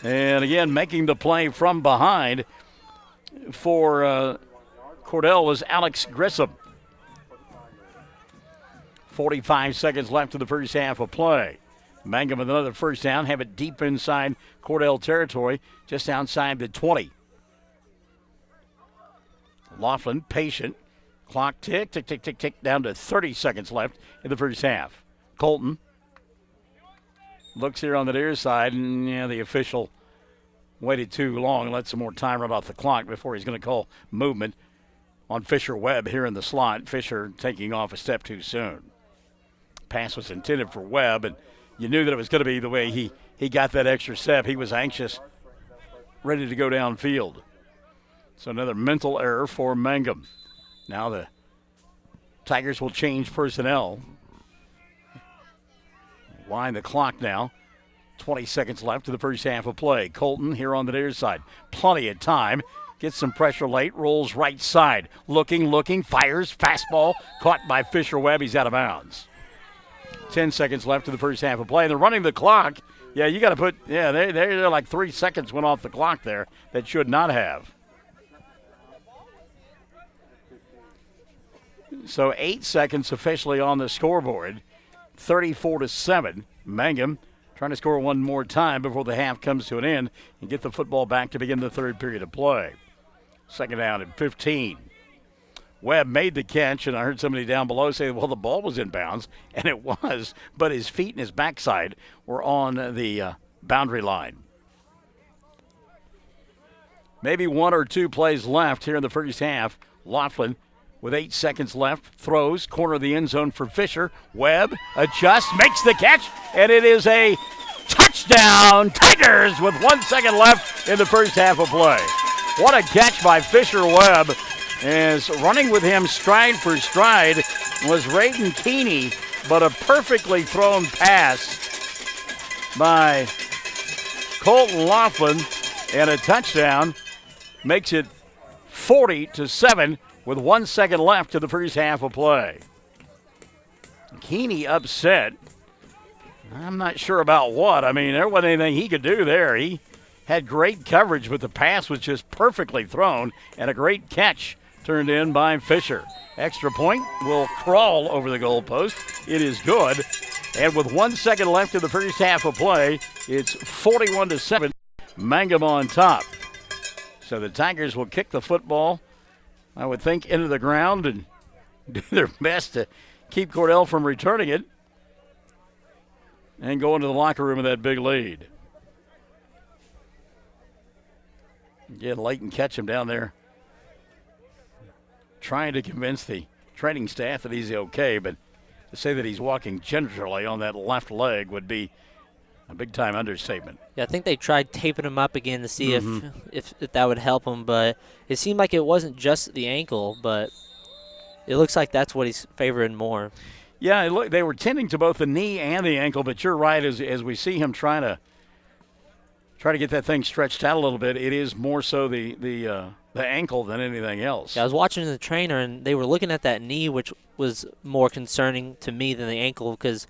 And again, making the play from behind for Cordell was Alex Grissom. 45 seconds left in the first half of play. Mangum with another first down. Have it deep inside Cordell territory, just outside the 20. Laughlin, patient. Clock tick, tick, tick, tick, tick, down to 30 seconds left in the first half. Colton looks here on the near side, and the official waited too long, let some more time run off the clock before he's going to call movement on Fisher Webb here in the slot. Fisher taking off a step too soon. Pass was intended for Webb, and you knew that it was going to be the way he got that extra step. He was anxious, ready to go downfield. So another mental error for Mangum. Now the Tigers will change personnel. Wind the clock now. 20 seconds left to the first half of play. Colton here on the near side. Plenty of time. Gets some pressure late. Rolls right side. Looking. Fires. Fastball. Caught by Fisher Webb. He's out of bounds. 10 seconds left to the first half of play. They're running the clock. Yeah, you got to put, they're like 3 seconds went off the clock there that should not have. So 8 seconds officially on the scoreboard. 34-7. Mangum trying to score one more time before the half comes to an end and get the football back to begin the third period of play. Second down and 15. Webb made the catch, and I heard somebody down below say, well, the ball was in bounds, and it was, but his feet and his backside were on the boundary line. Maybe 1 or 2 plays left here in the first half. Laughlin with 8 seconds left, throws, corner of the end zone for Fisher. Webb adjusts, makes the catch, and it is a touchdown. Tigers with 1 second left in the first half of play. What a catch by Fisher Webb. As running with him stride for stride was Rayden Keeney, but a perfectly thrown pass by Colton Laughlin, and a touchdown makes it 40-7 with 1 second left in the first half of play. Keeney upset. I'm not sure about what. I mean, there wasn't anything he could do there. He had great coverage, but the pass was just perfectly thrown, and a great catch turned in by Fisher. Extra point will crawl over the goalpost. It is good. And with 1 second left in the first half of play, it's 41-7. Mangum on top. So the Tigers will kick the football, I would think, into the ground and do their best to keep Cordell from returning it and go into the locker room with that big lead. Again, Leighton catch him down there, trying to convince the training staff that he's okay, but to say that he's walking gingerly on that left leg would be a big-time understatement. Yeah, I think they tried taping him up again to see if that would help him, but it seemed like it wasn't just the ankle, but it looks like that's what he's favoring more. Yeah, look, they were tending to both the knee and the ankle, but you're right, as we see him try to get that thing stretched out a little bit, it is more so the ankle than anything else. Yeah, I was watching the trainer, and they were looking at that knee, which was more concerning to me than the ankle, because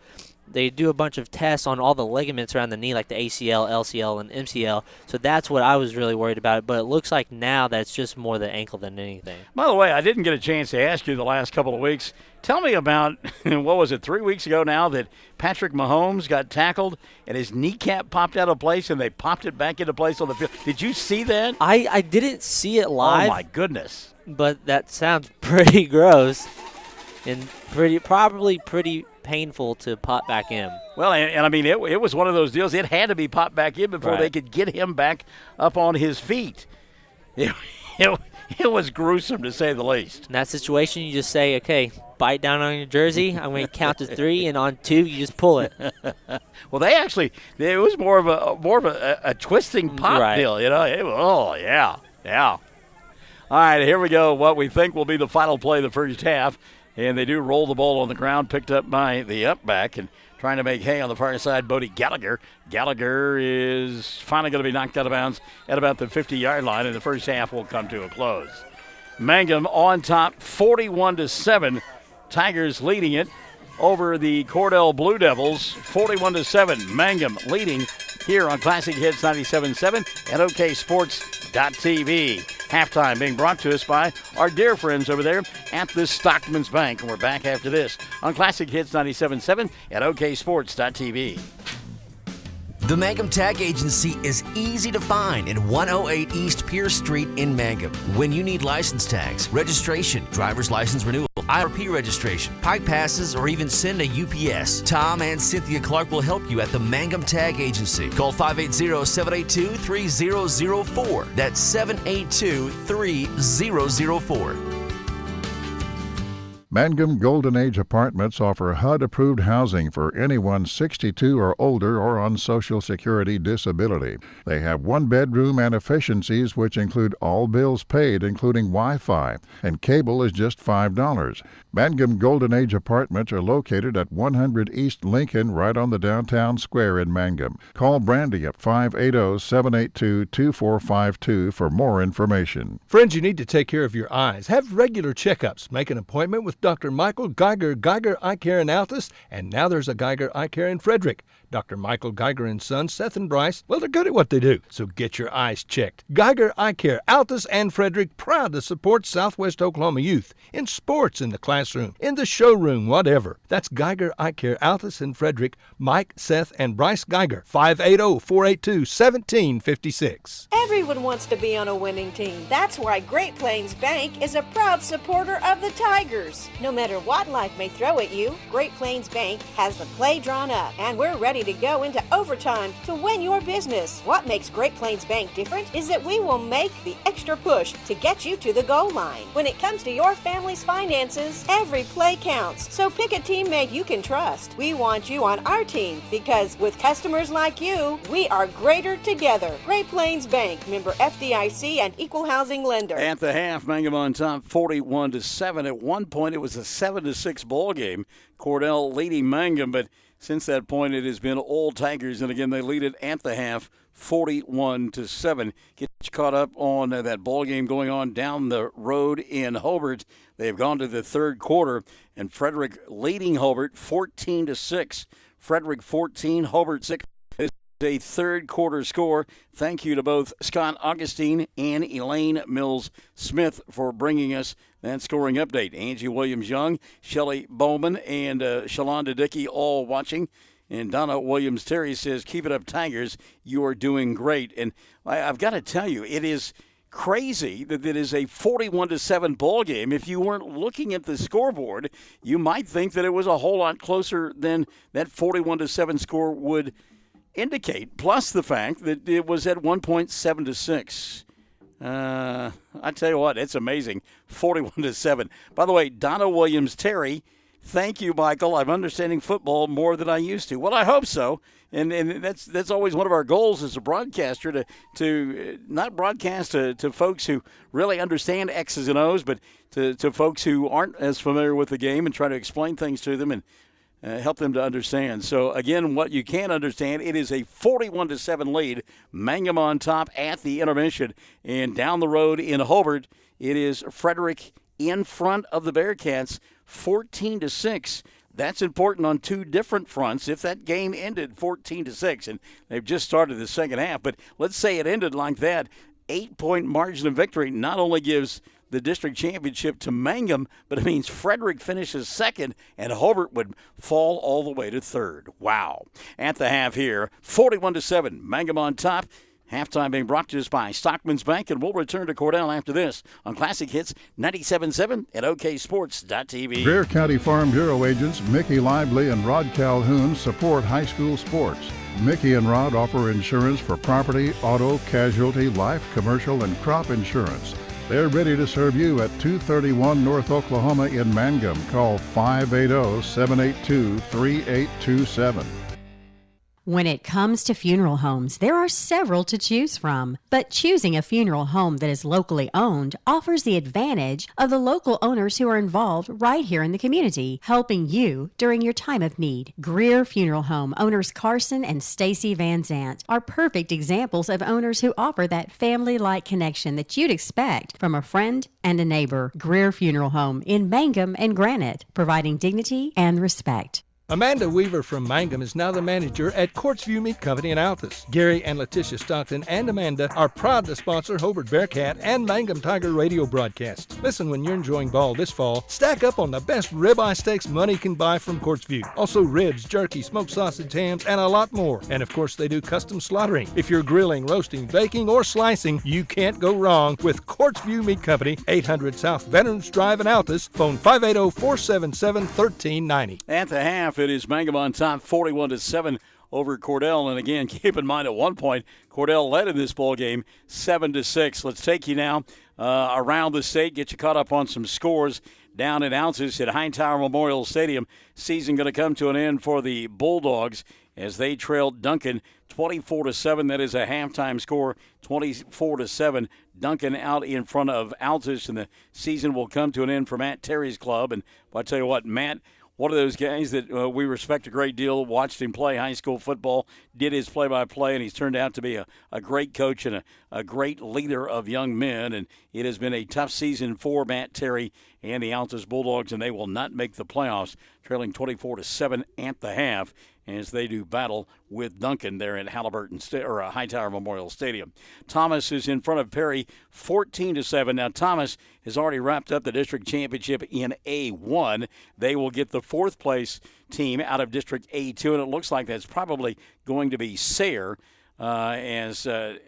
they do a bunch of tests on all the ligaments around the knee, like the ACL, LCL, and MCL. So that's what I was really worried about. But it looks like now that it's just more the ankle than anything. By the way, I didn't get a chance to ask you the last couple of weeks. Tell me about, what was it, 3 weeks ago now that Patrick Mahomes got tackled and his kneecap popped out of place and they popped it back into place on the field. Did you see that? I didn't see it live. Oh, my goodness. But that sounds pretty gross and probably pretty painful to pop back in. Well, and I mean, it was one of those deals. It had to be popped back in before they could get him back up on his feet. It was gruesome, to say the least. In that situation, you just say, okay, bite down on your jersey. I'm going to count to 3, and on 2, you just pull it. Well, it was more of a twisting pop deal, you know. Yeah. All right, here we go. What we think will be the final play of the first half. And they do roll the ball on the ground, picked up by the up-back, and trying to make hay on the far side, Bodie Gallagher. Gallagher is finally going to be knocked out of bounds at about the 50-yard line, and the first half will come to a close. Mangum on top, 41-7. Tigers leading it over the Cordell Blue Devils, 41-7. Mangum leading here on Classic Hits 97.7 and OKSports.tv. Halftime being brought to us by our dear friends over there at the Stockman's Bank. And we're back after this on Classic Hits 97.7 and OKSports.tv. The Mangum Tag Agency is easy to find in 108 East Pierce Street in Mangum. When you need license tags, registration, driver's license renewal, IRP registration, pipe passes, or even send a UPS, Tom and Cynthia Clark will help you at the Mangum Tag Agency. Call 580-782-3004. That's 782-3004. Mangum Golden Age Apartments offer HUD-approved housing for anyone 62 or older or on Social Security disability. They have one bedroom and efficiencies which include all bills paid, including Wi-Fi, and cable is just $5. Mangum Golden Age Apartments are located at 100 East Lincoln, right on the downtown square in Mangum. Call Brandy at 580-782-2452 for more information. Friends, you need to take care of your eyes. Have regular checkups. Make an appointment with Dr. Michael Geiger, Geiger Eye Care in Altus, and now there's a Geiger Eye Care in Frederick. Dr. Michael Geiger and Sons, Seth and Bryce, well, they're good at what they do, so get your eyes checked. Geiger Eye Care, Altus and Frederick, proud to support Southwest Oklahoma youth in sports, in the classroom, in the showroom, whatever. That's Geiger Eye Care, Altus and Frederick, Mike, Seth, and Bryce Geiger, 580-482-1756. Everyone wants to be on a winning team. That's why Great Plains Bank is a proud supporter of the Tigers. No matter what life may throw at you, Great Plains Bank has the play drawn up, and we're ready to go into overtime to win your business. What makes Great Plains Bank different is that we will make the extra push to get you to the goal line. When it comes to your family's finances, every play counts. So pick a teammate you can trust. We want you on our team because with customers like you, we are greater together. Great Plains Bank, member FDIC and equal housing lender. At the half, Mangum on top, 41-7. At one point, it was a 7-6 ball game. Cordell leading Mangum, but since that point, it has been all Tigers, and again, they lead it at the half, 41-7. Get you caught up on that ball game going on down the road in Hobart. They've gone to the third quarter, and Frederick leading Hobart 14-6. Frederick 14, Hobart 6. A third quarter score. Thank you to both Scott Augustine and Elaine Mills-Smith for bringing us that scoring update. Angie Williams-Young, Shelley Bowman, and Shalonda Dickey all watching. And Donna Williams-Terry says, keep it up, Tigers. You are doing great. And I've got to tell you, it is crazy that it is a 41-7 ball game. If you weren't looking at the scoreboard, you might think that it was a whole lot closer than that 41-7 score would indicate, plus the fact that it was at 1.7-6. I tell you what, it's amazing. 41-7. By the way, Donna Williams-Terry, thank you, Michael. I'm understanding football more than I used to. Well, I hope so. And that's always one of our goals as a broadcaster, to not broadcast to folks who really understand X's and O's, but to folks who aren't as familiar with the game and try to explain things to them and help them to understand. So, again, what you can understand, it is a 41-7 lead. Mangum on top at the intermission. And down the road in Hobart, it is Frederick in front of the Bearcats, 14-6. That's important on two different fronts. If that game ended 14-6, and they've just started the second half, but let's say it ended like that, 8-point margin of victory not only gives the district championship to Mangum, but it means Frederick finishes second and Hobart would fall all the way to third. Wow. At the half here, 41-7, Mangum on top. Halftime being brought to us by Stockman's Bank, and we'll return to Cordell after this on Classic Hits 97.7 at OKSports.tv. Greer County Farm Bureau agents Mickey Lively and Rod Calhoun support high school sports. Mickey and Rod offer insurance for property, auto, casualty, life, commercial, and crop insurance. They're ready to serve you at 231 North Oklahoma in Mangum. Call 580-782-3827. When it comes to funeral homes, there are several to choose from, but choosing a funeral home that is locally owned offers the advantage of the local owners who are involved right here in the community, helping you during your time of need. Greer Funeral Home owners Carson and Stacy Van Zant are perfect examples of owners who offer that family-like connection that you'd expect from a friend and a neighbor. Greer Funeral Home in Mangum and Granite, providing dignity and respect. Amanda Weaver from Mangum is now the manager at Courtsview Meat Company in Altus. Gary and Letitia Stockton and Amanda are proud to sponsor Hobart Bearcat and Mangum Tiger radio broadcast. Listen when you're enjoying ball this fall. Stack up on the best ribeye steaks money can buy from Courtsview. Also ribs, jerky, smoked sausage, hams, and a lot more. And of course they do custom slaughtering. If you're grilling, roasting, baking, or slicing, you can't go wrong with Courtsview Meat Company, 800 South Veterans Drive in Altus. Phone 580-477-1390. At the half, it is Mangum on top, 41-7 over Cordell. And again, keep in mind at one point, Cordell led in this ball game 7-6. Let's take you now around the state, get you caught up on some scores down in Altus at Hightower Memorial Stadium. Season going to come to an end for the Bulldogs as they trailed Duncan 24-7. That is a halftime score, 24-7. Duncan out in front of Altus, and the season will come to an end for Matt Terry's club. And I tell you what, Matt, one of those guys that we respect a great deal, watched him play high school football, did his play-by-play, and he's turned out to be a great coach and a great leader of young men. And it has been a tough season for Matt Terry and the Altus Bulldogs, and they will not make the playoffs, trailing 24-7 at the half as they do battle with Duncan there at Hightower Memorial Stadium. Thomas is in front of Perry 14-7. Now, Thomas has already wrapped up the district championship in A1. They will get the fourth place team out of District A2, and it looks like that's probably going to be Sayre. Sayre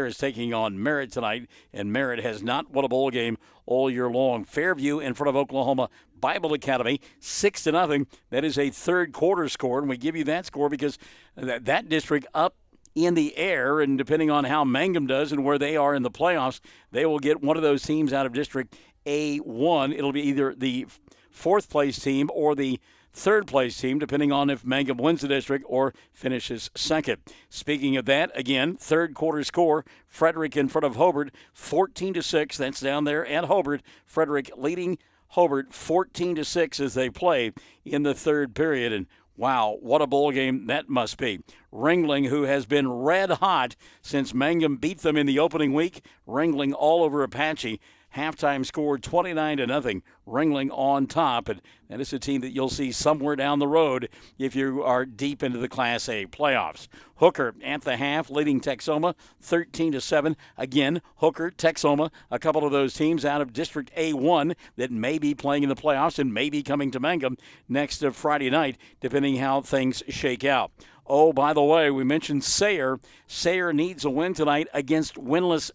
is taking on Merritt tonight, and Merritt has not won a bowl game all year long. Fairview in front of Oklahoma Bible Academy, 6-0. That is a third quarter score, and we give you that score because that district up in the air, and depending on how Mangum does and where they are in the playoffs, they will get one of those teams out of District A1. It'll be either the fourth place team or the third place team, depending on if Mangum wins the district or finishes second. Speaking of that, again, third quarter score, Frederick in front of Hobart, 14-6. That's down there at Hobart. Frederick leading Hobart 14-6 as they play in the third period. And wow, what a bowl game that must be. Ringling, who has been red hot since Mangum beat them in the opening week, Ringling all over Apache. Halftime score 29-0. Ringling on top, and that is a team that you'll see somewhere down the road if you are deep into the Class A playoffs. Hooker at the half, leading Texoma 13-7. Again, Hooker, Texoma, a couple of those teams out of District A1 that may be playing in the playoffs and may be coming to Mangum next Friday night, depending how things shake out. Oh, by the way, we mentioned Sayre. Sayre needs a win tonight against winless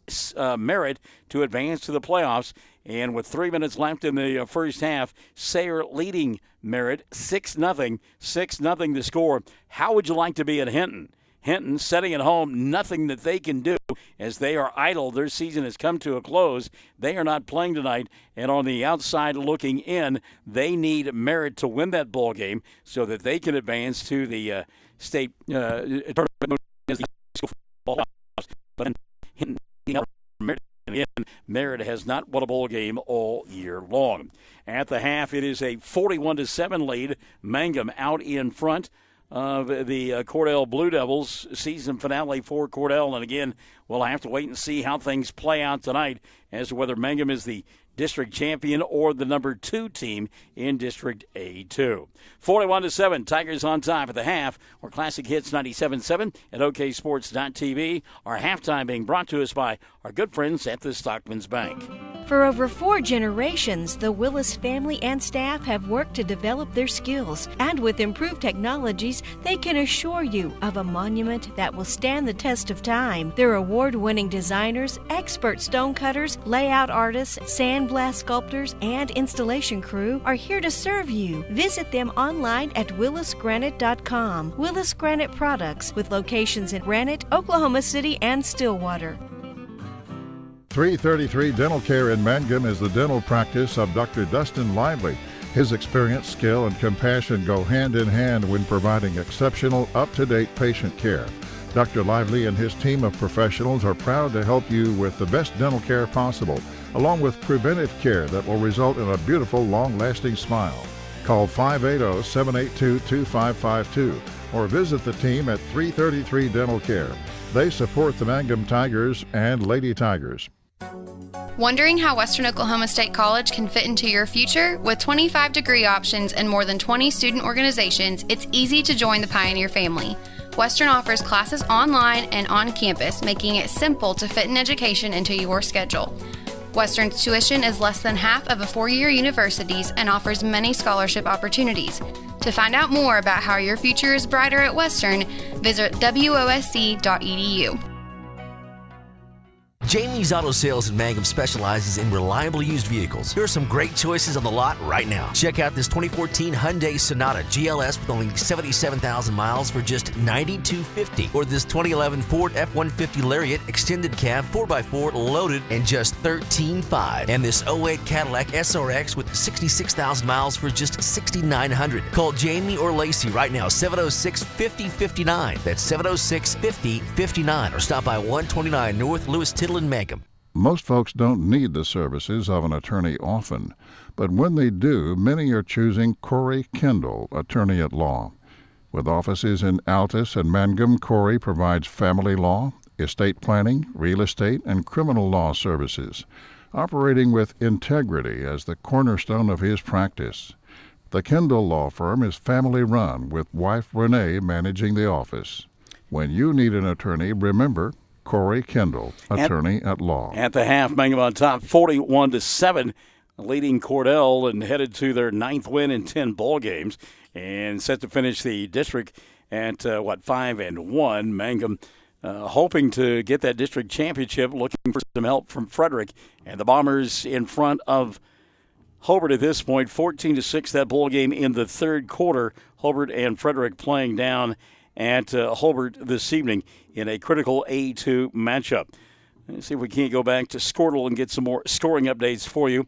Merritt to advance to the playoffs. And with 3 minutes left in the first half, Sayre leading Merritt 6-0. 6-0 the score. How would you like to be at Hinton? Hinton sitting at home, nothing that they can do as they are idle. Their season has come to a close. They are not playing tonight. And on the outside looking in, they need Merritt to win that ball game so that they can advance to the state tournament. But Merritt has not won a bowl game all year long. At the half, it is a 41-7 lead. Mangum out in front of the Cordell Blue Devils. Season finale for Cordell. And again, we'll have to wait and see how things play out tonight as to whether Mangum is the district champion or the number 2 team in District A2. 41-7, Tigers on top at the half. Or Classic Hits 97.7 at OKSports.tv. Our halftime being brought to us by our good friends at the Stockman's Bank. For over 4 generations, the Willis family and staff have worked to develop their skills, and with improved technologies, they can assure you of a monument that will stand the test of time. Their award-winning designers, expert stone cutters, layout artists, sandblast sculptors, and installation crew are here to serve you. Visit them online at willisgranite.com. Willis Granite Products, with locations in Granite, Oklahoma City, and Stillwater. 333 Dental Care in Mangum is the dental practice of Dr. Dustin Lively. His experience, skill, and compassion go hand in hand when providing exceptional, up-to-date patient care. Dr. Lively and his team of professionals are proud to help you with the best dental care possible, along with preventive care that will result in a beautiful, long-lasting smile. Call 580-782-2552 or visit the team at 333 Dental Care. They support the Mangum Tigers and Lady Tigers. Wondering how Western Oklahoma State College can fit into your future? With 25 degree options and more than 20 student organizations, it's easy to join the Pioneer family. Western offers classes online and on campus, making it simple to fit an education into your schedule. Western's tuition is less than half of a four-year university's and offers many scholarship opportunities. To find out more about how your future is brighter at Western, visit wosc.edu. Jamie's Auto Sales in Mangum specializes in reliable used vehicles. There are some great choices on the lot right now. Check out this 2014 Hyundai Sonata GLS with only 77,000 miles for just $92.50, or this 2011 Ford F-150 Lariat Extended Cab 4x4 loaded and just $13,500, and this 08 Cadillac SRX with 66,000 miles for just $6,900. Call Jamie or Lacey right now, 706-5059. That's 706-5059, or stop by 129 North Lewis Tittle in Mangum. Most folks don't need the services of an attorney often, but when they do, many are choosing Corey Kendall, attorney at law. With offices in Altus and Mangum, Corey provides family law, estate planning, real estate, and criminal law services, operating with integrity as the cornerstone of his practice. The Kendall Law Firm is family-run, with wife Renee managing the office. When you need an attorney, remember Corey Kendall, attorney at law. At the half, Mangum on top, 41-7, leading Cordell and headed to their 9th win in 10 ball games, and set to finish the district at 5-1. Mangum hoping to get that district championship, looking for some help from Frederick, and the Bombers in front of Hobart at this point, 14-6. That ball game in the third quarter. Hobart and Frederick playing down at Hobart this evening in a critical A2 matchup. Let's see if we can't go back to Cordell and get some more scoring updates for you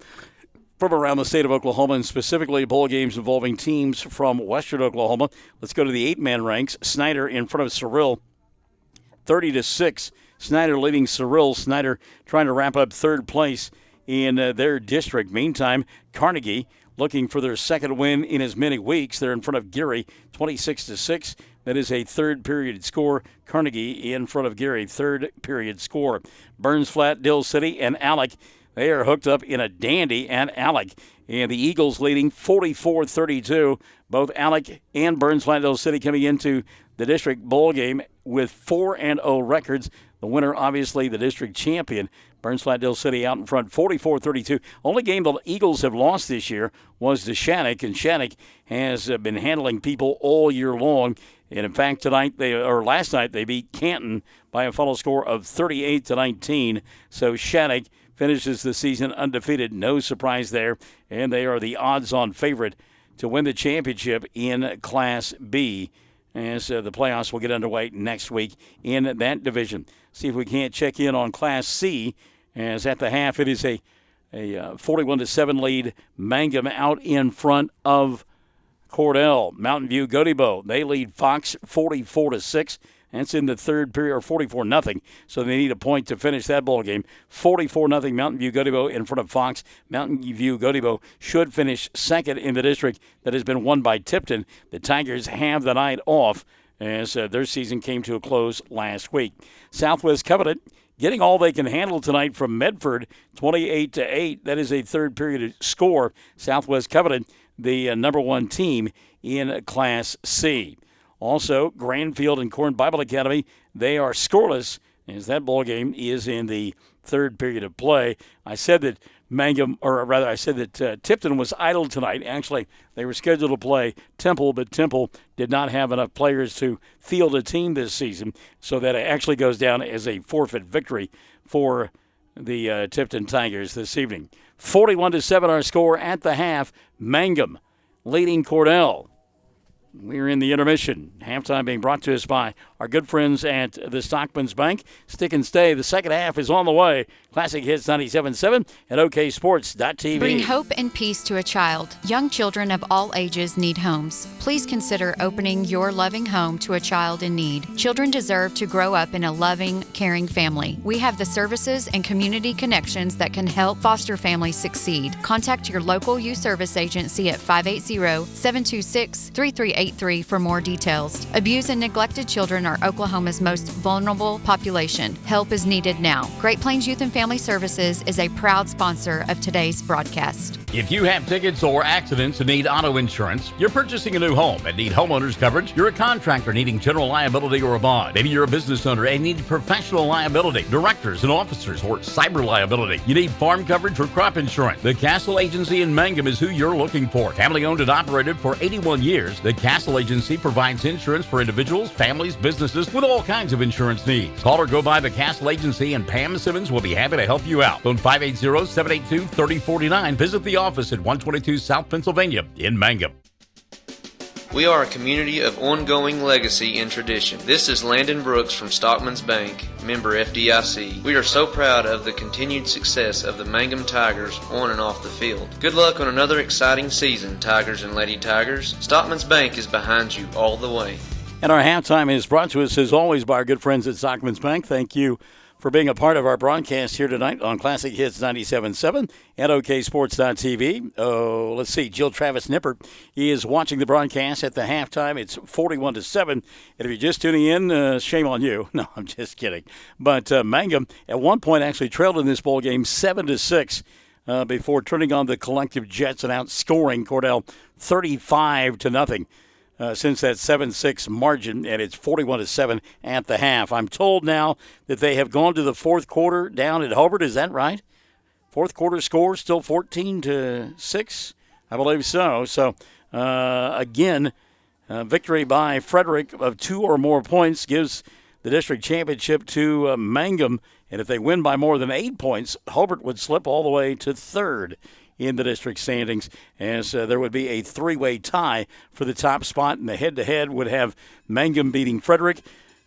from around the state of Oklahoma, and specifically bowl games involving teams from western Oklahoma. Let's go to the 8-man ranks. Snyder in front of Cyril, 30-6. Snyder leading Cyril. Snyder trying to wrap up third place in their district. Meantime, Carnegie looking for their second win in as many weeks. They're in front of Geary, 26-6. That is a third period score. Carnegie in front of Geary, third period score. Burns Flat, Dill City, and Alec, they are hooked up in a dandy at Alec. And the Eagles leading 44-32. Both Alec and Burns Flat, Dill City coming into the district bowl game with 4-0 records. The winner, obviously, the district champion. Burns Flat, Dill City out in front, 44-32. Only game the Eagles have lost this year was to Shattuck, and Shattuck has been handling people all year long. And in fact, last night they beat Canton by a final score of 38-19. So Shattuck finishes the season undefeated. No surprise there, and they are the odds-on favorite to win the championship in Class B, as the playoffs will get underway next week in that division. See if we can't check in on Class C, as at the half it is a 41-7 lead. Mangum out in front of Cordell. Mountain View Gotebo, they lead Fox 44-6. That's in the third period, or 44-0. So they need a point to finish that ball game. 44-0 Mountain View Gotebo in front of Fox. Mountain View Gotebo should finish second in the district that has been won by Tipton. The Tigers have the night off as their season came to a close last week. Southwest Covenant getting all they can handle tonight from Medford, 28-8. That is a third period score. Southwest Covenant, the number one team in Class C. Also, Granfield and Corn Bible Academy, they are scoreless as that ball game is in the third period of play. I said that Tipton was idle tonight. Actually, they were scheduled to play Temple, but Temple did not have enough players to field a team this season, so that it actually goes down as a forfeit victory for the Tipton Tigers this evening. 41-7 our score at the half. Mangum leading Cordell. We're in the intermission. Halftime being brought to us by our good friends at the Stockman's Bank. Stick and stay. The second half is on the way. Classic Hits 97.7 and OKSports.tv. Bring hope and peace to a child. Young children of all ages need homes. Please consider opening your loving home to a child in need. Children deserve to grow up in a loving, caring family. We have the services and community connections that can help foster families succeed. Contact your local youth service agency at 580-726-3383 for more details. Abused and neglected children are Oklahoma's most vulnerable population. Help is needed now. Great Plains Youth and Family Services is a proud sponsor of today's broadcast. If you have tickets or accidents and need auto insurance, you're purchasing a new home and need homeowners coverage, you're a contractor needing general liability or a bond, maybe you're a business owner and need professional liability, directors and officers, or cyber liability, you need farm coverage or crop insurance, the Castle Agency in Mangum is who you're looking for. Family owned and operated for 81 years, the Castle Agency provides insurance for individuals, families, businesses with all kinds of insurance needs. Call or go by the Castle Agency and Pam Simmons will be happy to help you out. Phone 580-782-3049. Visit the office at 122 South Pennsylvania in Mangum. We are a community of ongoing legacy and tradition. This is Landon Brooks from Stockman's Bank, member FDIC. We are so proud of the continued success of the Mangum Tigers on and off the field. Good luck on another exciting season, Tigers and Lady Tigers. Stockman's Bank is behind you all the way. And our halftime is brought to us, as always, by our good friends at Stockman's Bank. Thank you for being a part of our broadcast here tonight on Classic Hits 97.7 and OKSports.tv. Oh, let's see. Jill Travis Nipper is watching the broadcast at the halftime. It's 41-7. And if you're just tuning in, shame on you. No, I'm just kidding. But Mangum at one point actually trailed in this ball game 7-6 before turning on the collective Jets and outscoring Cordell 35-0. Since that 7-6 margin, and it's 41-7 at the half. I'm told now that they have gone to the fourth quarter down at Hobart. Is that right? Fourth quarter score still 14-6? I believe so. So, again, victory by Frederick of 2 or more points gives the district championship to Mangum. And if they win by more than 8 points, Hobart would slip all the way to third in the district standings, as there would be a three-way tie for the top spot, and the head-to-head would have Mangum beating Frederick,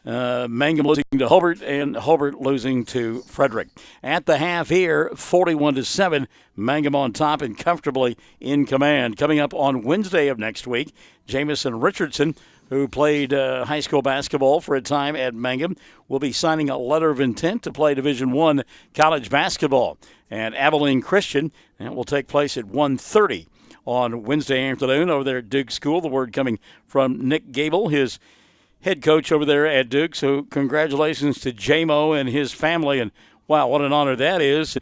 Mangum losing to Hobart, and Hobart losing to Frederick. At the half here, 41-7, Mangum on top and comfortably in command. Coming up on Wednesday of next week, Jamison Richardson, who played high school basketball for a time at Mangum, will be signing a letter of intent to play Division I college basketball. And Abilene Christian, that will take place at 1:30 on Wednesday afternoon over there at Duke School. The word coming from Nick Gable, his head coach over there at Duke. So congratulations to J-Mo and his family. And, wow, what an honor that is.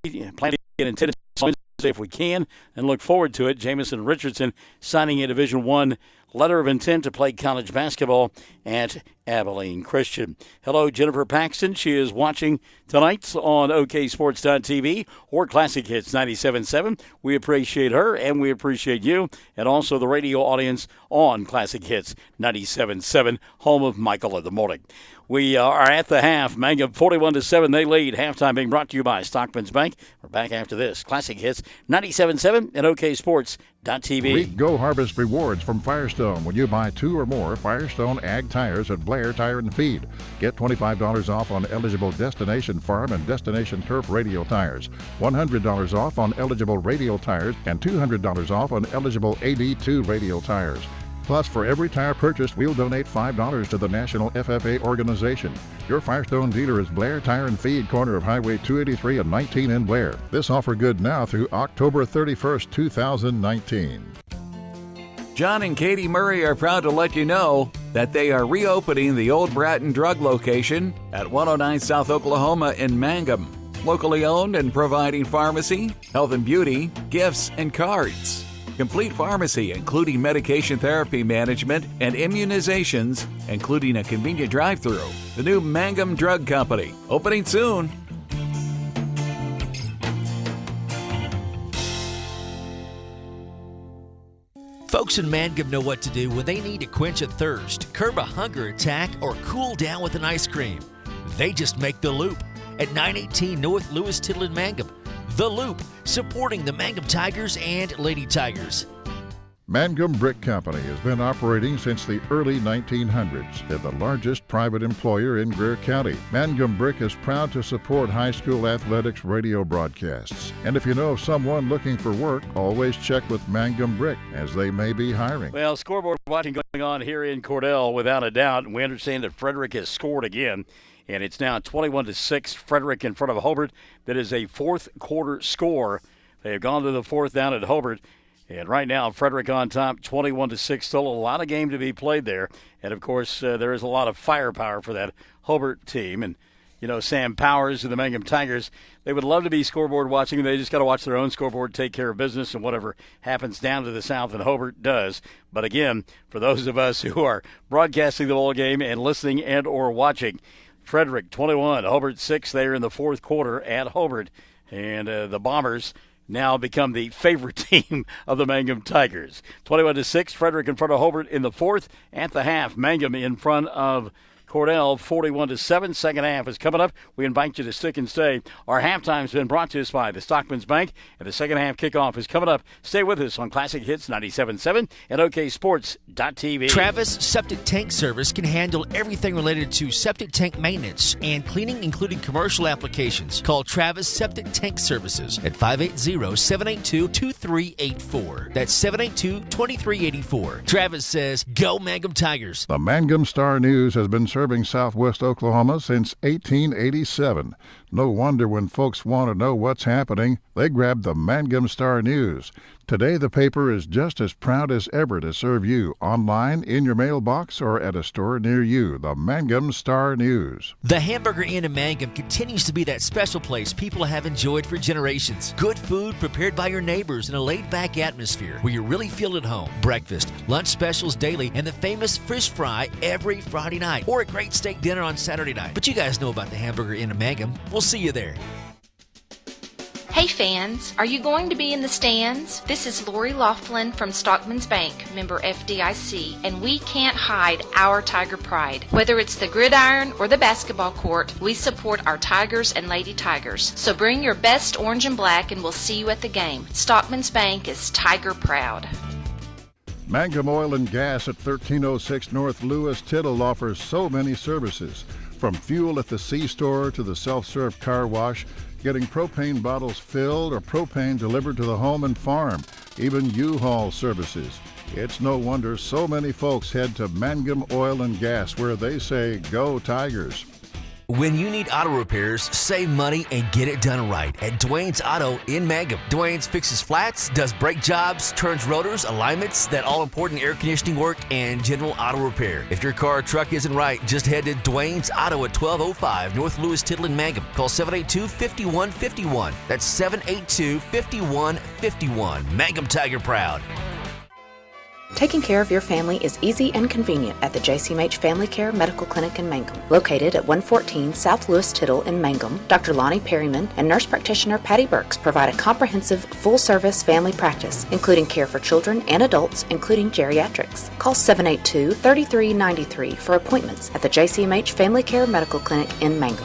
We plan to get in tennis on Wednesday if we can and look forward to it. Jamison Richardson signing a Division I letter of intent to play college basketball at Abilene Christian. Hello, Jennifer Paxton. She is watching tonight on OKSports.tv or Classic Hits 97.7. We appreciate her and we appreciate you, and also the radio audience on Classic Hits 97.7, home of Michael in the Morning. We are at the half. Mangum 41-7. They lead. Halftime being brought to you by Stockman's Bank. We're back after this. Classic Hits 97.7 and OKSports.tv. Reap Go Harvest rewards from Firestone when you buy 2 or more Firestone Ag tires at Blair Tire and Feed. Get $25 off on eligible Destination Farm and Destination Turf radial tires, $100 off on eligible radial tires, and $200 off on eligible AD2 radial tires. Plus, for every tire purchased, we'll donate $5 to the National FFA organization. Your Firestone dealer is Blair Tire and Feed, corner of Highway 283 and 19 in Blair. This offer good now through October 31st, 2019. John and Katie Murray are proud to let you know that they are reopening the old Bratton Drug location at 109 South Oklahoma in Mangum. Locally owned and providing pharmacy, health and beauty, gifts, and cards. Complete pharmacy, including medication therapy management and immunizations, including a convenient drive-thru. The new Mangum Drug Company, opening soon. Folks in Mangum know what to do when they need to quench a thirst, curb a hunger attack, or cool down with an ice cream. They just make the Loop at 918 North Lewis Tittle in Mangum. The Loop, supporting the Mangum Tigers and Lady Tigers. Mangum Brick Company has been operating since the early 1900s. They're the largest private employer in Greer County. Mangum Brick is proud to support high school athletics radio broadcasts. And if you know of someone looking for work, always check with Mangum Brick, as they may be hiring. Well, scoreboard watching going on here in Cordell, without a doubt. We understand that Frederick has scored again, and it's now 21-6. Frederick in front of Hobart. That is a fourth quarter score. They have gone to the fourth down at Hobart. And right now, Frederick on top, 21-6. Still a lot of game to be played there. And, of course, there is a lot of firepower for that Hobart team. And, you know, Sam Powers and the Mangum Tigers, they would love to be scoreboard watching. They just got to watch their own scoreboard, take care of business, and whatever happens down to the south and Hobart does. But, again, for those of us who are broadcasting the ball game and listening and or watching, Frederick 21, Hobart 6 there in the fourth quarter at Hobart. And the Bombers now become the favorite team of the Mangum Tigers. 21-6, Frederick in front of Hobart in the fourth. At the half, Mangum in front of Cordell, 41-7. Second half is coming up. We invite you to stick and stay. Our halftime's been brought to us by the Stockman's Bank, and the second half kickoff is coming up. Stay with us on Classic Hits 97.7 and OKSports.tv. Travis Septic Tank Service can handle everything related to septic tank maintenance and cleaning, including commercial applications. Call Travis Septic Tank Services at 580-782-2384. That's 782-2384. Travis says, go Mangum Tigers. The Mangum Star News has been serving southwest Oklahoma since 1887. No wonder when folks want to know what's happening, they grab the Mangum Star News. Today, the paper is just as proud as ever to serve you online, in your mailbox, or at a store near you. The Mangum Star News. The Hamburger Inn in Mangum continues to be that special place people have enjoyed for generations. Good food prepared by your neighbors in a laid-back atmosphere where you really feel at home. Breakfast, lunch specials daily, and the famous fish fry every Friday night, or a great steak dinner on Saturday night. But you guys know about the Hamburger Inn in Mangum. We'll see you there. Hey fans, are you going to be in the stands? This is Lori Laughlin from Stockman's Bank, member FDIC, and we can't hide our Tiger pride. Whether it's the gridiron or the basketball court, we support our Tigers and Lady Tigers. So bring your best orange and black and we'll see you at the game. Stockman's Bank is Tiger proud. Mangum Oil and Gas at 1306 North Lewis Tittle offers so many services. From fuel at the C-store to the self-serve car wash, getting propane bottles filled or propane delivered to the home and farm, even U-Haul services. It's no wonder so many folks head to Mangum Oil and Gas, where they say, go Tigers. When you need auto repairs, save money and get it done right at Dwayne's Auto in Mangum. Dwayne's fixes flats, does brake jobs, turns rotors, alignments, that all-important air conditioning work, and general auto repair. If your car or truck isn't right, just head to Dwayne's Auto at 1205 North Lewis Tittle in Mangum. Call 782-5151. That's 782-5151. Mangum Tiger proud. Taking care of your family is easy and convenient at the JCMH Family Care Medical Clinic in Mangum. Located at 114 South Lewis Tittle in Mangum, Dr. Lonnie Perryman and nurse practitioner Patty Burks provide a comprehensive, full-service family practice, including care for children and adults, including geriatrics. Call 782-3393 for appointments at the JCMH Family Care Medical Clinic in Mangum.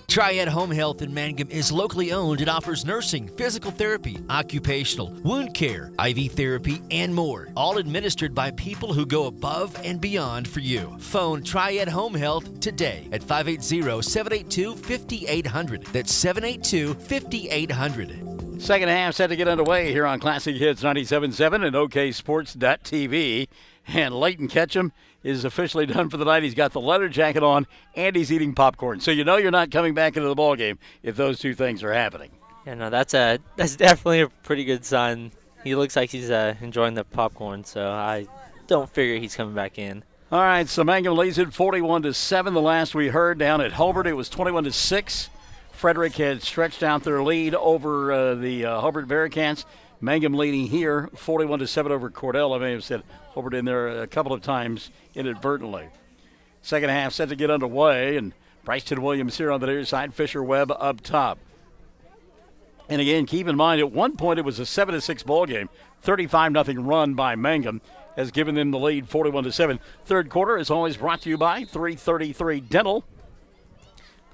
Triad Home Health in Mangum is locally owned and offers nursing, physical therapy, occupational, wound care, IV therapy, and more. All administered by people who go above and beyond for you. Phone Triad Home Health today at 580-782-5800. That's 782-5800. Second half set to get underway here on Classic Hits 97.7 and OKSports.tv. And Leighton Ketchum is officially done for the night. He's got the leather jacket on, and he's eating popcorn. So you know you're not coming back into the ballgame if those two things are happening. Yeah, no, that's definitely a pretty good sign. He looks like he's enjoying the popcorn, so I don't figure he's coming back in. All right, so Mangum leads it 41-7. The last we heard down at Hobart, it was 21-6. Frederick had stretched out their lead over the Hobart Bearcats. Mangum leading here 41-7 over Cordell. I may have said Hobart in there a couple of times inadvertently. Second half set to get underway, and Bryceton Williams here on the near side, Fisher Webb up top. And again, keep in mind, at one point it was a 7-6 ball game. 35-0 run by Mangum has given them the lead 41-7. Third quarter is always brought to you by 333 Dental.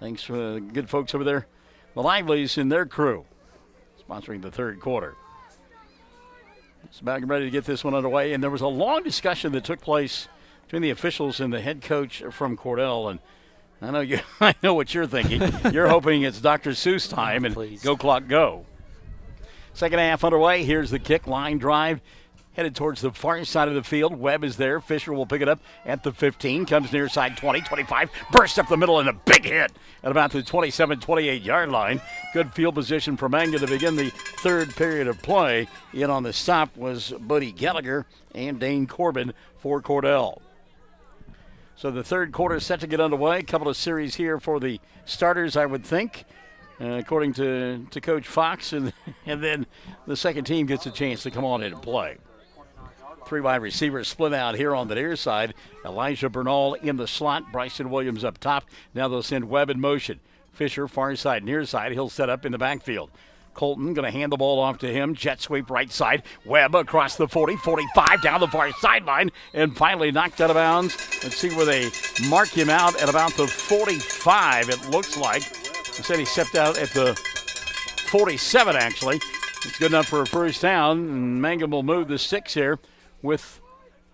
Thanks for the good folks over there, the Livelies and their crew, sponsoring the third quarter. It's about ready to get this one underway. And there was a long discussion that took place between the officials and the head coach from Cordell. And I know what you're thinking. You're hoping it's Dr. Seuss time and go clock go. Second half underway. Here's the kick, line drive, headed towards the far side of the field. Webb is there. Fisher will pick it up at the 15. Comes near side 20, 25. Bursts up the middle and a big hit at about the 27, 28-yard line. Good field position for Mangum to begin the third period of play. In on the stop was Buddy Gallagher and Dane Corbin for Cordell. So the third quarter is set to get underway. A couple of series here for the starters, I would think, according to Coach Fox. And then the second team gets a chance to come on in and play. Three wide receivers split out here on the near side. Elijah Bernal in the slot. Bryson Williams up top. Now they'll send Webb in motion. Fisher, far side, near side. He'll set up in the backfield. Colton going to hand the ball off to him. Jet sweep right side. Webb across the 40, 45, down the far sideline, and finally knocked out of bounds. Let's see where they mark him out at about the 45, it looks like. They said he stepped out at the 47, actually. It's good enough for a first down, and Mangum will move the sticks here with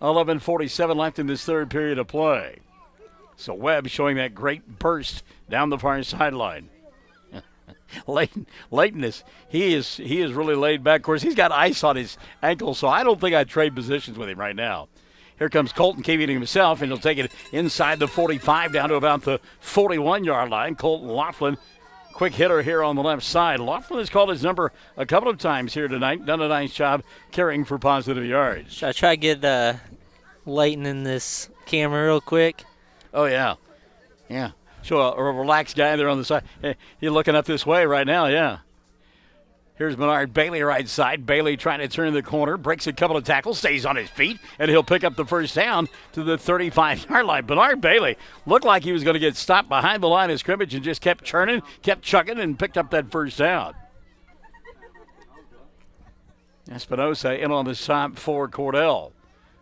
11:47 left in this third period of play. So Webb showing that great burst down the far sideline. Leighton is really laid back. Of course, he's got ice on his ankle, so I don't think I'd trade positions with him right now. Here comes Colton keeping it himself, and he'll take it inside the 45 down to about the 41-yard line. Colton Laughlin, quick hitter here on the left side. Laughlin has called his number a couple of times here tonight. Done a nice job carrying for positive yards. Should I try to get Leighton in this camera real quick? Oh, yeah. Yeah. Show a relaxed guy there on the side. You're looking up this way right now, yeah. Here's Bernard Bailey right side. Bailey trying to turn the corner, breaks a couple of tackles, stays on his feet, and he'll pick up the first down to the 35-yard line. Bernard Bailey looked like he was going to get stopped behind the line of scrimmage and just kept churning, kept chugging, and picked up that first down. Espinosa in on the stop for Cordell.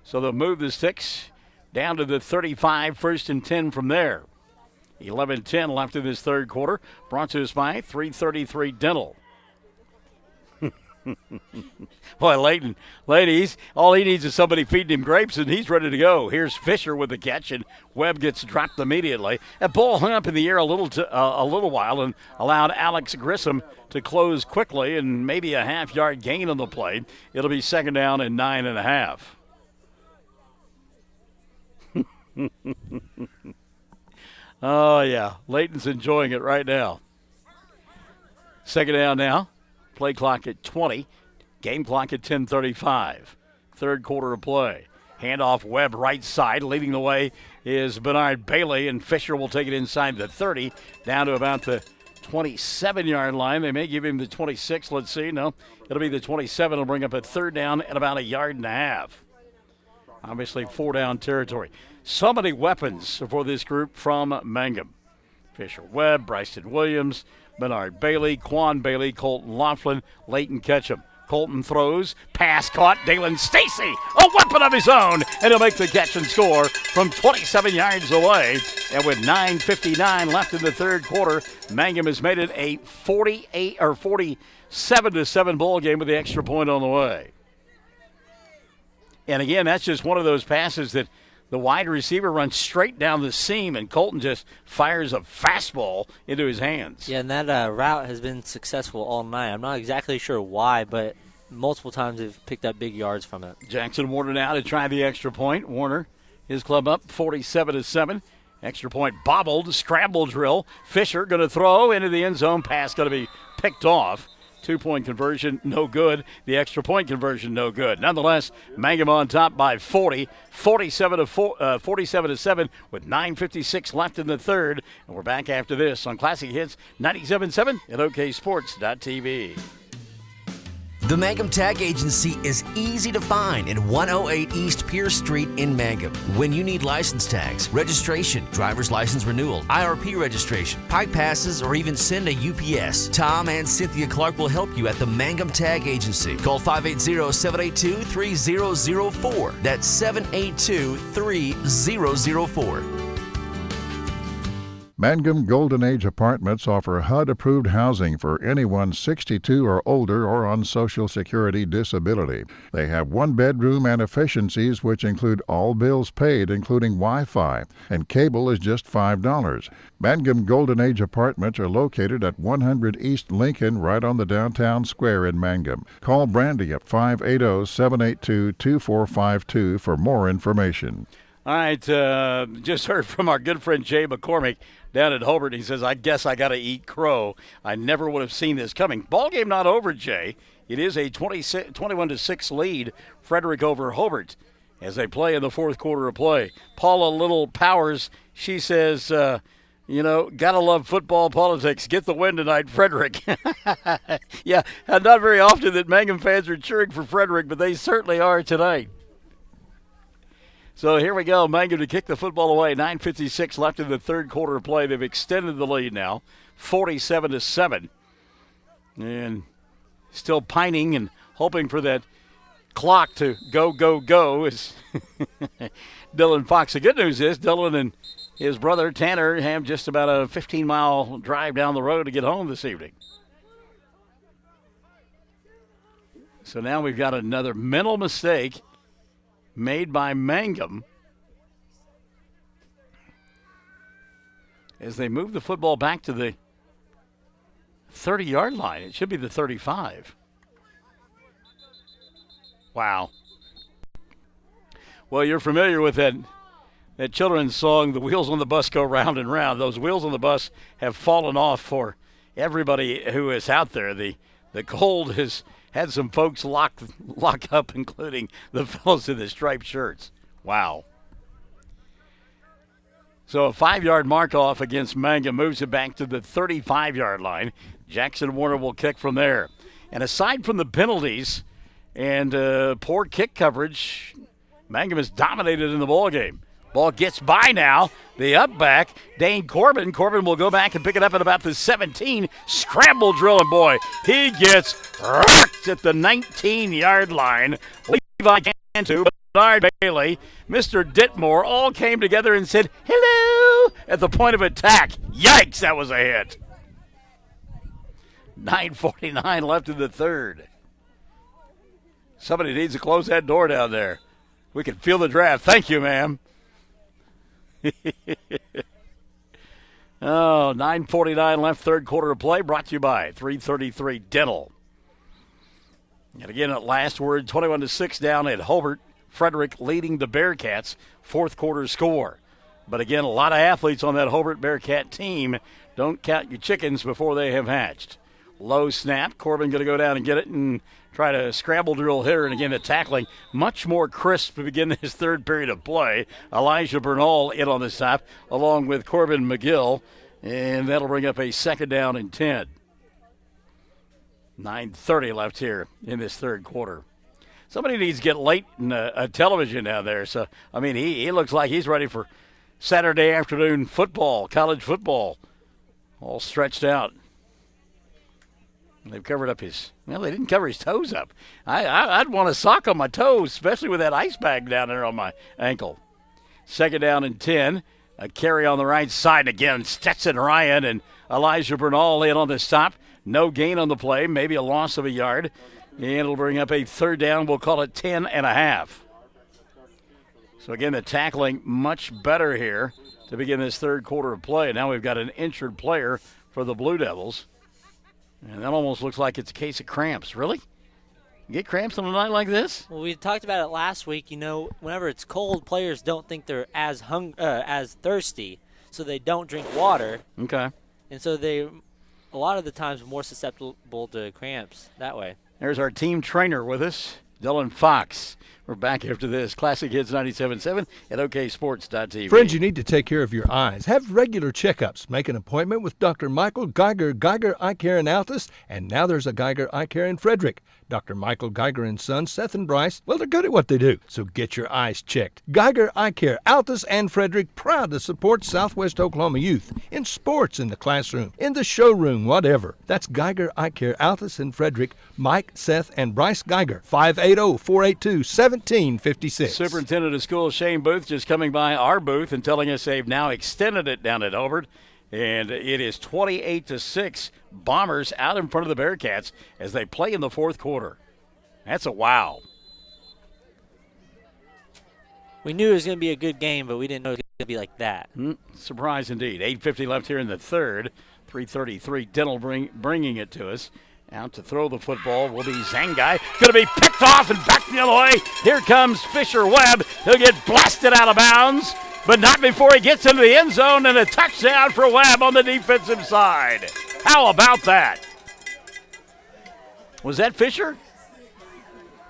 So they'll move the sticks down to the 35, first and 10 from there. 11-10 left in this third quarter. Brought to us by 333 Dental. Boy, Leighton, ladies, all he needs is somebody feeding him grapes, and he's ready to go. Here's Fisher with the catch, and Webb gets dropped immediately. That ball hung up in the air a little while and allowed Alex Grissom to close quickly, and maybe a half-yard gain on the play. It'll be second down and 9.5. Oh, yeah. Leighton's enjoying it right now. Second down now. Play clock at 20. Game clock at 10:35. Third quarter of play. Handoff Webb right side. Leading the way is Bernard Bailey, and Fisher will take it inside the 30 down to about the 27-yard line. They may give him the 26. Let's see. No, it'll be the 27. It'll bring up a third down at about 1.5 yards. Obviously, 4-down territory. So many weapons for this group from Mangum. Fisher Webb, Bryson Williams, Bernard Bailey, Quan Bailey, Colton Laughlin, Leighton Ketchum. Colton throws, pass caught, Dalen Stacy, a weapon of his own, and he'll make the catch and score from 27 yards away. And with 9:59 left in the third quarter, Mangum has made it a 47-7 ball game with the extra point on the way. And again, that's just one of those passes that the wide receiver runs straight down the seam, and Colton just fires a fastball into his hands. Yeah, and that route has been successful all night. I'm not exactly sure why, but multiple times they've picked up big yards from it. Jackson Warner now to try the extra point. Warner, his club up 47-7. Extra point bobbled, scramble drill. Fisher going to throw into the end zone. Pass going to be picked off. 2-point conversion, no good. The extra point conversion, no good. Nonetheless, Mangum on top by 40, 47-7 with 9:56 left in the third. And we're back after this on Classic Hits 97.7 at OKSports.tv. The Mangum Tag Agency is easy to find in 108 East Pierce Street in Mangum. When you need license tags, registration, driver's license renewal, IRP registration, pipe passes, or even send a UPS, Tom and Cynthia Clark will help you at the Mangum Tag Agency. Call 580-782-3004. That's 782-3004. Mangum Golden Age Apartments offer HUD-approved housing for anyone 62 or older or on Social Security disability. They have one bedroom and efficiencies which include all bills paid, including Wi-Fi, and cable is just $5. Mangum Golden Age Apartments are located at 100 East Lincoln, right on the downtown square in Mangum. Call Brandy at 580-782-2452 for more information. All right, just heard from our good friend Jay McCormick down at Hobart. He says, I guess I got to eat crow. I never would have seen this coming. Ball game not over, Jay. It is a 21-6 lead, Frederick over Hobart, as they play in the fourth quarter of play. Paula Little Powers, she says, gotta love football politics. Get the win tonight, Frederick. Yeah, not very often that Mangum fans are cheering for Frederick, but they certainly are tonight. So here we go, Mangum to kick the football away. 9:56 left in the third quarter of play. They've extended the lead now, 47-7. And still pining and hoping for that clock to go is Dylan Fox. The good news is Dylan and his brother Tanner have just about a 15-mile drive down the road to get home this evening. So now we've got another mental mistake made by Mangum as they move the football back to the 30-yard line. It should be the 35. Wow. Well, you're familiar with that children's song, The Wheels on the Bus Go Round and Round. Those wheels on the bus have fallen off for everybody who is out there. The cold has had some folks lock up, including the fellows in the striped shirts. Wow. So a 5-yard mark off against Mangum moves it back to the 35-yard line. Jackson Warner will kick from there. And aside from the penalties and poor kick coverage, Mangum is dominated in the ballgame. Ball gets by now. The up back, Dane Corbin. Corbin will go back and pick it up at about the 17. Scramble drilling, boy. He gets rocked at the 19-yard line. Levi Cantu, Bernard Bailey, Mr. Ditmore all came together and said, hello, at the point of attack. Yikes, that was a hit. 9:49 left in the third. Somebody needs to close that door down there. We can feel the draft. Thank you, ma'am. 9:49 left, third quarter of play, brought to you by 333 Dental. And again, at last word, 21-6 down at Hobart. Frederick leading the Bearcats, fourth quarter score. But again, a lot of athletes on that Hobart Bearcat team. Don't count your chickens before they have hatched. Low snap. Corbin going to go down and get it and try to scramble drill here. And again, the tackling much more crisp to begin this third period of play. Elijah Bernal in on the stop along with Corbin McGill. And that'll bring up a second down and 10. 9:30 left here in this third quarter. Somebody needs to get late in a television down there. So, I mean, he looks like he's ready for Saturday afternoon football, college football, all stretched out. They've covered up they didn't cover his toes up. I'd want a sock on my toes, especially with that ice bag down there on my ankle. Second down and 10. A carry on the right side again. Stetson Ryan and Elijah Bernal in on the stop. No gain on the play, maybe a loss of a yard. And it'll bring up a third down. We'll call it 10.5. So again, the tackling much better here to begin this third quarter of play. Now we've got an injured player for the Blue Devils. And that almost looks like it's a case of cramps. Really? You get cramps on a night like this? Well, we talked about it last week. You know, whenever it's cold, players don't think they're as thirsty, so they don't drink water. Okay. And so they, a lot of the times, are more susceptible to cramps that way. There's our team trainer with us, Dylan Fox. We're back after this. Classic Hits 97.7 at oksports.tv. Friends, you need to take care of your eyes. Have regular checkups. Make an appointment with Dr. Michael Geiger, Geiger Eye Care in Altus, and now there's a Geiger Eye Care in Frederick. Dr. Michael Geiger and Sons, Seth and Bryce, well, they're good at what they do, so get your eyes checked. Geiger Eye Care, Altus and Frederick, proud to support Southwest Oklahoma youth in sports, in the classroom, in the showroom, whatever. That's Geiger Eye Care, Altus and Frederick, Mike, Seth, and Bryce Geiger, 580-482-1756. Superintendent of Schools Shane Booth just coming by our booth and telling us they've now extended it down at Hobart. And it is 28-6. Bombers out in front of the Bearcats as they play in the fourth quarter. That's a wow. We knew it was going to be a good game, but we didn't know it was going to be like that. Surprise indeed. 8:50 left here in the third. 3:33. Dental bringing it to us. Out to throw the football will be Zangai. Going to be picked off and back the other way. Here comes Fisher Webb. He'll get blasted out of bounds, but not before he gets into the end zone, and a touchdown for Webb on the defensive side. How about that? Was that Fisher?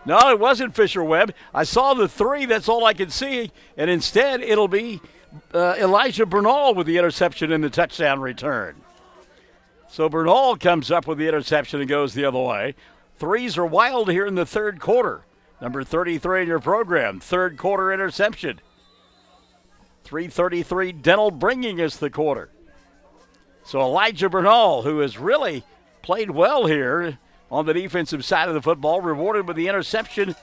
No, it wasn't Fisher Webb. I saw the three. That's all I could see. And instead, it'll be Elijah Bernal with the interception and the touchdown return. So Bernal comes up with the interception and goes the other way. Threes are wild here in the third quarter. Number 33 in your program, third quarter interception. 3:33 Dental bringing us the quarter. So Elijah Bernal, who has really played well here on the defensive side of the football, rewarded with the interception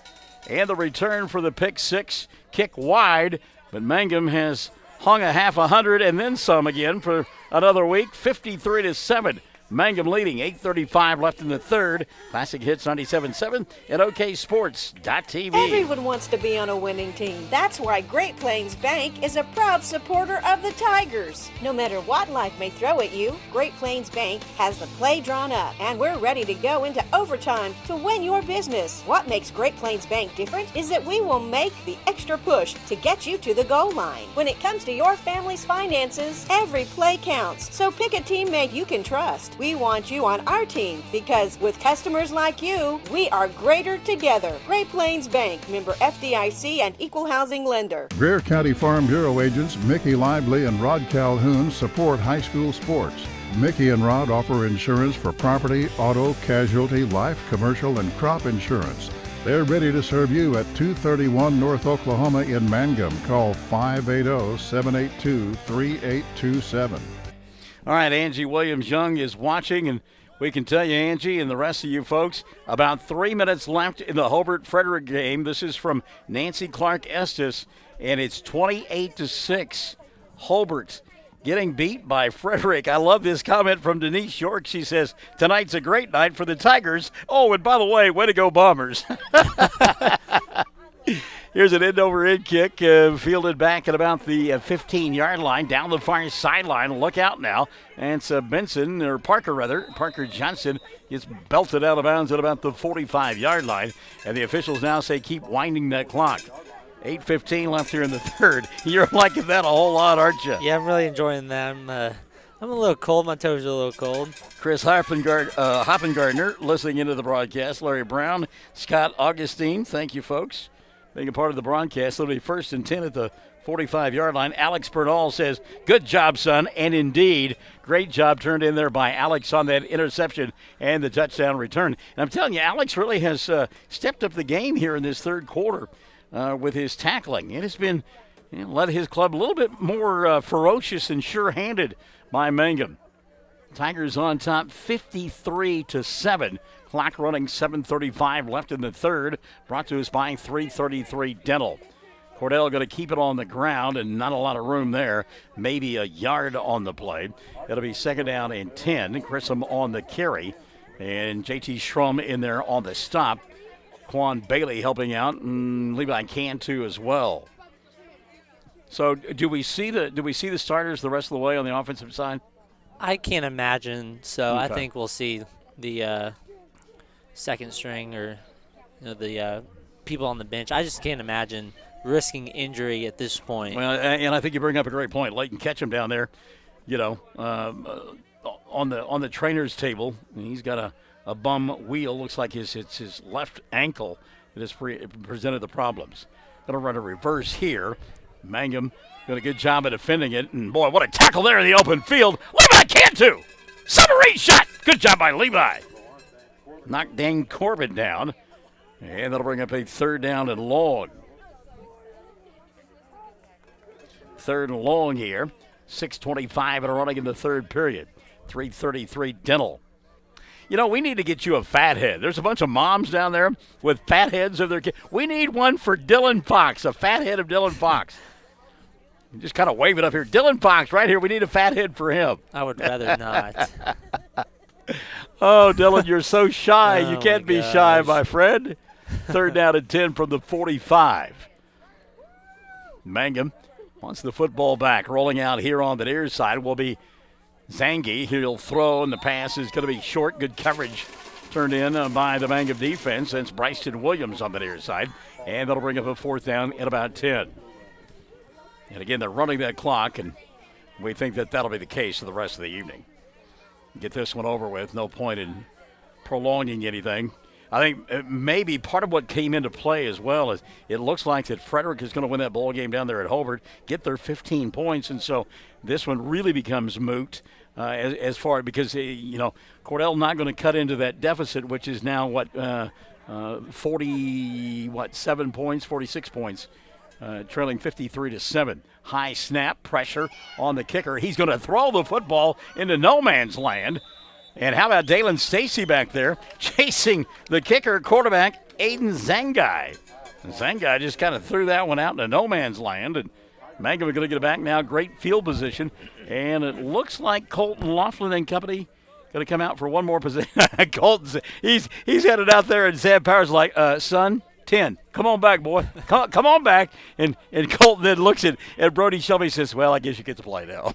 and the return for the pick six, kick wide. But Mangum has hung a half 100 and then some again for another week, 53-7. Mangum leading, 8:35 left in the third. Classic Hits 97.7 at OKSports.tv. Everyone wants to be on a winning team. That's why Great Plains Bank is a proud supporter of the Tigers. No matter what life may throw at you, Great Plains Bank has the play drawn up, and we're ready to go into overtime to win your business. What makes Great Plains Bank different is that we will make the extra push to get you to the goal line. When it comes to your family's finances, every play counts. So pick a teammate you can trust. We want you on our team because with customers like you, we are greater together. Great Plains Bank, member FDIC and equal housing lender. Greer County Farm Bureau agents Mickey Lively and Rod Calhoun support high school sports. Mickey and Rod offer insurance for property, auto, casualty, life, commercial, and crop insurance. They're ready to serve you at 231 North Oklahoma in Mangum. Call 580-782-3827. All right, Angie Williams-Young is watching, and we can tell you, Angie, and the rest of you folks, about 3 minutes left in the Hobart-Frederick game. This is from Nancy Clark Estes, and it's 28-6. Hobart getting beat by Frederick. I love this comment from Denise York. She says, tonight's a great night for the Tigers. Oh, and by the way, way to go, Bombers. Here's an end-over-end kick, fielded back at about the 15-yard line, down the far sideline. Look out now. And it's Parker Johnson gets belted out of bounds at about the 45-yard line. And the officials now say keep winding that clock. 8:15 left here in the third. You're liking that a whole lot, aren't you? Yeah, I'm really enjoying that. I'm a little cold. My toes are a little cold. Chris Hoppengardner listening into the broadcast. Larry Brown, Scott Augustine, thank you, folks, being a part of the broadcast. It'll be 1st and 10 at the 45-yard line. Alex Bernal says, good job, son. And indeed, great job turned in there by Alex on that interception and the touchdown return. And I'm telling you, Alex really has stepped up the game here in this third quarter with his tackling. It has been led his club a little bit more ferocious and sure-handed by Mangum. Tigers on top 53-7. Clock running, 7:35 left in the third. Brought to us by 333 Dental. Cordell going to keep it on the ground and not a lot of room there. Maybe a yard on the play. It'll be 2nd down and 10. Grissom on the carry. And J.T. Schrum in there on the stop. Quan Bailey helping out, and Levi Cantu as well. So do we see the starters the rest of the way on the offensive side? I can't imagine. So Okay. I think we'll see the second string or the people on the bench. I just can't imagine risking injury at this point. Well, and I think you bring up a great point. Leighton Ketchum down there, on the trainer's table. He's got a bum wheel. Looks like it's his left ankle that has presented the problems. Going to run a reverse here. Mangum did a good job of defending it. And, boy, what a tackle there in the open field. Levi Cantu! Submarine shot! Good job by Levi. Knocked Dane Corbin down. And that'll bring up a 3rd down and long. 3rd and long here. 6:25 and running in the third period. 3:33 Dental. We need to get you a fat head. There's a bunch of moms down there with fat heads of their kids. We need one for Dylan Fox, a fat head of Dylan Fox. Just kind of wave it up here. Dylan Fox right here. We need a fat head for him. I would rather not. Oh, Dylan, you're so shy. You Oh, can't my be gosh. shy, my friend. 3rd down and 10 from the 45. Mangum wants the football back. Rolling out here on the near side will be Zangi. He'll throw, and the pass is going to be short. Good coverage turned in by the Mangum defense. That's Bryson Williams on the near side. And that'll bring up a 4th down at about 10. And again, they're running that clock, and we think that that'll be the case for the rest of the evening. Get this one over with. No point in prolonging anything. I think maybe part of what came into play as well is it looks like that Frederick is going to win that ball game down there at Hobart, get their 15 points, and so this one really becomes moot as far because Cordell not going to cut into that deficit, which is now 47 points, 46 points. Trailing 53-7. High snap pressure on the kicker. He's going to throw the football into no man's land. And how about Dalen Stacy back there chasing the kicker, quarterback Aiden Zangai. Zangai just kind of threw that one out into no man's land. And Mangum are going to get it back now. Great field position. And it looks like Colton Laughlin and company going to come out for one more position. Colton, he's headed out there, and Sam Powers like, son, 10. Come on back, boy. Come on back. And Colton then looks at Brody Shelby and says, well, I guess you get to play now.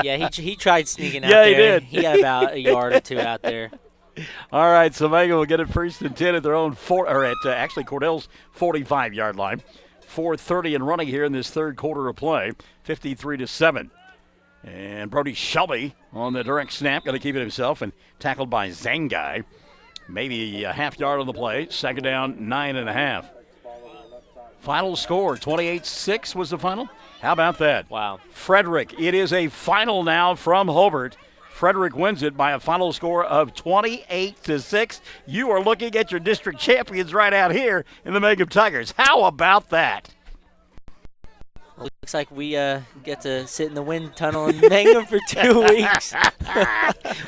Yeah, he tried sneaking out Yeah, there. he did. He got about a yard or two out there. All right, so Mangum will get it 1st and 10 at their own Cordell's 45-yard line. 4:30 and running here in this 3rd quarter of play. 53-7. And Brody Shelby on the direct snap, going to keep it himself, and tackled by Zangai. Maybe a half yard on the play. 2nd down, 9.5. Final score, 28-6 was the final. How about that? Wow. Frederick, it is a final now from Hobart. Frederick wins it by a final score of 28-6. You are looking at your district champions right out here in the Mangum Tigers. How about that? Looks like we get to sit in the wind tunnel in Mangum for 2 weeks.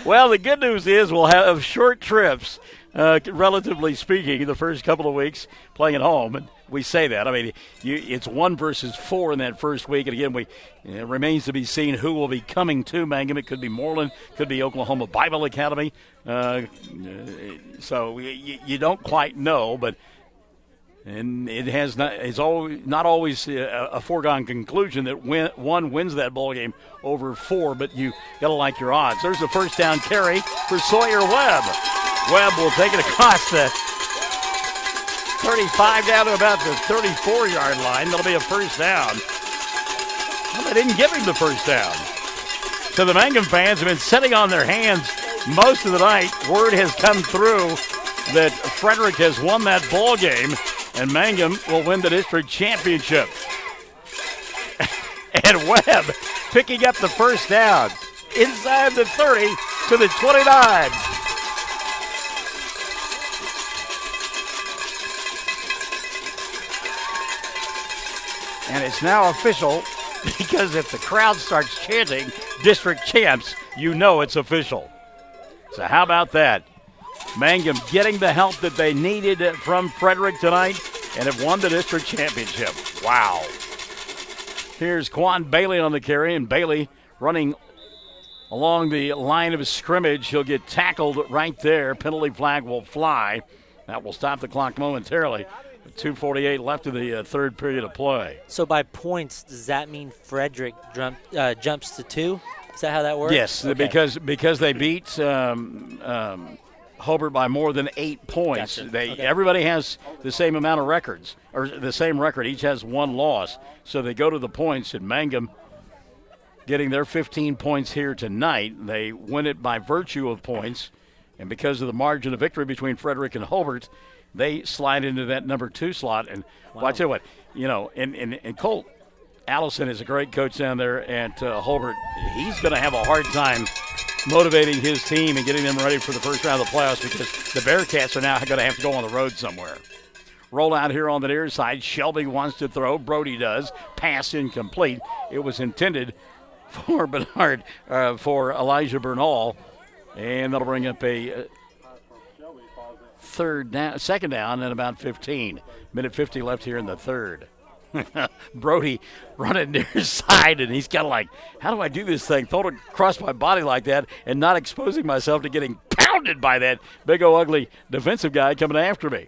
Well, the good news is we'll have short trips, relatively speaking, the first couple of weeks playing at home. And we say that. I mean, it's 1 versus 4 in that first week. And, again, it remains to be seen who will be coming to Mangum. It could be Moreland, could be Oklahoma Bible Academy. So you don't quite know, but – and it's not always a foregone conclusion that one wins that ball game over 4, but you got to like your odds. There's a 1st down carry for Sawyer Webb. Webb will take it across the 35 down to about the 34-yard line. That'll be a 1st down. Well, they didn't give him the 1st down. So the Mangum fans have been sitting on their hands most of the night. Word has come through that Frederick has won that ball game, and Mangum will win the district championship. And Webb picking up the 1st down inside the 30 to the 29. And it's now official because if the crowd starts chanting district champs, you know it's official. So how about that? Mangum getting the help that they needed from Frederick tonight and have won the district championship. Wow. Here's Quan Bailey on the carry, and Bailey running along the line of scrimmage. He'll get tackled right there. Penalty flag will fly. That will stop the clock momentarily. 2:48 left in the 3rd period of play. So by points, does that mean Frederick jumps to 2? Is that how that works? Yes, okay. because they beat Hobart by more than 8 points. Gotcha. Everybody has the same amount of records, or the same record. Each has 1 loss. So they go to the points, and Mangum getting their 15 points here tonight. They win it by virtue of points, and because of the margin of victory between Frederick and Hobart, they slide into that number 2 slot. And well, I tell you what, and Colt Allison is a great coach down there at Hobart. He's going to have a hard time motivating his team and getting them ready for the first round of the playoffs because the Bearcats are now going to have to go on the road somewhere. Roll out here on the near side. Shelby wants to throw. Brody does. Pass incomplete. It was intended for Bernard, for Elijah Bernal, and that'll bring up a 2nd down and about 15. Minute 50 left here in the 3rd. Brody running near his side, and he's kind of like, how do I do this thing? Throw it across my body like that and not exposing myself to getting pounded by that big old ugly defensive guy coming after me.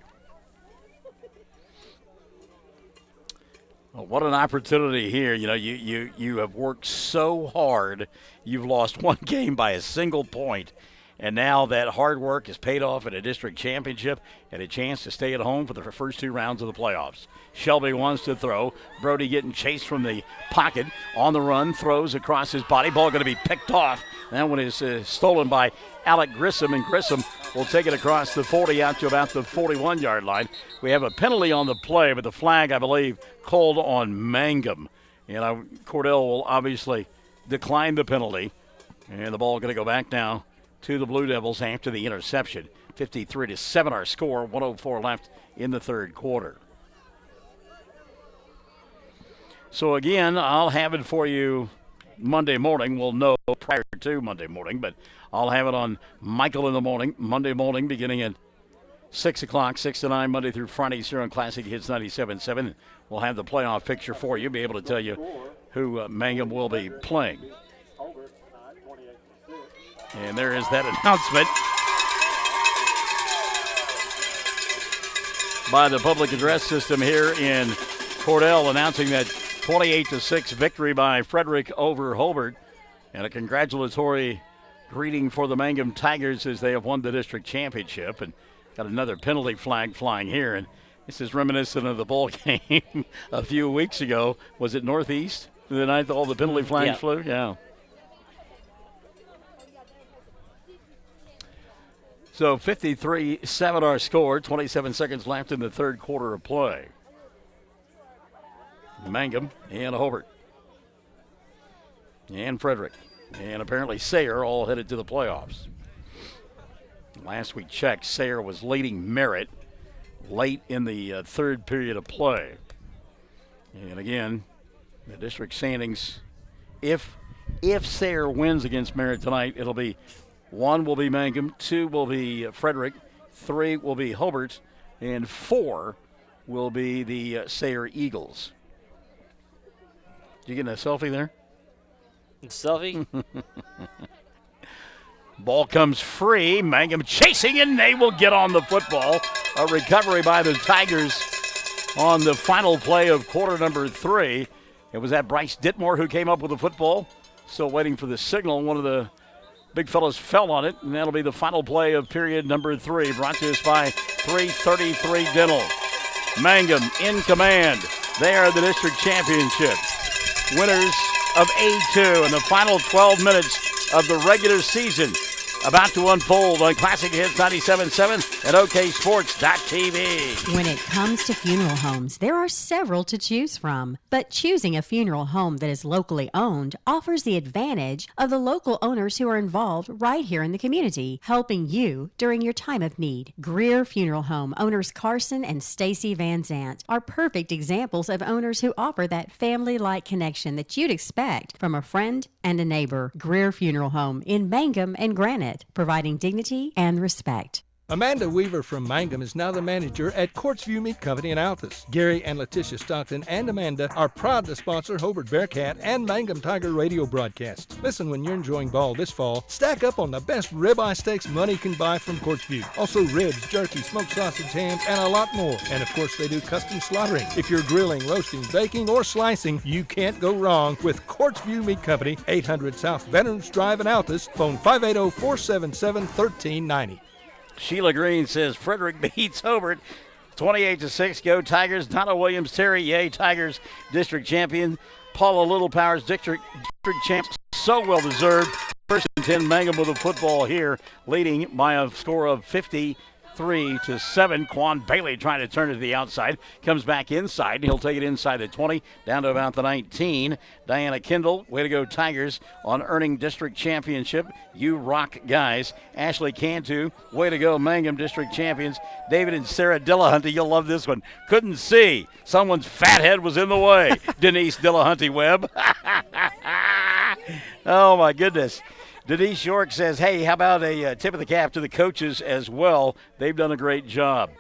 Well, what an opportunity here. You know, you have worked so hard. You've lost one game by a single point. And now that hard work has paid off in a district championship and a chance to stay at home for the first 2 rounds of the playoffs. Shelby wants to throw. Brody getting chased from the pocket. On the run, throws across his body. Ball going to be picked off. That one is stolen by Alec Grissom, and Grissom will take it across the 40 out to about the 41-yard line. We have a penalty on the play, but the flag, I believe, called on Mangum. And Cordell will obviously decline the penalty. And the ball going to go back now to the Blue Devils after the interception. 53-7 our score, 1:04 left in the third quarter. So again, I'll have it for you Monday morning. We'll know prior to Monday morning, but I'll have it on Michael in the morning, Monday morning, beginning at 6 o'clock, 6 to 9, Monday through Fridays here on Classic Hits 97.7. We'll have the playoff picture for you, be able to tell you who Mangum will be playing. And there is that announcement by the public address system here in Cordell, announcing that 28-6 victory by Frederick over Hobart. And a congratulatory greeting for the Mangum Tigers as they have won the district championship. And got another penalty flag flying here. And this is reminiscent of the bowl game a few weeks ago. Was it Northeast the night all the penalty flags flew? Yeah. So 53-7 our score, 27 seconds left in the third quarter of play. Mangum and Hobart and Frederick and apparently Sayre all headed to the playoffs. Last we checked, Sayre was leading Merritt late in the third period of play. And again, the district standings, if Sayre wins against Merritt tonight, it'll be 1 will be Mangum, 2 will be Frederick, 3 will be Hobart, and 4 will be the Sayre Eagles. You getting a selfie there? Selfie? Ball comes free. Mangum chasing, and they will get on the football. A recovery by the Tigers on the final play of quarter number 3. It was that Bryce Ditmore who came up with the football. Still waiting for the signal. One of the big fellows fell on it, and that'll be the final play of period number 3, brought to us by 333 Dental. Mangum in command. They are the district championship winners of A2 in the final 12 minutes of the regular season. About to unfold on Classic Hits 97.7 and OKSports.tv. When it comes to funeral homes, there are several to choose from. But choosing a funeral home that is locally owned offers the advantage of the local owners who are involved right here in the community, helping you during your time of need. Greer Funeral Home owners Carson and Stacy Van Zant are perfect examples of owners who offer that family-like connection that you'd expect from a friend and a neighbor. Greer Funeral Home in Mangum and Granite, providing dignity and respect. Amanda Weaver from Mangum is now the manager at Courtsview Meat Company in Altus. Gary and Letitia Stockton and Amanda are proud to sponsor Hobart Bearcat and Mangum Tiger radio broadcasts. Listen when you're enjoying ball this fall. Stack up on the best ribeye steaks money can buy from Courtsview. Also ribs, jerky, smoked sausage, hams, and a lot more. And of course they do custom slaughtering. If you're grilling, roasting, baking, or slicing, you can't go wrong with Courtsview Meat Company, 800 South Veterans Drive in Altus. Phone 580-477-1390. Sheila Green says Frederick beats Hobart 28-6. Go Tigers. Donna Williams Terry, yay Tigers district champion. Paula Little Powers district champ. So well deserved. First and 10 Mangum with the football here, leading by a score of 53-7. Quan Bailey trying to turn it to the outside. Comes back inside. He'll take it inside the 20, down to about the 19. Diana Kendall, way to go Tigers on earning district championship. You rock, guys. Ashley Cantu, way to go Mangum district champions. David and Sarah Dillahunty, you'll love this one. Couldn't see. Someone's fat head was in the way. Denise Dillahunty Webb. Oh, my goodness. Denise York says, hey, how about a tip of the cap to the coaches as well? They've done a great job.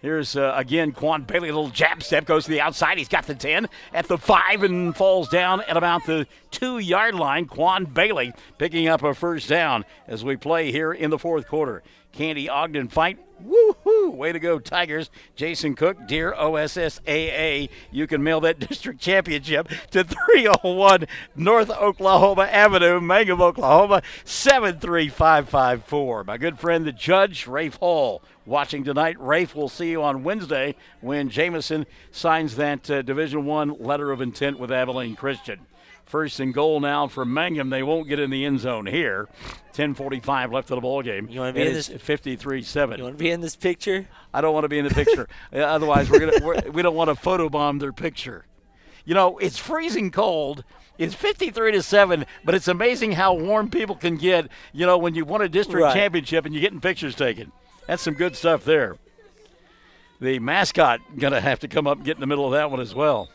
Here's, again, Quan Bailey, a little jab step, goes to the outside. He's got the 10 at the 5 and falls down at about the 2-yard line. Quan Bailey picking up a first down as we play here in the fourth quarter. Candy Ogden fight. Woo-hoo! Way to go, Tigers. Jason Cook, dear OSSAA, you can mail that district championship to 301 North Oklahoma Avenue, Mangum, Oklahoma, 73554. My good friend, the judge, Rafe Hall, watching tonight. Rafe, we'll see you on Wednesday when Jamison signs that Division I letter of intent with Abilene Christian. First and goal now for Mangum. They won't get in the end zone here. 10:45 left of the ball game. You want to be in this 53-7. You want to be in this picture? I don't want to be in the picture. Otherwise, we don't want to photobomb their picture. You know, it's freezing cold. It's 53-7, but it's amazing how warm people can get. You know, when you won a district championship and you're getting pictures taken. That's some good stuff there. The mascot gonna have to come up and get in the middle of that one as well.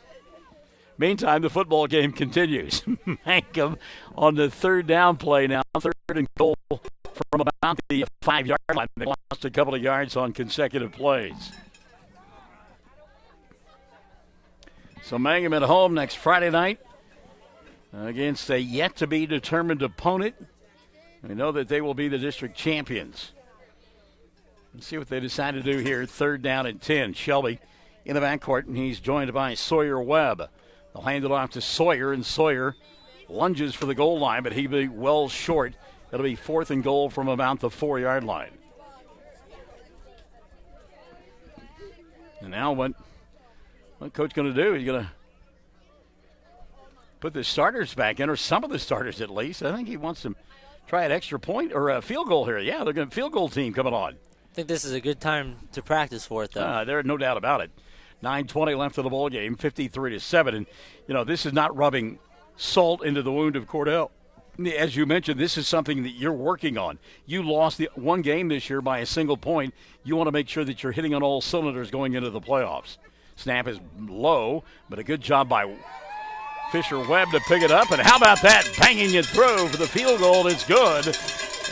Meantime, the football game continues. Mangum on the third down play now, third and goal from about the 5-yard line. They lost a couple of yards on consecutive plays. So Mangum at home next Friday night against a yet-to-be-determined opponent. We know that they will be the district champions. Let's see what they decide to do here. Third down and 10. Shelby in the backcourt, and he's joined by Sawyer Webb. They'll hand it off to Sawyer, and Sawyer lunges for the goal line, but he'll be well short. It'll be fourth and goal from about the 4-yard line. And now what Coach going to do? He's going to put the starters back in, or some of the starters at least. I think he wants to try an extra point or a field goal here. Yeah, they're going to field goal team coming on. I think this is a good time to practice for it, though. There's no doubt about it. 9:20 left of the ball game, 53-7. And, you know, this is not rubbing salt into the wound of Cordell. As you mentioned, this is something that you're working on. You lost the one game this year by a single point. You want to make sure that you're hitting on all cylinders going into the playoffs. Snap is low, but a good job by Fisher Webb to pick it up. And how about that? Banging it through for the field goal. It's good.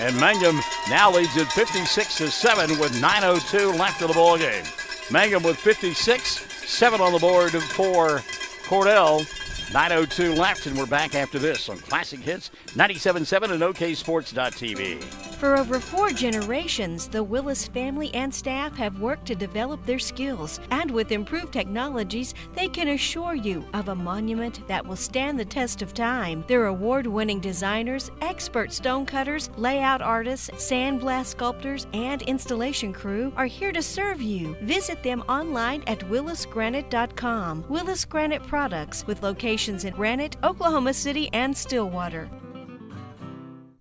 And Mangum now leads it 56-7 with 9:02 left of the ball game. Mangum with 56, 7 on the board for Cordell. 9:02 left, and we're back after this on Classic Hits 97.7 and OKSports.tv. For over 4 generations, the Willis family and staff have worked to develop their skills, and with improved technologies, they can assure you of a monument that will stand the test of time. Their award-winning designers, expert stone cutters, layout artists, sandblast sculptors, and installation crew are here to serve you. Visit them online at willisgranite.com. Willis Granite Products, with locations in Granite, Oklahoma City, and Stillwater.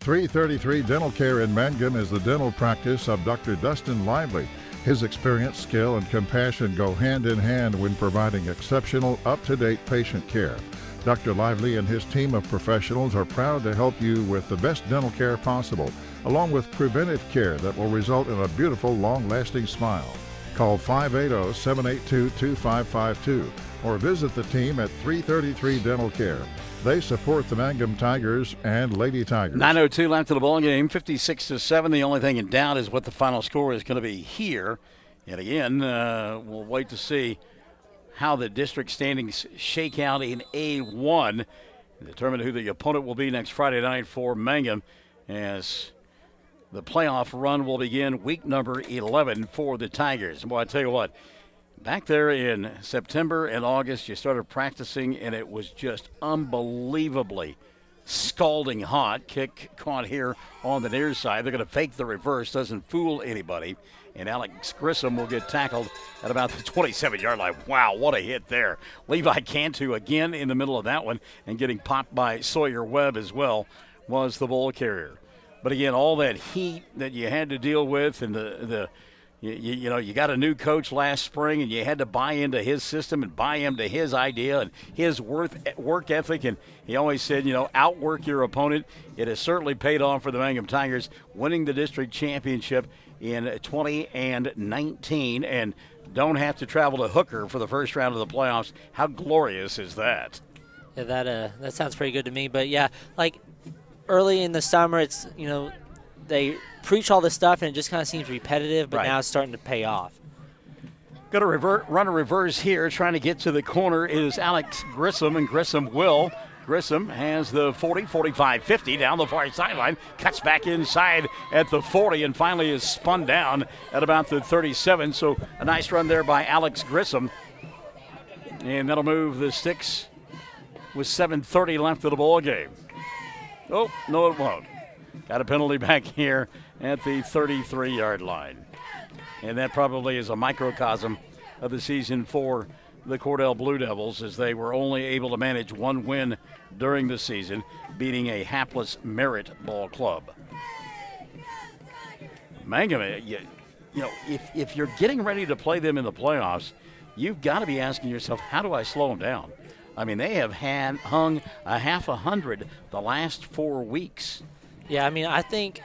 333 Dental Care in Mangum is the dental practice of Dr. Dustin Lively. His experience, skill, and compassion go hand in hand when providing exceptional, up-to-date patient care. Dr. Lively and his team of professionals are proud to help you with the best dental care possible, along with preventive care that will result in a beautiful, long-lasting smile. Call 580-782-2552 or visit the team at 333 Dental Care. They support the Mangum Tigers and Lady Tigers. 9:02 left of the ball game, 56-7. The only thing in doubt is what the final score is going to be here. And again, we'll wait to see how the district standings shake out in A1 and determine who the opponent will be next Friday night for Mangum, as the playoff run will begin week number 11 for the Tigers. Well, I tell you what, back there in September and August, you started practicing, and it was just unbelievably scalding hot. Kick caught here on the near side. They're going to fake the reverse. Doesn't fool anybody. And Alex Grissom will get tackled at about the 27-yard line. Wow, what a hit there. Levi Cantu again in the middle of that one, and getting popped by Sawyer Webb as well was the ball carrier. But again, all that heat that you had to deal with, and you know, you got a new coach last spring, and you had to buy into his system and buy into his idea and his work ethic. And he always said, you know, outwork your opponent. It has certainly paid off for the Mangum Tigers, winning the district championship in 2019, and don't have to travel to Hooker for the first round of the playoffs. How glorious is that? Yeah, that sounds pretty good to me. But yeah, like early in the summer, it's, you know, they preach all this stuff and it just kind of seems repetitive, but now it's starting to pay off. Going to run a reverse here, trying to get to the corner is Alex Grissom, and Grissom will. Grissom has the 40, 45, 50 down the far sideline, cuts back inside at the 40, and finally is spun down at about the 37. So a nice run there by Alex Grissom. And that'll move the Sticks with 7:30 left of the ball game. Oh, no, it won't. Got a penalty back here at the 33-yard line. And that probably is a microcosm of the season for the Cordell Blue Devils, as they were only able to manage one win during the season, beating a hapless Merritt ball club. Mangum, you know, if you're getting ready to play them in the playoffs, you've got to be asking yourself, how do I slow them down? I mean, they have hung a half 100 the last 4 weeks. Yeah, I mean, I think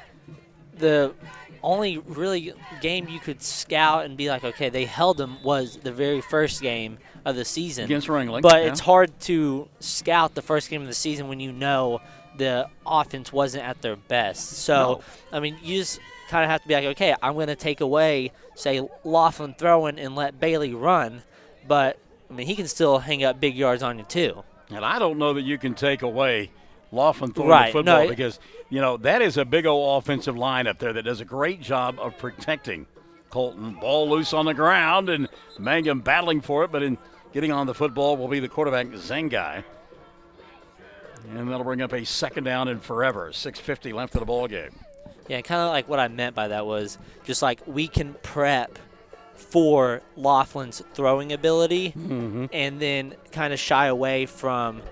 the only really game you could scout and be like, okay, they held them was the very first game of the season. Against Ringling. But it's hard to scout the first game of the season when you know the offense wasn't at their best. So, I mean, you just kind of have to be like, okay, I'm going to take away, say, Laughlin throwing and let Bailey run. But, I mean, he can still hang up big yards on you, too. And I don't know that you can take away Laughlin throwing the football because, you know, that is a big old offensive line up there that does a great job of protecting Colton. Ball loose on the ground, and Mangum battling for it, but in getting on the football will be the quarterback, Zengai. And that'll bring up a second down and forever. 6:50 left of the ball game. Yeah, kind of like what I meant by that was just like we can prep for Laughlin's throwing ability and then kind of shy away from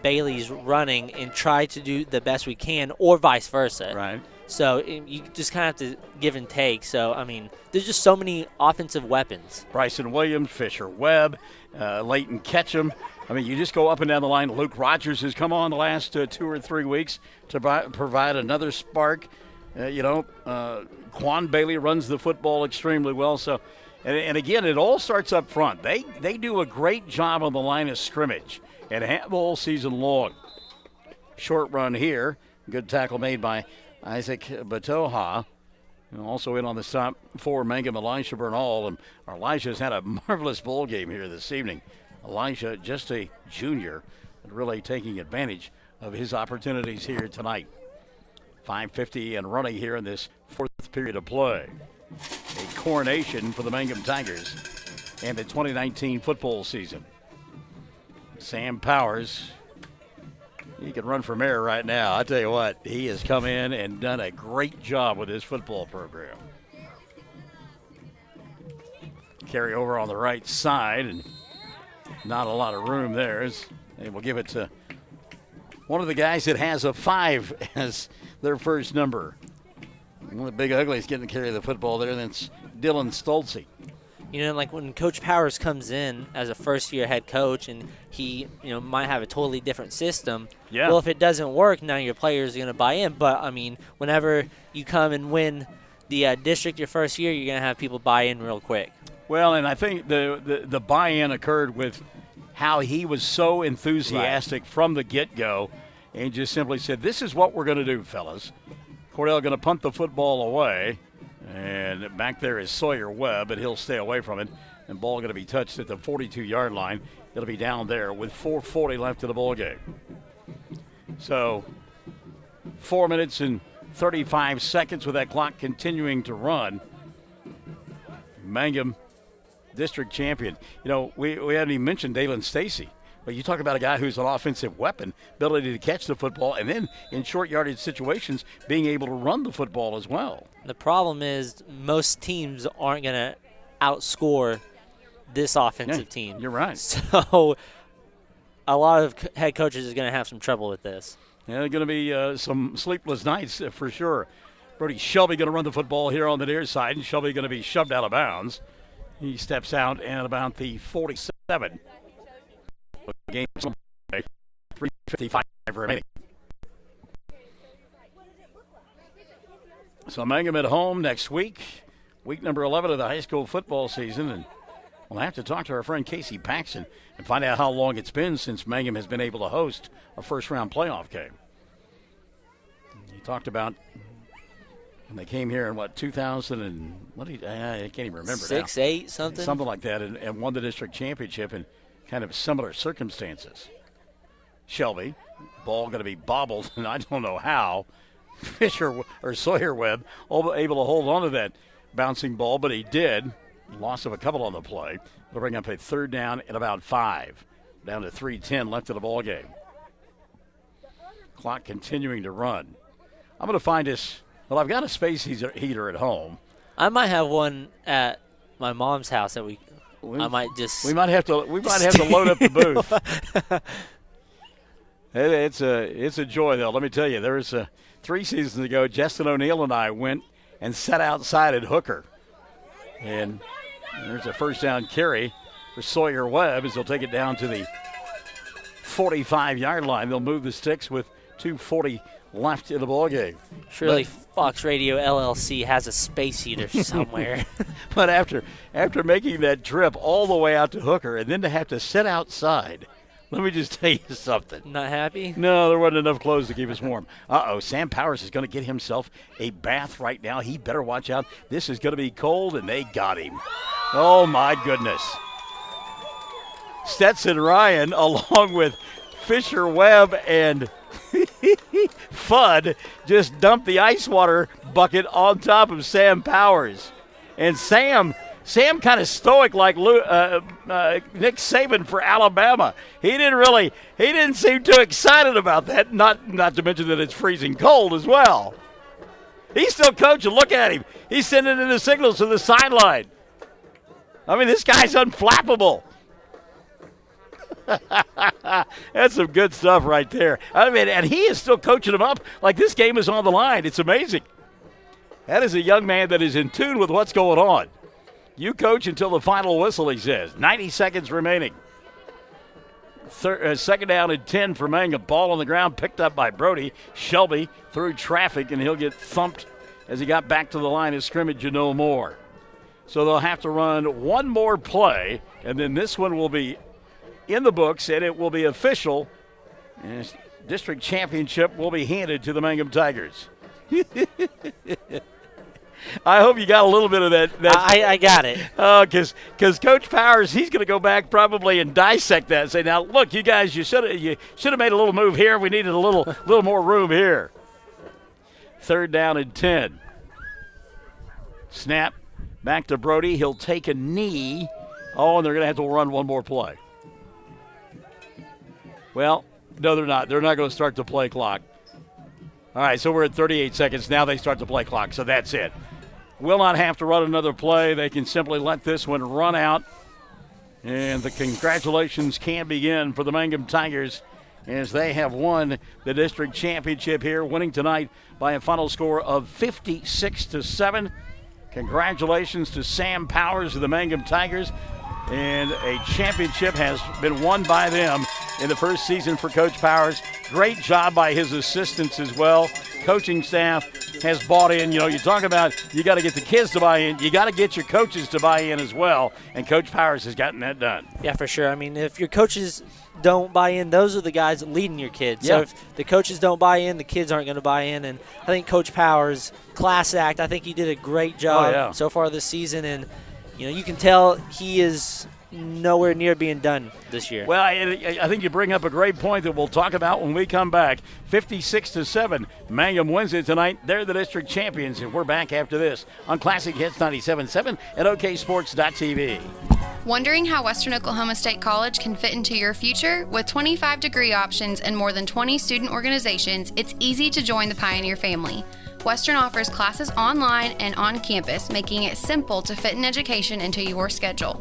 Bailey's running and try to do the best we can, or vice versa. Right. So you just kind of have to give and take. So, I mean, there's just so many offensive weapons. Bryson Williams, Fisher Webb, Leighton Ketchum. I mean, you just go up and down the line. Luke Rogers has come on the last 2 or 3 weeks to provide another spark. Quan Bailey runs the football extremely well. So, and again, it all starts up front. They do a great job on the line of scrimmage and have all season long. Short run here. Good tackle made by Isaac Batoha. And also in on the stop for Mangum, Elijah Bernal. And Elijah's had a marvelous ball game here this evening. Elijah, just a junior, and really taking advantage of his opportunities here tonight. 5:50 and running here in this fourth period of play. A coronation for the Mangum Tigers and the 2019 football season. Sam Powers, he can run for mayor right now. I tell you what, he has come in and done a great job with his football program. Carry over on the right side, and not a lot of room there. And we'll give it to one of the guys that has a 5 as their first number. One of the big uglies getting to carry the football there, that's Dylan Stolze. You know, like when Coach Powers comes in as a first-year head coach and he, might have a totally different system. Yeah. Well, if it doesn't work, none of your players are going to buy in. But, I mean, whenever you come and win the district your first year, you're going to have people buy in real quick. Well, and I think the buy-in occurred with how he was so enthusiastic from the get-go and just simply said, this is what we're going to do, fellas. Cordell going to punt the football away. And back there is Sawyer Webb, but he'll stay away from it. And ball going to be touched at the 42-yard line. It'll be down there with 4:40 left in the ball game. So 4 minutes and 35 seconds with that clock continuing to run. Mangum district champion. We haven't even mentioned Dalen Stacy. But you talk about a guy who's an offensive weapon, ability to catch the football, and then in short yardage situations, being able to run the football as well. The problem is most teams aren't going to outscore this offensive team. You're right. So a lot of head coaches are going to have some trouble with this. Yeah, there are going to be some sleepless nights for sure. Brody Shelby going to run the football here on the near side, and Shelby going to be shoved out of bounds. He steps out at about the 47. Game 3:55 remaining. So Mangum at home next week, week number 11 of the high school football season, and we'll have to talk to our friend Casey Paxton and find out how long it's been since Mangum has been able to host a first-round playoff game. He talked about And they came here in, 2000 and, I can't even remember 6, now. 8, something? Something like that, and won the district championship in kind of similar circumstances. Shelby, ball going to be bobbled, and I don't know how. Fisher or Sawyer Webb able to hold on to that bouncing ball, but he did. Loss of a couple on the play. They'll bring up a third down at about 5. Down to 3:10 left of the ball game. Clock continuing to run. I'm going to find this. Well, I've got a space heater at home. I might have one at my mom's house that we might have to load up the booth. It's a joy, though. Let me tell you, there was 3 seasons ago, Justin O'Neill and I went and sat outside at Hooker. And there's a first down carry for Sawyer Webb as they'll take it down to the 45-yard line. They'll move the sticks with 2:40 left in the ballgame. Surely Fox Radio LLC has a space heater somewhere. But after making that trip all the way out to Hooker and then to have to sit outside, let me just tell you something. Not happy? No, there wasn't enough clothes to keep us warm. Sam Powers is going to get himself a bath right now. He better watch out. This is going to be cold, and they got him. Oh, my goodness. Stetson Ryan, along with Fisher Webb and Fudd, just dumped the ice water bucket on top of Sam Powers. And Sam kind of stoic like Nick Saban for Alabama. He didn't seem too excited about that, not to mention that it's freezing cold as well. He's still coaching. Look at him. He's sending in the signals to the sideline. I mean, this guy's unflappable. That's some good stuff right there. I mean, and he is still coaching him up like this game is on the line. It's amazing. That is a young man that is in tune with what's going on. You coach until the final whistle, he says. 90 seconds remaining. Second down and 10 for Mangum. Ball on the ground picked up by Brody. Shelby through traffic, and he'll get thumped as he got back to the line of scrimmage and no more. So they'll have to run one more play, and then this one will be in the books, and it will be official. And district championship will be handed to the Mangum Tigers. I hope you got a little bit of that. I got it. Because Coach Powers, he's going to go back probably and dissect that and say, now, look, you guys, you should have made a little move here. We needed a little more room here. Third down and 10. Snap back to Brody. He'll take a knee. Oh, and they're going to have to run one more play. Well, no, they're not. They're not going to start the play clock. All right, so we're at 38 seconds. Now they start the play clock, so that's it. Will not have to run another play. They can simply let this one run out. And the congratulations can begin for the Mangum Tigers as they have won the district championship here, winning tonight by a final score of 56-7. Congratulations to Sam Powers of the Mangum Tigers. And a championship has been won by them in the first season for Coach Powers. Great job by his assistants as well. Coaching staff has bought in. You know, you talk about you got to get the kids to buy in. You got to get your coaches to buy in as well. And Coach Powers has gotten that done. Yeah, for sure. I mean, if your coaches don't buy in, those are the guys leading your kids. Yeah. So if the coaches don't buy in, the kids aren't going to buy in. And I think Coach Powers, class act, I think he did a great job so far this season. And you know, you can tell he is nowhere near being done this year. Well, I think you bring up a great point that we'll talk about when we come back. 56-7, Mangum wins it tonight. They're the district champions, and we're back after this on Classic Hits 97.7 and OKSports.tv. Wondering how Western Oklahoma State College can fit into your future? With 25 degree options and more than 20 student organizations, it's easy to join the Pioneer family. Western offers classes online and on campus, making it simple to fit an education into your schedule.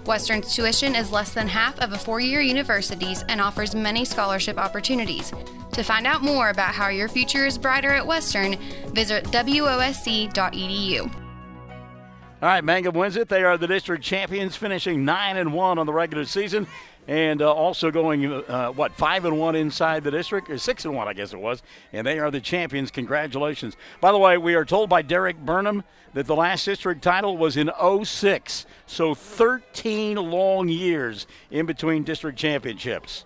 Western's tuition is less than half of a four-year university's and offers many scholarship opportunities. To find out more about how your future is brighter at Western, visit wosc.edu. All right, Mangum wins it. They are the district champions, finishing 9-1 on the regular season. And also going, 5-1 inside the district, or 6-1, I guess it was. And they are the champions. Congratulations. By the way, we are told by Derek Burnham that the last district title was in 06. So 13 long years in between district championships.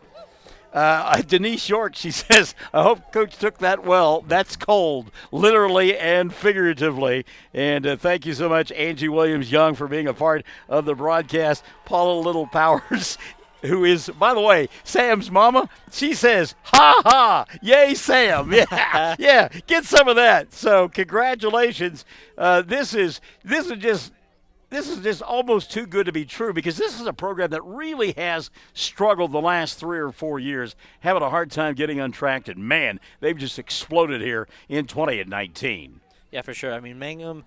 Denise York, she says, I hope Coach took that well. That's cold, literally and figuratively. And thank you so much, Angie Williams-Young, for being a part of the broadcast. Paula Little Powers, who is, by the way, Sam's mama, she says, ha ha, yay, Sam. Yeah, yeah, get some of that. So congratulations. This is just almost too good to be true, because this is a program that really has struggled the last 3 or 4 years, having a hard time getting on track. And, man, they've just exploded here in 2019. Yeah, for sure. I mean, Mangum,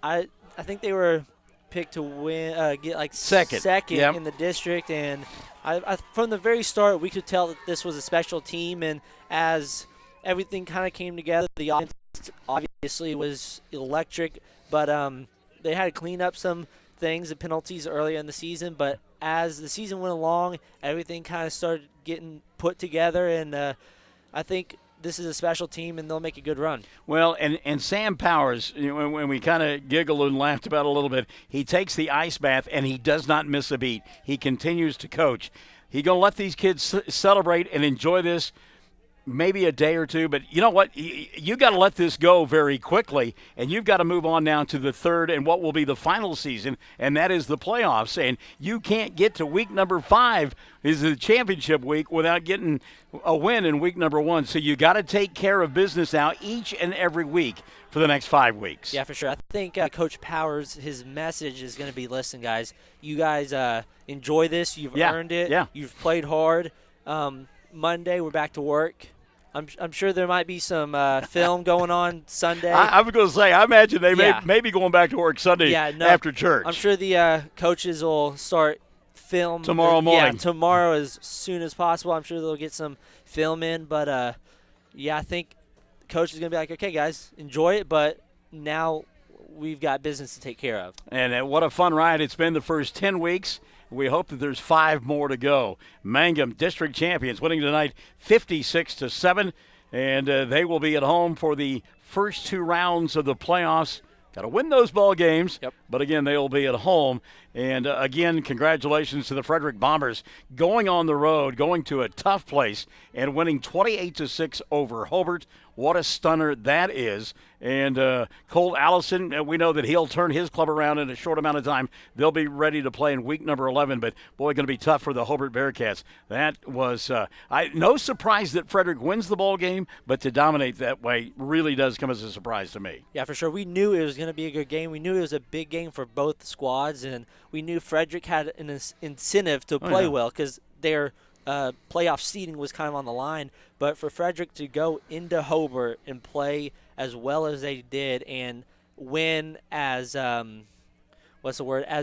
I think they were picked to win, get like second yep. in the district. And I from the very start, we could tell that this was a special team. And as everything kind of came together, the offense obviously was electric. But they had to clean up some things, the penalties earlier in the season. But as the season went along, everything kind of started getting put together. And I think this is a special team, and they'll make a good run. Well, and Sam Powers, when we kind of giggled and laughed about it a little bit, he takes the ice bath, and he does not miss a beat. He continues to coach. He's going to let these kids celebrate and enjoy this maybe a day or two, but you know what? You got to let this go very quickly, and you've got to move on now to the third and what will be the final season, and that is the playoffs. And you can't get to week number 5, is the championship week, without getting a win in week number 1. So you got to take care of business now each and every week for the next 5 weeks. Yeah, for sure. I think Coach Powers, his message is going to be, listen, guys, you guys enjoy this. You've earned it. Yeah. You've played hard. Monday, we're back to work. I'm sure there might be some film going on Sunday. I was going to say, I imagine they may be going back to work Sunday after church. I'm sure the coaches will start film tomorrow morning. Yeah, tomorrow as soon as possible. I'm sure they'll get some film in. But, I think coach is going to be like, okay, guys, enjoy it, but now we've got business to take care of. And what a fun ride it's been the first 10 weeks. We hope that there's 5 more to go. Mangum district champions winning tonight 56-7, and they will be at home for the first 2 rounds of the playoffs. Got to win those ball games, but again, they will be at home. And again, congratulations to the Frederick Bombers going on the road, going to a tough place, and winning 28-6 over Hobart. What a stunner that is. And Cole Allison, we know that he'll turn his club around in a short amount of time. They'll be ready to play in week number 11, but boy, going to be tough for the Hobart Bearcats. That was no surprise that Frederick wins the ball game, but to dominate that way really does come as a surprise to me. Yeah, for sure. We knew it was going to be a good game. We knew it was a big game for both squads, and we knew Frederick had an incentive to play well, because their playoff seeding was kind of on the line. But for Frederick to go into Hobart and play as well as they did and win as as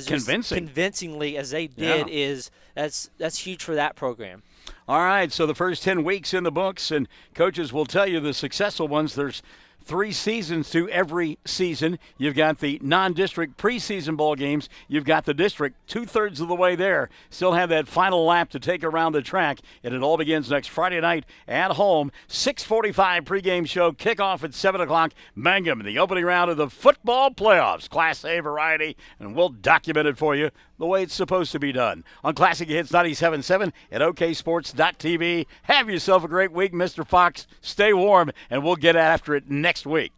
convincingly as they did is that's huge for that program. All right, so the first 10 weeks in the books, and coaches will tell you the successful ones. There's 3 seasons to every season. You've got the non-district preseason ball games. You've got the district 2/3 of the way there. Still have that final lap to take around the track, and it all begins next Friday night at home. 6:45 pregame show, kickoff at 7 o'clock. Mangum, the opening round of the football playoffs. Class A variety, and we'll document it for you the way it's supposed to be done. On Classic Hits 97.7 at OKSports.tv. Have yourself a great week, Mr. Fox. Stay warm, and we'll get after it next week.